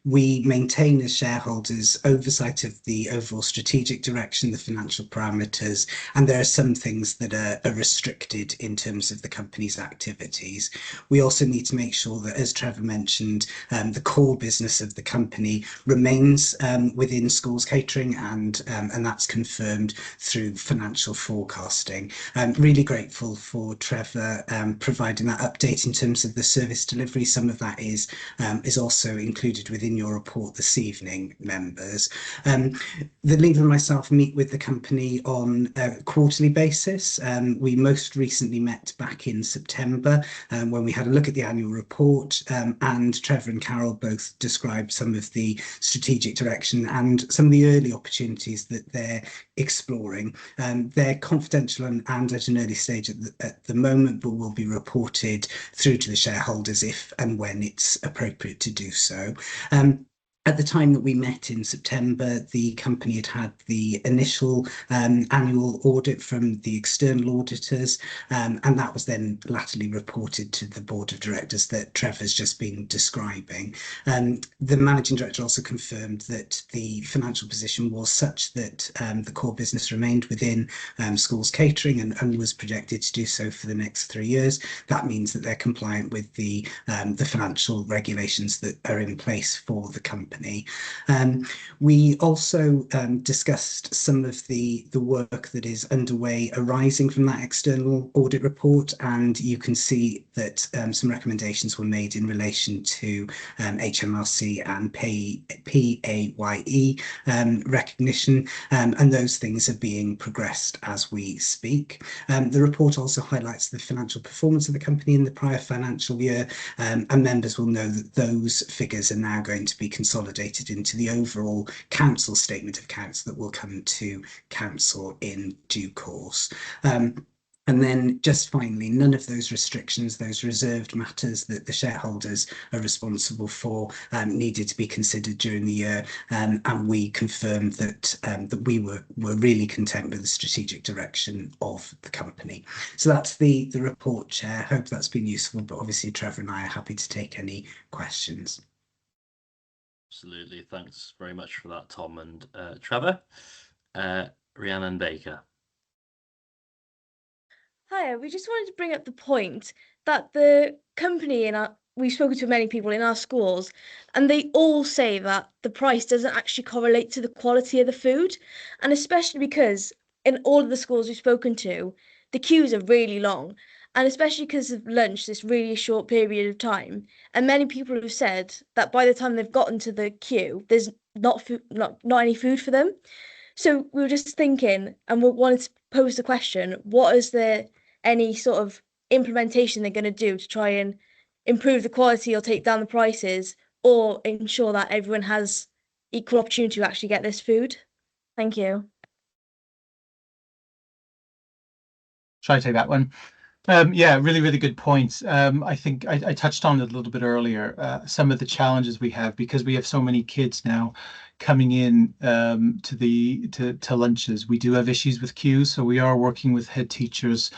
We maintain as shareholders oversight of the overall strategic direction, the financial parameters, and there are some things that are restricted in terms of the company's activities. We also need to make sure that, as Trevor mentioned, the core business of the company remains within schools schools catering, and that's confirmed through financial forecasting. Really grateful for Trevor providing that update in terms of the service delivery. Some of that is also included within your report this evening, members. The leader and myself meet with the company on a quarterly basis. We most recently met back in September when we had a look at the annual report, and Trevor and Carol both described some of the strategic direction and some of the early opportunities that they're exploring. They're confidential and at an early stage at the moment, but will be reported through to the shareholders if and when it's appropriate to do so. At the time that we met in September, the company had the initial annual audit from the external auditors, and that was then latterly reported to the board of directors that Trevor's just been describing. The managing director also confirmed that the financial position was such that the core business remained within schools catering and was projected to do so for the next 3 years. That means that they're compliant with the financial regulations that are in place for the company. We also discussed some of the work that is underway arising from that external audit report, and you can see that some recommendations were made in relation to HMRC and PAYE recognition, and those things are being progressed as we speak. The report also highlights the financial performance of the company in the prior financial year, and members will know that those figures are now going to be consolidated into the overall council statement of accounts that will come to council in due course. And then just finally, none of those restrictions, those reserved matters that the shareholders are responsible for needed to be considered during the year. And we confirmed that we were really content with the strategic direction of the company. So that's the report, Chair. Hope that's been useful, but obviously Trevor and I are happy to take any questions.
Absolutely. Thanks very much for that, Tom and Trevor. Rhiannon Baker.
Hi, we just wanted to bring up the point that the company we've spoken to many people in our schools, and they all say that the price doesn't actually correlate to the quality of the food, and especially because in all of the schools we've spoken to, the queues are really long, and especially because of lunch, this really short period of time, and many people have said that by the time they've gotten to the queue, there's not any food for them. So we were just thinking, and we wanted to pose the question: is there any sort of implementation they're going to do to try and improve the quality or take down the prices, or ensure that everyone has equal opportunity to actually get this food? Thank you.
Shall I take that one? Yeah, really good points. I think I touched on it a little bit earlier. Some of the challenges we have because we have so many kids now coming in to lunches. We do have issues with queues, so we are working with head teachers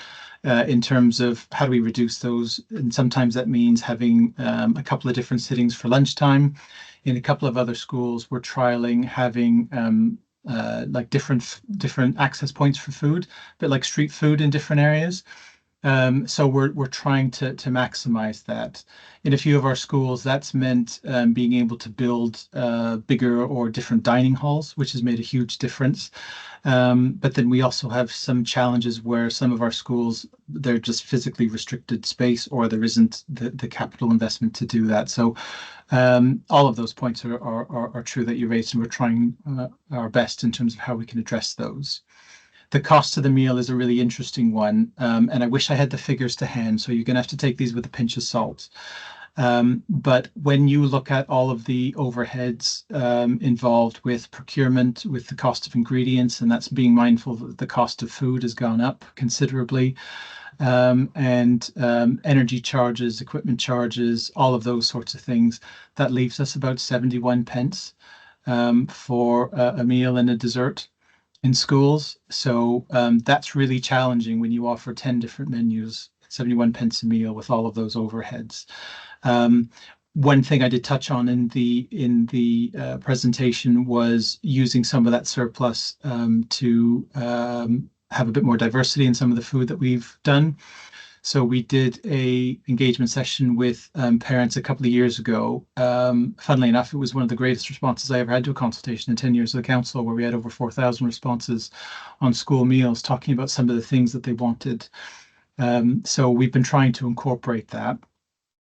in terms of how do we reduce those, and sometimes that means having a couple of different sittings for lunchtime. In a couple of other schools, we're trialing having like different access points for food, a bit like street food in different areas. So we're trying to maximize that. In a few of our schools, that's meant being able to build bigger or different dining halls, which has made a huge difference. But then we also have some challenges where some of our schools, they're just physically restricted space, or there isn't the capital investment to do that. So all of those points are true that you raised, and we're trying our best in terms of how we can address those. The cost of the meal is a really interesting one, and I wish I had the figures to hand, so you're going to have to take these with a pinch of salt. But when you look at all of the overheads involved with procurement, with the cost of ingredients, and that's being mindful that the cost of food has gone up considerably, and energy charges, equipment charges, all of those sorts of things, that leaves us about 71 pence for a meal and a dessert in schools. So that's really challenging when you offer 10 different menus, 71 pence a meal with all of those overheads. One thing I did touch on in the presentation was using some of that surplus to have a bit more diversity in some of the food that we've done. So we did a engagement session with parents a couple of years ago. Funnily enough, it was one of the greatest responses I ever had to a consultation in 10 years of the council, where we had over 4,000 responses on school meals, talking about some of the things that they wanted. So we've been trying to incorporate that.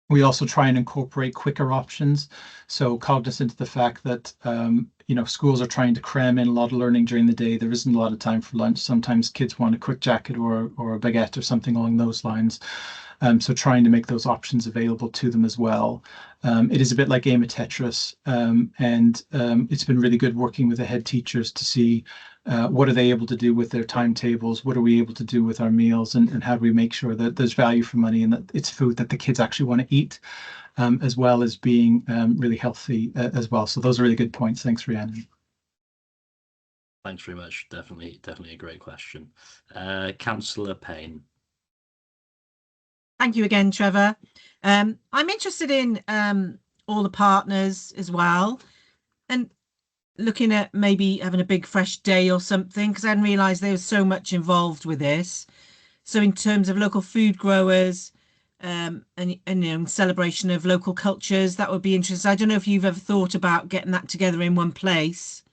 We also try and incorporate quicker options. So cognizant of the fact that, schools are trying to cram in a lot of learning during the day. There isn't a lot of time for lunch. Sometimes kids want a quick jacket or a baguette or something along those lines. So trying to make those options available to them as well. It is a bit like game of Tetris, and it's been really good working with the head teachers to see what are they able to do with their timetables, what are we able to do with our meals, and how do we make sure that there's value for money and that it's food that the kids actually want to eat, as well as being really healthy as well. So those are really good points. Thanks, Rhiannon.
Thanks very much. Definitely a great question. Councillor Payne.
Thank you again, Trevor. I'm interested in all the partners as well, and looking at maybe having a big fresh day or something, because I didn't realise there was so much involved with this. So in terms of local food growers, and celebration of local cultures, that would be interesting. I don't know if you've ever thought about getting that together in one place,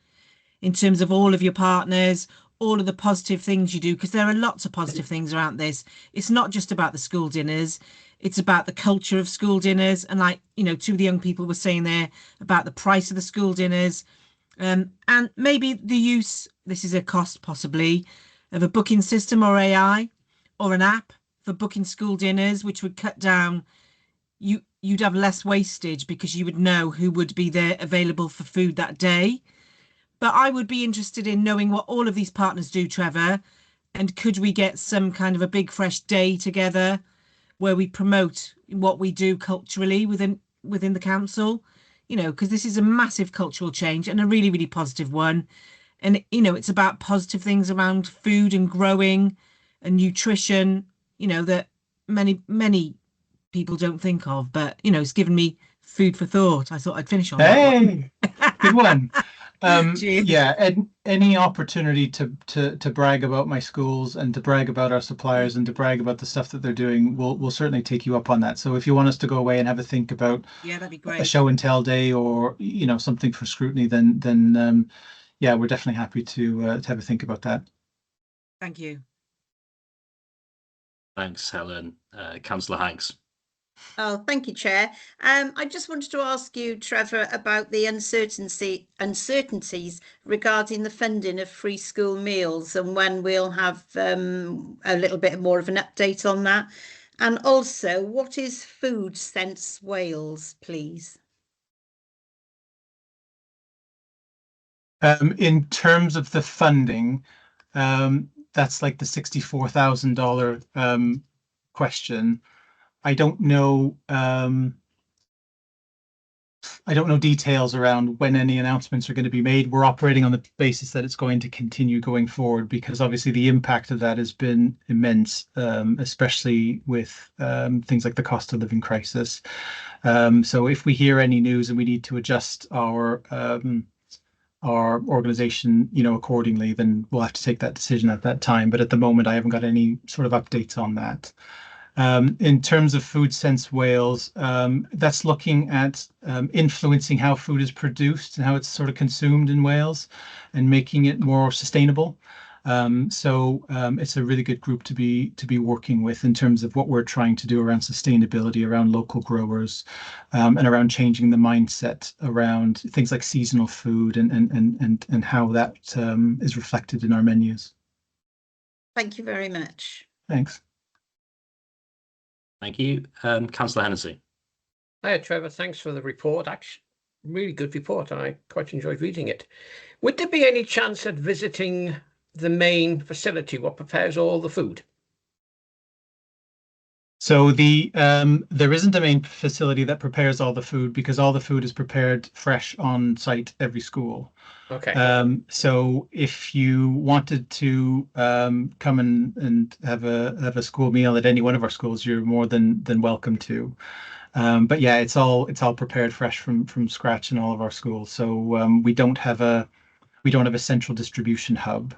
in terms of all of your partners, all of the positive things you do, because there are lots of positive things around this. It's not just about the school dinners, it's about the culture of school dinners. And like, two of the young people were saying there about the price of the school dinners, and maybe the use, this is a cost possibly, of a booking system or AI or an app for booking school dinners, which would cut down, you'd have less wastage because you would know who would be there available for food that day. But I would be interested in knowing what all of these partners do, Trevor, and could we get some kind of a big fresh day together where we promote what we do culturally within the council, because this is a massive cultural change and a really, really positive one. And, it's about positive things around food and growing and nutrition, that many people don't think of, but, it's given me food for thought. I thought I'd finish on that one.
Good one.
Cheers.
Yeah, and any opportunity to brag about my schools and to brag about our suppliers and to brag about the stuff that they're doing, we'll certainly take you up on that. So if you want us to go away and have a think about
Yeah, that'd be
a
great.
show and tell day or something for Scrutiny, then yeah, we're definitely happy to have a think about that.
Thank you.
Thanks, Helen. Councillor Hanks.
Oh, thank you, Chair. I just wanted to ask you, Trevor, about the uncertainties regarding the funding of free school meals and when we'll have a little bit more of an update on that. And also, what is Food Sense Wales, please?
In terms of the funding, that's like the $64,000 question. I don't know details around when any announcements are going to be made. We're operating on the basis that it's going to continue going forward, because obviously the impact of that has been immense, especially with things like the cost of living crisis. So if we hear any news and we need to adjust our organization, accordingly, then we'll have to take that decision at that time. But at the moment, I haven't got any sort of updates on that. In terms of Food Sense Wales, that's looking at influencing how food is produced and how it's sort of consumed in Wales and making it more sustainable. So it's a really good group to be working with in terms of what we're trying to do around sustainability, around local growers, and around changing the mindset around things like seasonal food and how that is reflected in our menus.
Thank you very much.
Thanks.
Thank you. Councillor Hennessy.
Hi, Trevor. Thanks for the report. Actually, really good report, and I quite enjoyed reading it. Would there be any chance at visiting the main facility, what prepares all the food?
So there isn't a main facility that prepares all the food, because all the food is prepared fresh on site every school.
Okay.
So if you wanted to come and have a school meal at any one of our schools, you're more than welcome to. But yeah, it's all prepared fresh from scratch in all of our schools. So we don't have a central distribution hub.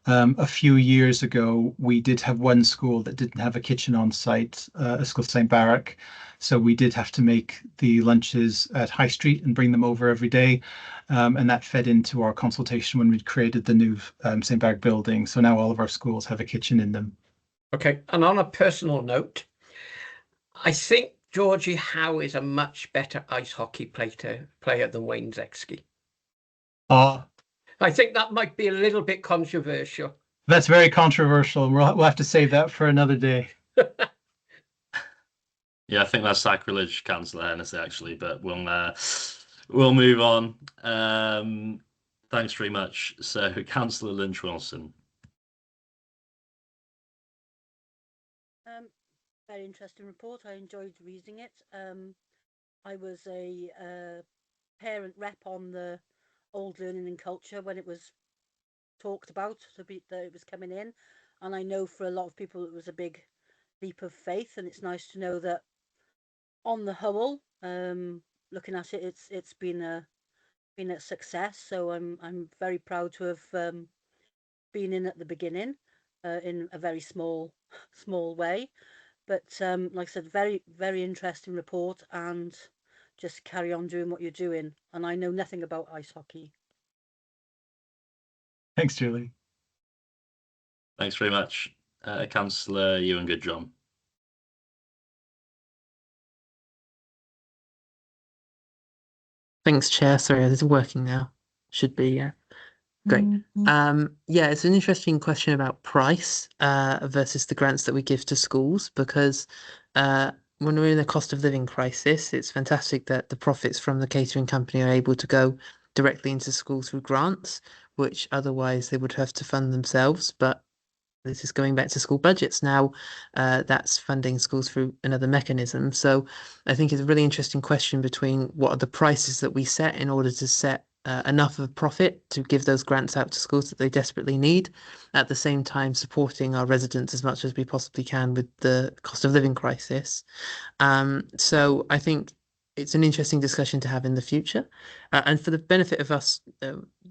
A few years ago, we did have one school that didn't have a kitchen on site, a school St. Barrack. So we did have to make the lunches at High Street and bring them over every day. And that fed into our consultation when we created the new St. Barrack building. So now all of our schools have a kitchen in them.
Okay, and on a personal note, I think Georgie Howe is a much better ice hockey player than Wayne Zexke. I think that might be a little bit controversial.
That's very controversial. We'll have to save that for another day.
Yeah, I think that's sacrilege, Councillor Hennessy, actually, but we'll move on. Thanks very much. So, Councillor Lynch-Wilson.
Very interesting report. I enjoyed reading it. I was a parent rep on the old learning and culture when it was talked about that it was coming in, and I know for a lot of people it was a big leap of faith, and it's nice to know that on the whole, looking at it, it's been a success. So I'm very proud to have been in at the beginning in a very small way. But like I said, very interesting report, and just carry on doing what you're doing. And I know nothing about ice hockey.
Thanks, Julie.
Thanks very much. Councillor Ewan Goodjohn.
Thanks, Chair. Sorry, this is working now. Should be, yeah. Great. Yeah, it's an interesting question about price versus the grants that we give to schools, because when we're in a cost of living crisis, it's fantastic that the profits from the catering company are able to go directly into schools through grants, which otherwise they would have to fund themselves. But this is going back to school budgets now. That's funding schools through another mechanism. So I think it's a really interesting question between what are the prices that we set in order to set enough of a profit to give those grants out to schools that they desperately need, at the same time supporting our residents as much as we possibly can with the cost of living crisis. So I think it's an interesting discussion to have in the future. And for the benefit of us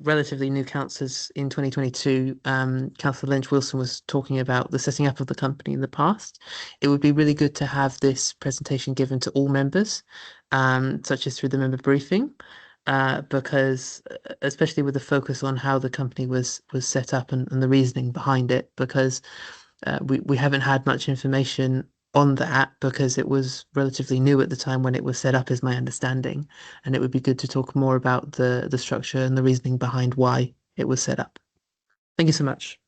relatively new councillors in 2022, Councillor Lynch-Wilson was talking about the setting up of the company in the past. It would be really good to have this presentation given to all members, such as through the member briefing, because especially with the focus on how the company was set up and the reasoning behind it, because we haven't had much information on that because it was relatively new at the time when it was set up, is my understanding, and it would be good to talk more about the structure and the reasoning behind why it was set up. Thank you so much.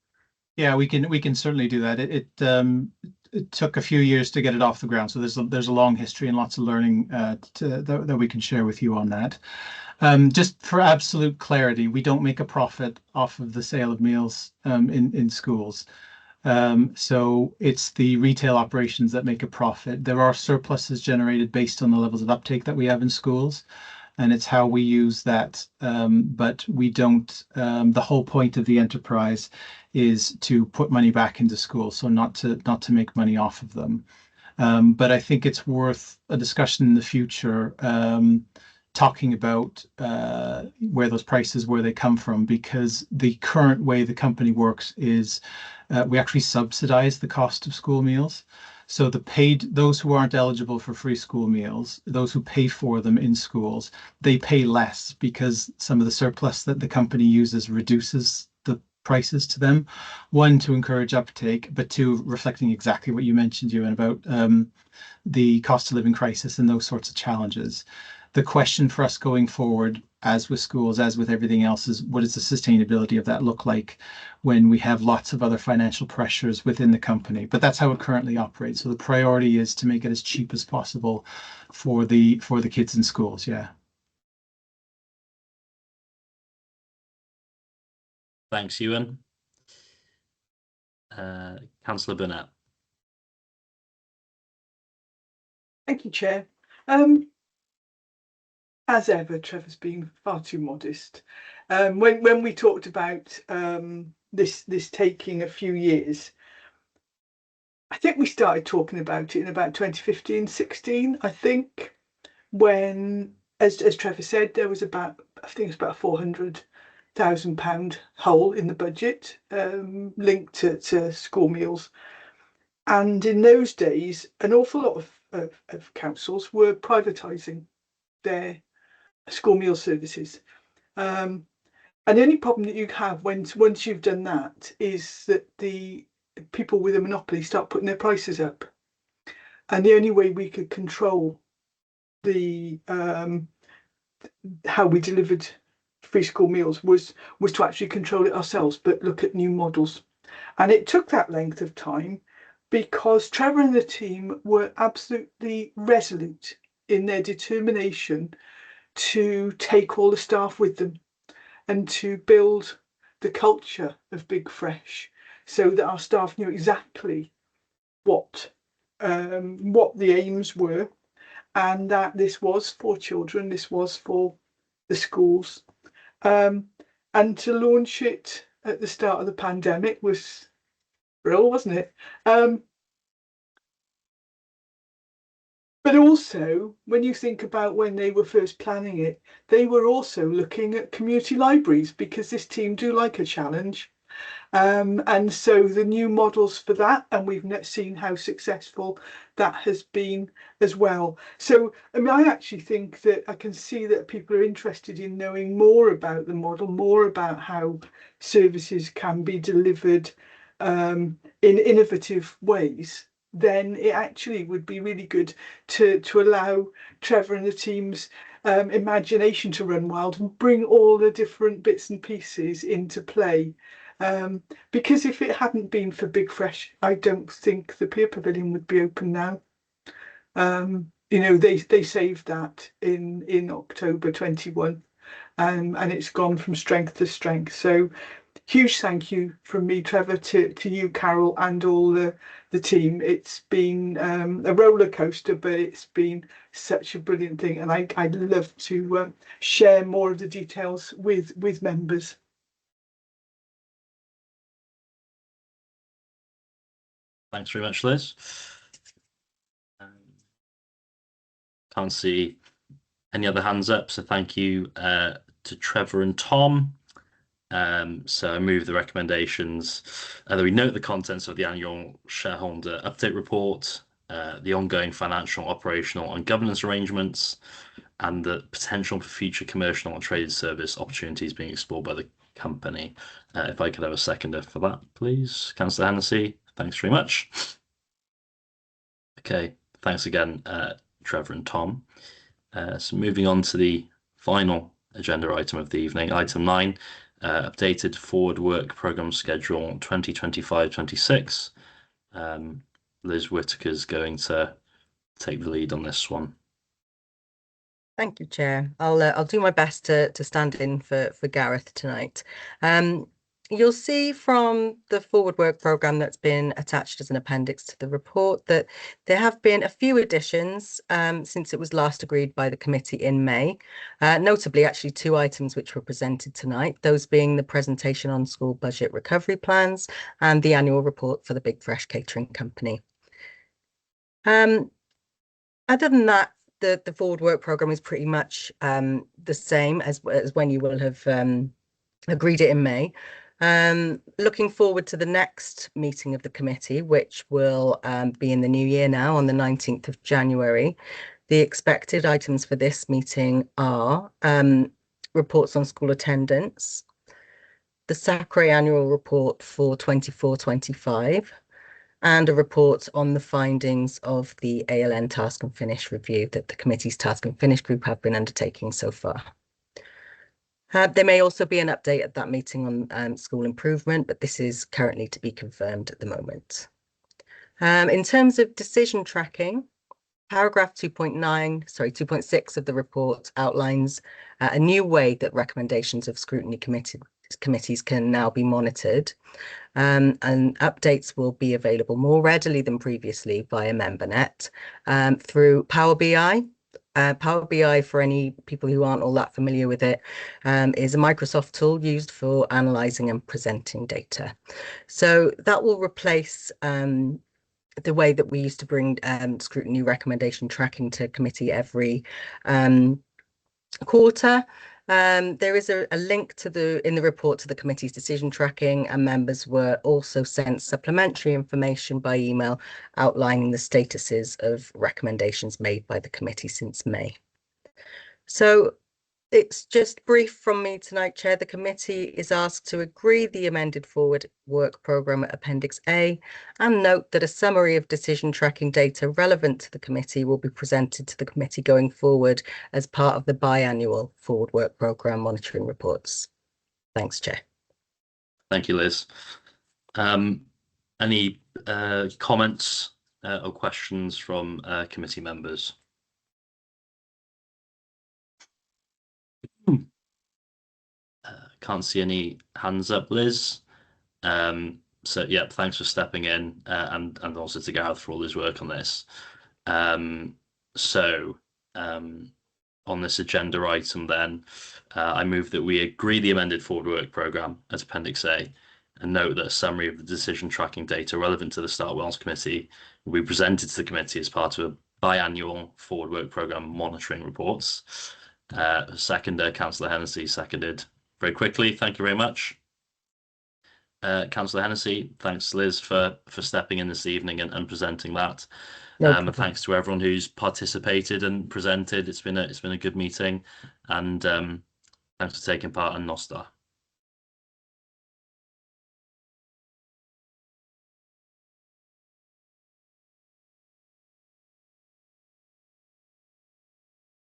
Yeah, we can certainly do that. It took a few years to get it off the ground, so there's a long history and lots of learning that we can share with you on that. Just for absolute clarity, we don't make a profit off of the sale of meals in schools. So it's the retail operations that make a profit. There are surpluses generated based on the levels of uptake that we have in schools, and it's how we use that. But we don't, the whole point of the enterprise is to put money back into schools, so not to make money off of them. But I think it's worth a discussion in the future, talking about where those prices, where they come from, because the current way the company works is we actually subsidize the cost of school meals. So those who aren't eligible for free school meals, those who pay for them in schools, they pay less because some of the surplus that the company uses reduces the prices to them. One, to encourage uptake, but two, reflecting exactly what you mentioned, Ewan, about the cost of living crisis and those sorts of challenges. The question for us going forward, as with schools, as with everything else, is what does the sustainability of that look like when we have lots of other financial pressures within the company? But that's how it currently operates. So the priority is to make it as cheap as possible for the kids in schools. Yeah.
Thanks, Ewan. Councillor Burnett.
Thank you, Chair. As ever, Trevor's being far too modest. When we talked about this taking a few years, I think we started talking about it in about 2015-16, I think, when, as Trevor said, there was about, I think it was about 400 £1,000 hole in the budget linked to school meals. And in those days, an awful lot of councils were privatising their school meal services. And the only problem that you have once you've done that is that the people with a monopoly start putting their prices up. And the only way we could control the how we delivered free school meals was to actually control it ourselves, but look at new models. And it took that length of time because Trevor and the team were absolutely resolute in their determination to take all the staff with them and to build the culture of Big Fresh so that our staff knew exactly what the aims were, and that this was for children, this was for the schools. And to launch it at the start of the pandemic was real, wasn't it? But also, when you think about when they were first planning it, they were also looking at community libraries because this team do like a challenge. And so the new models for that, and we've seen how successful that has been as well. So, I mean, I actually think that I can see that people are interested in knowing more about the model, more about how services can be delivered in innovative ways. Then it actually would be really good to allow Trevor and the team's imagination to run wild and bring all the different bits and pieces into play. Because if it hadn't been for Big Fresh, I don't think the Peer Pavilion would be open now. You know, they saved that in October 21, and it's gone from strength to strength. So huge thank you from me, Trevor, to you, Carol, and all the team. It's been a roller coaster, but it's been such a brilliant thing, and I'd love to share more of the details with members.
Thanks very much, Liz. Can't see any other hands up, so thank you to Trevor and Tom. So I move the recommendations that we note the contents of the annual shareholder update report, the ongoing financial, operational and governance arrangements, and the potential for future commercial and traded service opportunities being explored by the company. If I could have a seconder for that, please. Councillor Hennessy, thanks very much. Okay, thanks again, Trevor and Tom. So moving on to the final agenda item of the evening, item 9, updated forward work programme schedule 2025-26. Liz Whitaker's going to take the lead on this one.
Thank you, Chair. I'll do my best to stand in for Gareth tonight. You'll see from the forward work programme that's been attached as an appendix to the report that there have been a few additions since it was last agreed by the committee in May, notably actually 2 items which were presented tonight, those being the presentation on school budget recovery plans and the annual report for the Big Fresh Catering Company. Other than that, the forward work programme is pretty much the same as when you will have agreed it in May. Looking forward to the next meeting of the committee, which will be in the new year now on the 19th of January. The expected items for this meeting are reports on school attendance, the SACRE annual report for 24-25, and a report on the findings of the ALN Task and Finish review that the committee's Task and Finish group have been undertaking so far. There may also be an update at that meeting on school improvement, but this is currently to be confirmed at the moment. In terms of decision tracking, paragraph 2.6 of the report outlines a new way that recommendations of scrutiny committees can now be monitored, and updates will be available more readily than previously via MemberNet through Power BI. Power BI, for any people who aren't all that familiar with it, is a Microsoft tool used for analysing and presenting data. So that will replace the way that we used to bring scrutiny recommendation tracking to committee every quarter. There is a link in the report to the committee's decision tracking, and members were also sent supplementary information by email outlining the statuses of recommendations made by the committee since May. So it's just brief from me tonight, Chair. The committee is asked to agree the amended forward work programme at Appendix A and note that a summary of decision tracking data relevant to the committee will be presented to the committee going forward as part of the biannual forward work programme monitoring reports. Thanks, Chair.
Thank you, Liz. Any comments or questions from committee members? Can't see any hands up, Liz. So yeah, thanks for stepping in, and also to Gareth for all his work on this. On this agenda item then, I move that we agree the amended forward work programme as Appendix A, and note that a summary of the decision tracking data relevant to the Start Wales Committee will be presented to the committee as part of a biannual forward work programme monitoring reports. Seconder, Councillor Hennessy, seconded very quickly. Thank you very much. Councillor Hennessy, thanks Liz for stepping in this evening and presenting that. And thanks to everyone who's participated and presented. It's been a good meeting, and thanks for taking part, and Nostar.